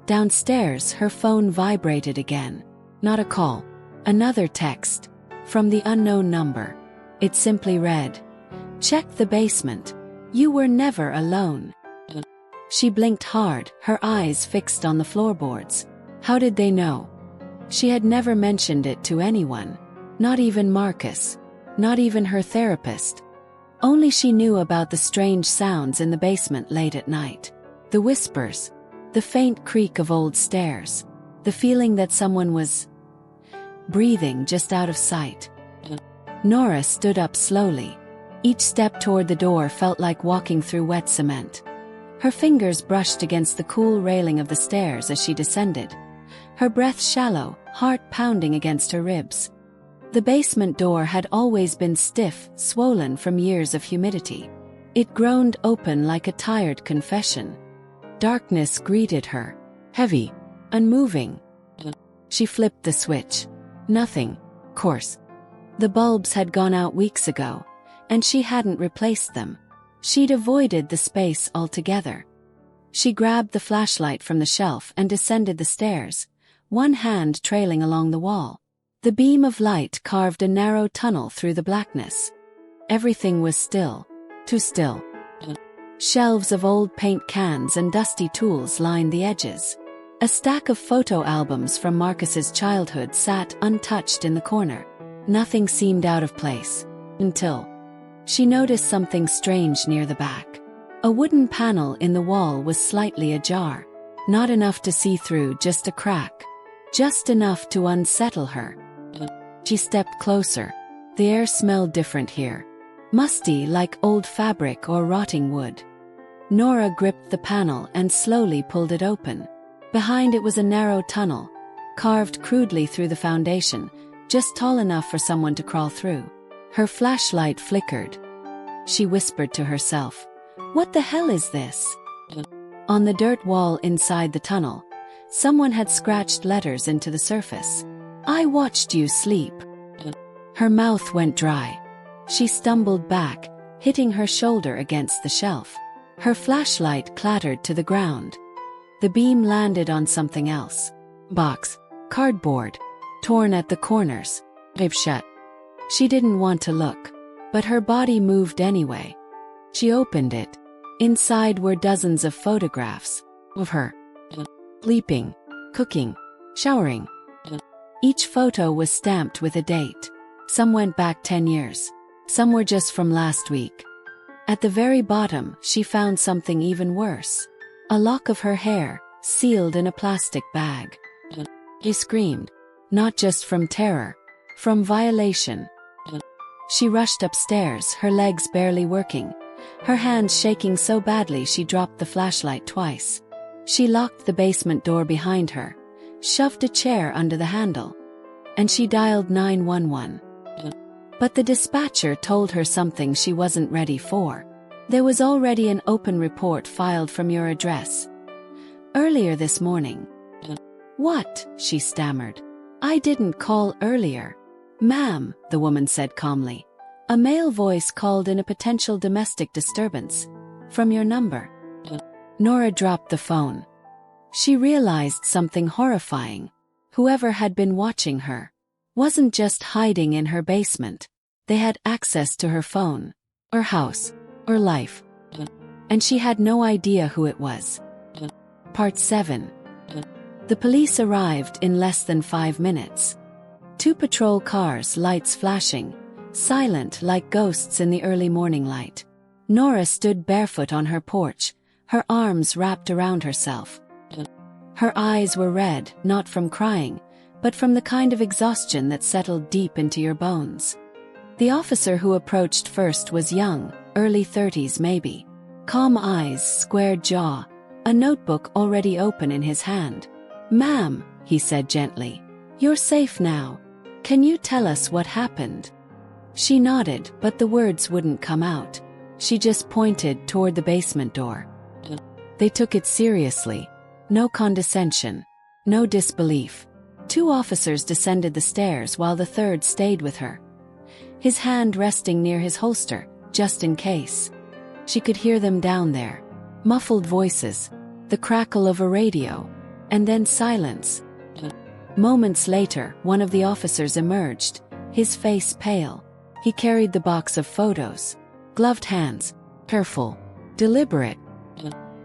Downstairs, her phone vibrated again. Not a call. Another text. From the unknown number. It simply read, "Check the basement. You were never alone." She blinked hard, her eyes fixed on the floorboards. How did they know? She had never mentioned it to anyone. Not even Marcus. Not even her therapist. Only she knew about the strange sounds in the basement late at night. The whispers. The faint creak of old stairs. The feeling that someone was breathing just out of sight. Nora stood up slowly. Each step toward the door felt like walking through wet cement. Her fingers brushed against the cool railing of the stairs as she descended. Her breath shallow, heart pounding against her ribs. The basement door had always been stiff, swollen from years of humidity. It groaned open like a tired confession. Darkness greeted her. Heavy. Unmoving. She flipped the switch. Nothing. Course. The bulbs had gone out weeks ago, and she hadn't replaced them. She'd avoided the space altogether. She grabbed the flashlight from the shelf and descended the stairs, one hand trailing along the wall. The beam of light carved a narrow tunnel through the blackness. Everything was still. Too still. Shelves of old paint cans and dusty tools lined the edges. A stack of photo albums from Marcus's childhood sat untouched in the corner. Nothing seemed out of place. Until she noticed something strange near the back. A wooden panel in the wall was slightly ajar. Not enough to see through, just a crack. Just enough to unsettle her. She stepped closer. The air smelled different here. Musty, like old fabric or rotting wood. Nora gripped the panel and slowly pulled it open. Behind it was a narrow tunnel, carved crudely through the foundation, just tall enough for someone to crawl through. Her flashlight flickered. She whispered to herself, What the hell is this? On the dirt wall inside the tunnel, someone had scratched letters into the surface. I watched you sleep. Her mouth went dry. She stumbled back, hitting her shoulder against the shelf. Her flashlight clattered to the ground. The beam landed on something else. Box. Cardboard. Torn at the corners. Ripped shut. She didn't want to look, but her body moved anyway. She opened it. Inside were dozens of photographs of her. Sleeping, cooking, showering. Each photo was stamped with a date. Some went back 10 years. Some were just from last week. At the very bottom, she found something even worse. A lock of her hair, sealed in a plastic bag. She screamed, not just from terror, from violation. She rushed upstairs, her legs barely working, her hands shaking so badly she dropped the flashlight twice. She locked the basement door behind her, shoved a chair under the handle, and she dialed 911. But the dispatcher told her something she wasn't ready for. There was already an open report filed from your address. Earlier this morning. What? She stammered. I didn't call earlier. Ma'am, the woman said calmly. A male voice called in a potential domestic disturbance. From your number. Nora dropped the phone. She realized something horrifying. Whoever had been watching her wasn't just hiding in her basement. They had access to her phone, her house, her life. And she had no idea who it was. Part 7. The police arrived in less than 5 minutes. 2 patrol cars, lights flashing, silent like ghosts in the early morning light. Nora stood barefoot on her porch, her arms wrapped around herself. Her eyes were red, not from crying, but from the kind of exhaustion that settled deep into your bones. The officer who approached first was young, early 30s maybe. Calm eyes, squared jaw, a notebook already open in his hand. Ma'am, he said gently, you're safe now. Can you tell us what happened? She nodded, but the words wouldn't come out. She just pointed toward the basement door. They took it seriously. No condescension. No disbelief. 2 officers descended the stairs while the third stayed with her. His hand resting near his holster, just in case. She could hear them down there. Muffled voices. The crackle of a radio. And then silence. Moments later, one of the officers emerged, his face pale. He carried the box of photos. Gloved hands. Careful. Deliberate.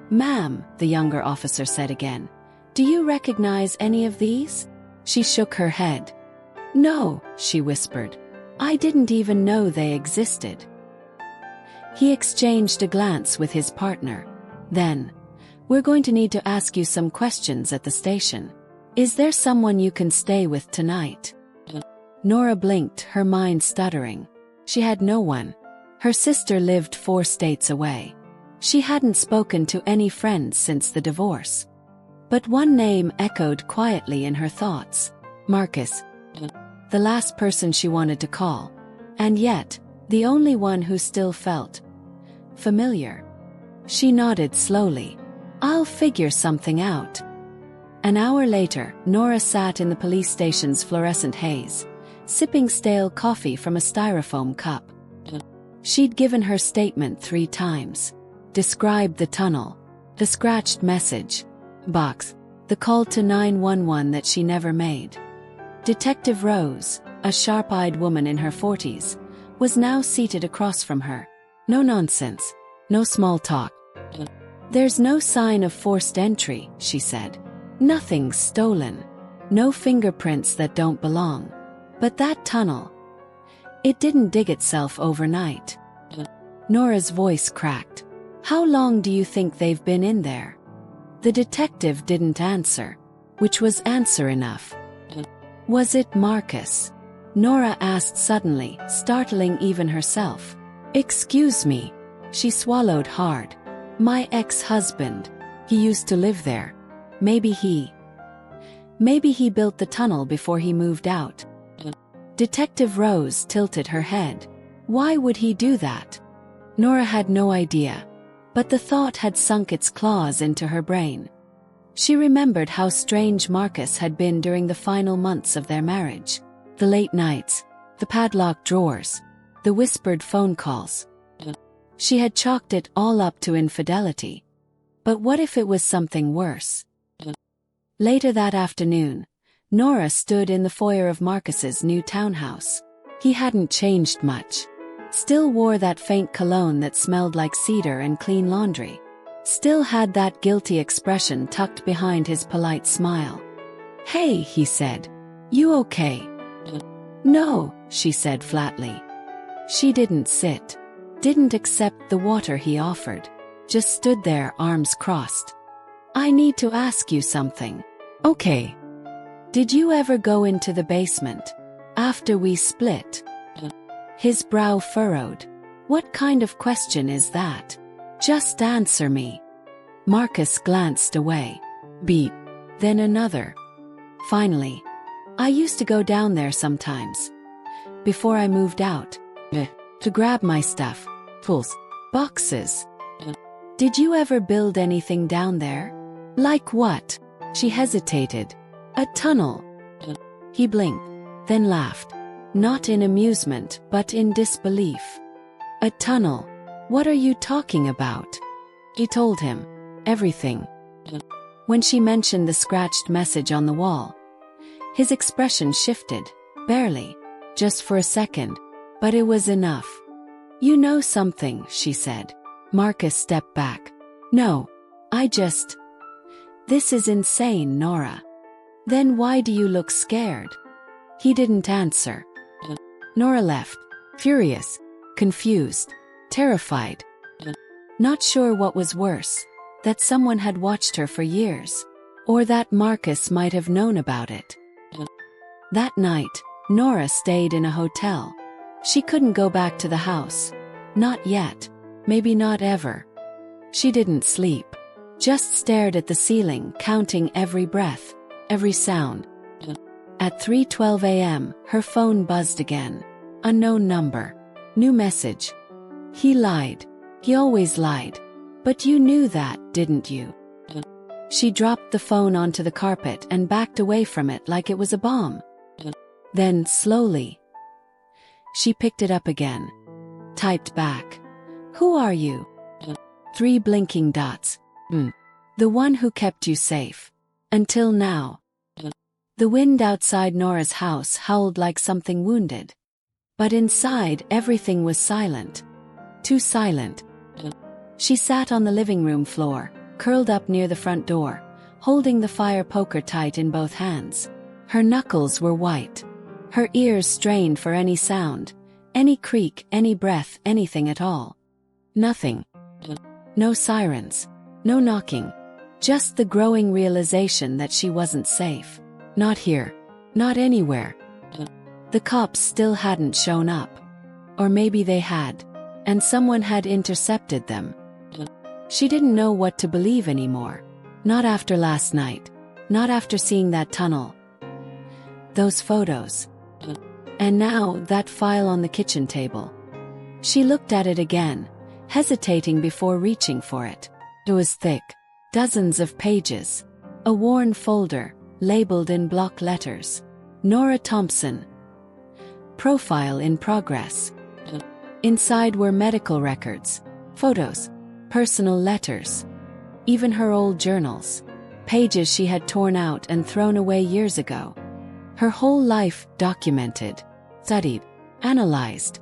Ma'am, the younger officer said again. Do you recognize any of these? She shook her head. No, she whispered. I didn't even know they existed. He exchanged a glance with his partner. Then, we're going to need to ask you some questions at the station. Is there someone you can stay with tonight? Nora blinked, her mind stuttering. She had no one. Her sister lived 4 states away. She hadn't spoken to any friends since the divorce. But one name echoed quietly in her thoughts. Marcus. The last person she wanted to call. And yet, the only one who still felt familiar. She nodded slowly. I'll figure something out. An hour later, Nora sat in the police station's fluorescent haze, sipping stale coffee from a styrofoam cup. She'd given her statement 3 times. Described the tunnel, the scratched message box, the call to 911 that she never made. Detective Rose, a sharp-eyed woman in her 40s, was now seated across from her. No nonsense, no small talk. There's no sign of forced entry, she said. Nothing stolen. No fingerprints that don't belong. But that tunnel, it didn't dig itself overnight. Nora's voice cracked. How long do you think they've been in there? The detective didn't answer, which was answer enough. Was it Marcus? Nora asked suddenly, startling even herself. Excuse me. She swallowed hard. My ex-husband. He used to live there. Maybe he built the tunnel before he moved out. Detective Rose tilted her head. Why would he do that? Nora had no idea. But the thought had sunk its claws into her brain. She remembered how strange Marcus had been during the final months of their marriage. The late nights, the padlocked drawers, the whispered phone calls. She had chalked it all up to infidelity. But what if it was something worse? Later that afternoon, Nora stood in the foyer of Marcus's new townhouse. He hadn't changed much. Still wore that faint cologne that smelled like cedar and clean laundry. Still had that guilty expression tucked behind his polite smile. "Hey," he said. "You okay?" "No," she said flatly. She didn't sit. Didn't accept the water he offered. Just stood there, arms crossed. "I need to ask you something." "Okay." "Did you ever go into the basement after we split?" His brow furrowed. "What kind of question is that? Just answer me." Marcus glanced away. Beep. Then another. Finally. "I used to go down there sometimes. Before I moved out. To grab my stuff. Tools. Boxes. Did you ever build anything down there?" "Like what?" She hesitated. "A tunnel." He blinked, then laughed. Not in amusement, but in disbelief. "A tunnel? What are you talking about?" He told him. Everything. When she mentioned the scratched message on the wall, his expression shifted, barely, just for a second, but it was enough. "You know something," she said. Marcus stepped back. "No, I just... This is insane, Nora." "Then why do you look scared?" He didn't answer. Nora left, furious, confused, terrified. Not sure what was worse, that someone had watched her for years, or that Marcus might have known about it. That night, Nora stayed in a hotel. She couldn't go back to the house. Not yet. Maybe not ever. She didn't sleep. Just stared at the ceiling, counting every breath, every sound. At 3:12 a.m., her phone buzzed again. Unknown number. New message. He lied. He always lied. But you knew that, didn't you? She dropped the phone onto the carpet and backed away from it like it was a bomb. Then, slowly, she picked it up again. Typed back. "Who are you?" 3 blinking dots. "The one who kept you safe. Until now." The wind outside Nora's house howled like something wounded. But inside, everything was silent. Too silent. She sat on the living room floor, curled up near the front door, holding the fire poker tight in both hands. Her knuckles were white. Her ears strained for any sound, any creak, any breath, anything at all. Nothing. No sirens. No knocking. Just the growing realization that she wasn't safe. Not here. Not anywhere. The cops still hadn't shown up. Or maybe they had. And someone had intercepted them. She didn't know what to believe anymore. Not after last night. Not after seeing that tunnel. Those photos. And now, that file on the kitchen table. She looked at it again, hesitating before reaching for it. It was thick. Dozens of pages. A worn folder, labeled in block letters. Nora Thompson. Profile in progress. Inside were medical records, photos, personal letters. Even her old journals. Pages she had torn out and thrown away years ago. Her whole life documented, studied, analyzed.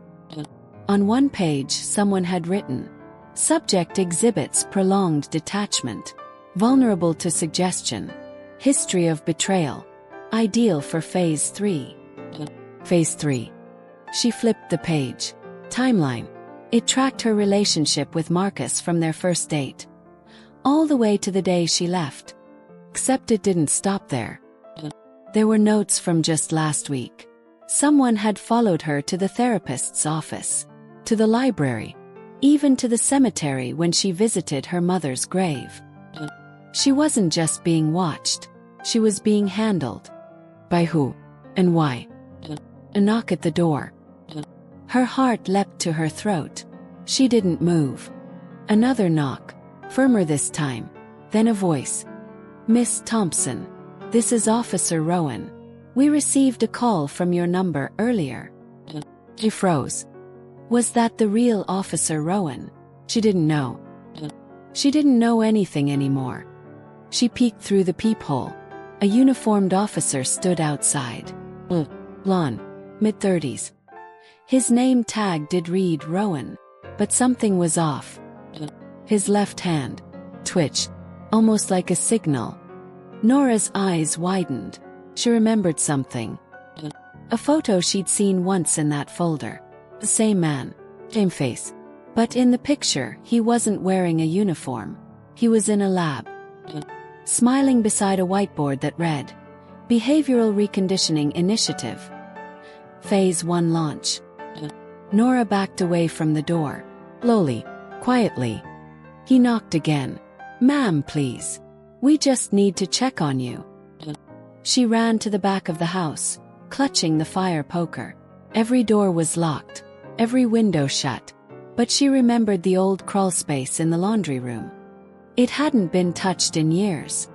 On one page someone had written, "Subject exhibits prolonged detachment. Vulnerable to suggestion. History of betrayal. Ideal for Phase 3. Phase 3. She flipped the page. Timeline. It tracked her relationship with Marcus from their first date. All the way to the day she left. Except it didn't stop there. There were notes from just last week. Someone had followed her to the therapist's office. To the library. Even to the cemetery when she visited her mother's grave. She wasn't just being watched. She was being handled. By who? And why? A knock at the door. Her heart leapt to her throat. She didn't move. Another knock, firmer this time. Then a voice. Miss Thompson, this is Officer Rowan. We received a call from your number earlier. She froze. Was that the real Officer Rowan? She didn't know. She didn't know anything anymore. She peeked through the peephole. A uniformed officer stood outside. Blonde, mid-30s. His name tag did read Rowan, but something was off. His left hand twitched, almost like a signal. Nora's eyes widened. She remembered something. A photo she'd seen once in that folder. The same man, same face. But in the picture, he wasn't wearing a uniform. He was in a lab, smiling beside a whiteboard that read, Behavioral Reconditioning Initiative. Phase 1 launch. Nora backed away from the door. Slowly, quietly. He knocked again. Ma'am, please. We just need to check on you. She ran to the back of the house, clutching the fire poker. Every door was locked, every window shut. But she remembered the old crawl space in the laundry room. It hadn't been touched in years.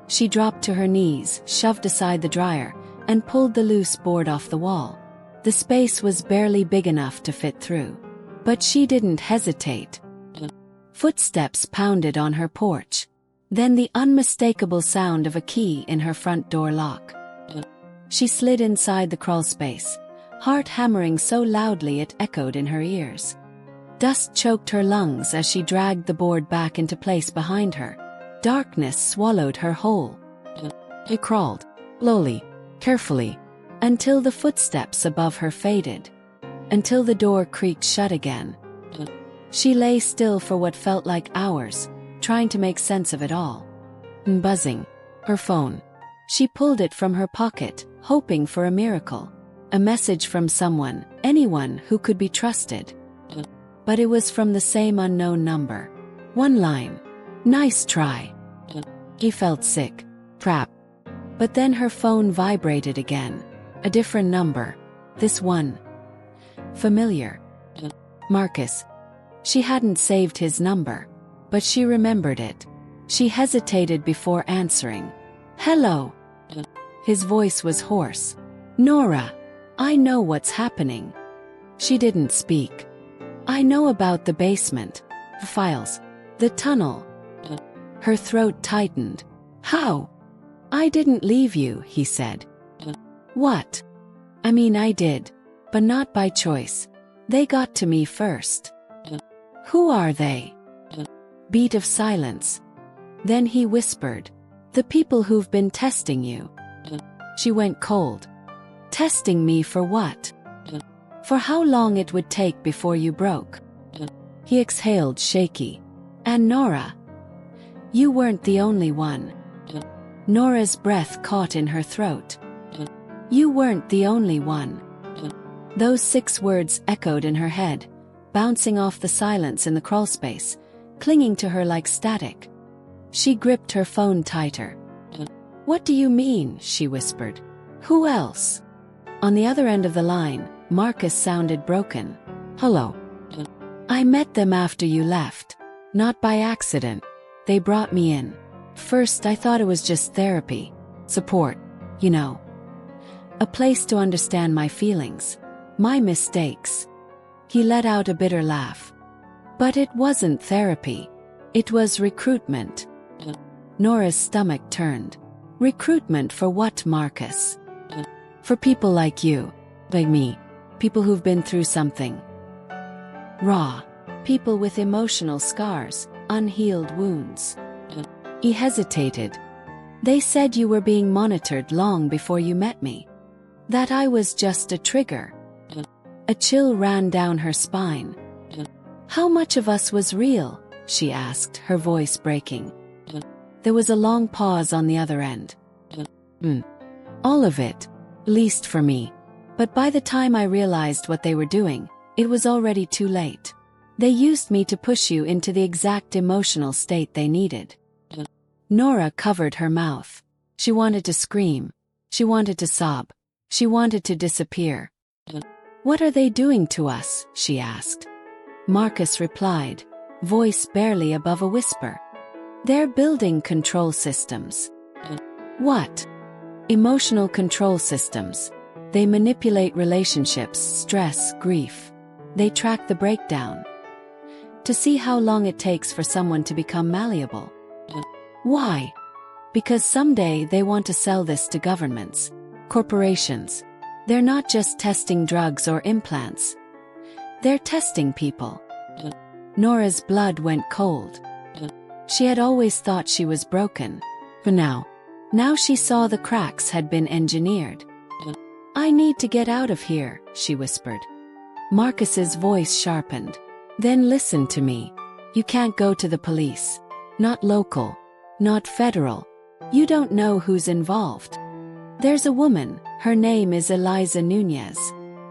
She dropped to her knees, shoved aside the dryer, and pulled the loose board off the wall. The space was barely big enough to fit through. But she didn't hesitate. Footsteps pounded on her porch. Then the unmistakable sound of a key in her front door lock. She slid inside the crawl space, heart hammering so loudly it echoed in her ears. Dust choked her lungs as she dragged the board back into place behind her. Darkness swallowed her whole. She crawled, slowly, carefully, until the footsteps above her faded. Until the door creaked shut again. She lay still for what felt like hours, trying to make sense of it all. Buzzing. Her phone. She pulled it from her pocket, hoping for a miracle. A message from someone, anyone who could be trusted. But it was from the same unknown number. One line. Nice try. He felt sick. Trapped. But then her phone vibrated again. A different number. This one. Familiar. Marcus. She hadn't saved his number. But she remembered it. She hesitated before answering. Hello. His voice was hoarse. Nora. I know what's happening. She didn't speak. I know about the basement, the files, the tunnel. Her throat tightened. How? I didn't leave you, he said. What? I mean, I did, but not by choice. They got to me first. Who are they? Beat of silence. Then he whispered. The people who've been testing you. She went cold. Testing me for what? For how long it would take before you broke. He exhaled, shaky. And Nora? You weren't the only one. Nora's breath caught in her throat. You weren't the only one. Those 6 words echoed in her head, bouncing off the silence in the crawlspace, clinging to her like static. She gripped her phone tighter. What do you mean? She whispered. Who else? On the other end of the line, Marcus sounded broken. Hello. I met them after you left. Not by accident. They brought me in. First I thought it was just therapy. Support. You know. A place to understand my feelings. My mistakes. He let out a bitter laugh. But it wasn't therapy. It was recruitment. Nora's stomach turned. Recruitment for what, Marcus? For people like you. Like me. People who've been through something. Raw. People with emotional scars, unhealed wounds. He hesitated. They said you were being monitored long before you met me. That I was just a trigger. A chill ran down her spine. How much of us was real? She asked, her voice breaking. There was a long pause on the other end. All of it. Least for me. But by the time I realized what they were doing, it was already too late. They used me to push you into the exact emotional state they needed. Nora covered her mouth. She wanted to scream. She wanted to sob. She wanted to disappear. What are they doing to us? She asked. Marcus replied. voice barely above a whisper. They're building control systems. What? Emotional control systems. They manipulate relationships, stress, grief. They track the breakdown to see how long it takes for someone to become malleable. Why? Because someday they want to sell this to governments, corporations. They're not just testing drugs or implants. They're testing people. Nora's blood went cold. She had always thought she was broken, but now she saw the cracks had been engineered. I need to get out of here, she whispered. Marcus's voice sharpened. Then listen to me. You can't go to the police. Not local. Not federal. You don't know who's involved. There's a woman, her name is Eliza Nunez.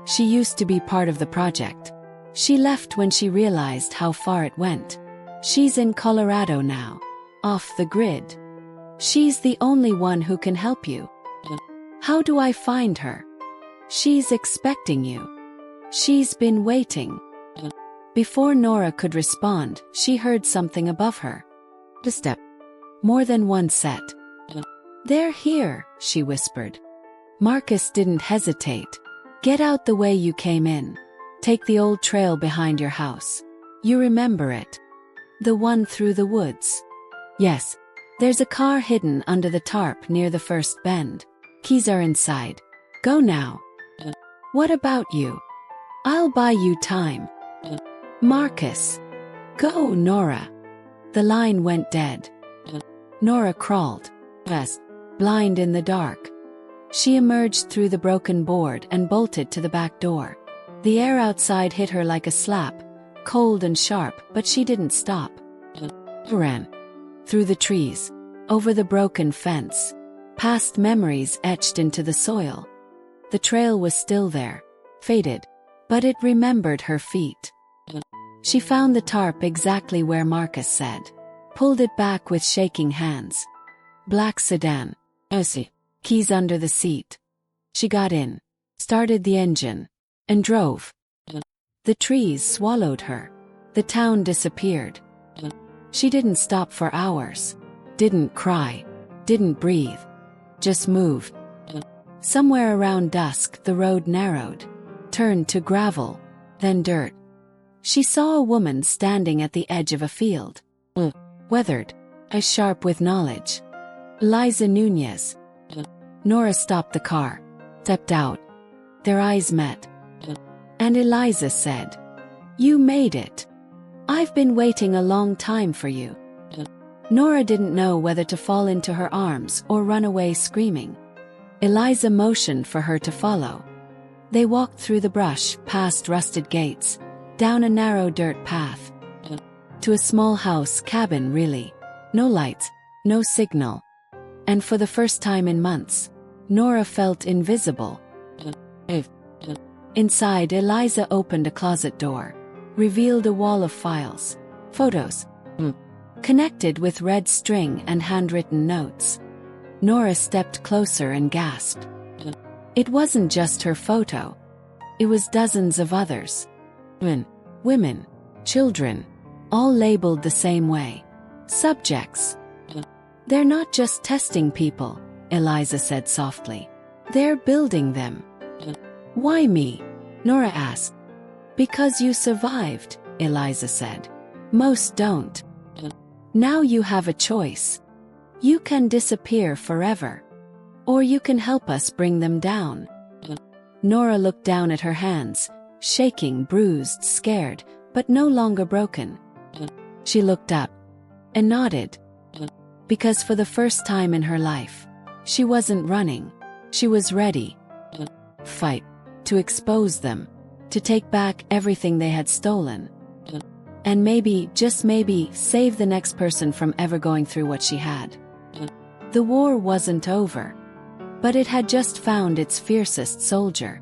She used to be part of the project. She left when she realized how far it went. She's in Colorado now. Off the grid. She's the only one who can help you. How do I find her? She's expecting you. She's been waiting. Before Nora could respond, she heard something above her. A step. More than one set. They're here, she whispered. Marcus didn't hesitate. Get out the way you came in. Take the old trail behind your house. You remember it. The one through the woods. Yes. There's a car hidden under the tarp near the first bend. Keys are inside. Go now. What about you? I'll buy you time. Marcus. Go, Nora. The line went dead. Nora crawled, blind in the dark. She emerged through the broken board and bolted to the back door. The air outside hit her like a slap, cold and sharp, but she didn't stop. She ran. Through the trees, over the broken fence, past memories etched into the soil. The trail was still there, faded, but it remembered her feet. She found the tarp exactly where Marcus said, pulled it back with shaking hands. Black sedan. Keys under the seat. She got in, started the engine, and drove. The trees swallowed her. The town disappeared. She didn't stop for hours. Didn't cry. Didn't breathe. Just moved. Somewhere around dusk the road narrowed, turned to gravel, then dirt. She saw a woman standing at the edge of a field. Weathered, eyes sharp with knowledge. Eliza Nunez. Nora stopped the car, stepped out. Their eyes met. And Eliza said, "You made it. I've been waiting a long time for you." Nora didn't know whether to fall into her arms or run away screaming. Eliza motioned for her to follow. They walked through the brush, past rusted gates, down a narrow dirt path. To a small house cabin really. No lights, no signal. And for the first time in months, Nora felt invisible. Inside, Eliza opened a closet door, revealed a wall of files, photos, connected with red string and handwritten notes. Nora stepped closer and gasped. It wasn't just her photo. It was dozens of others. Men, women, children, all labeled the same way. Subjects. They're not just testing people, Eliza said softly. They're building them. Why me? Nora asked. Because you survived, Eliza said. Most don't. Now you have a choice. You can disappear forever. Or you can help us bring them down. Nora looked down at her hands, shaking, bruised, scared, but no longer broken. She looked up and nodded. Because for the first time in her life, she wasn't running. She was ready. Fight. To expose them. To take back everything they had stolen. And maybe, just maybe, save the next person from ever going through what she had. The war wasn't over. But it had just found its fiercest soldier.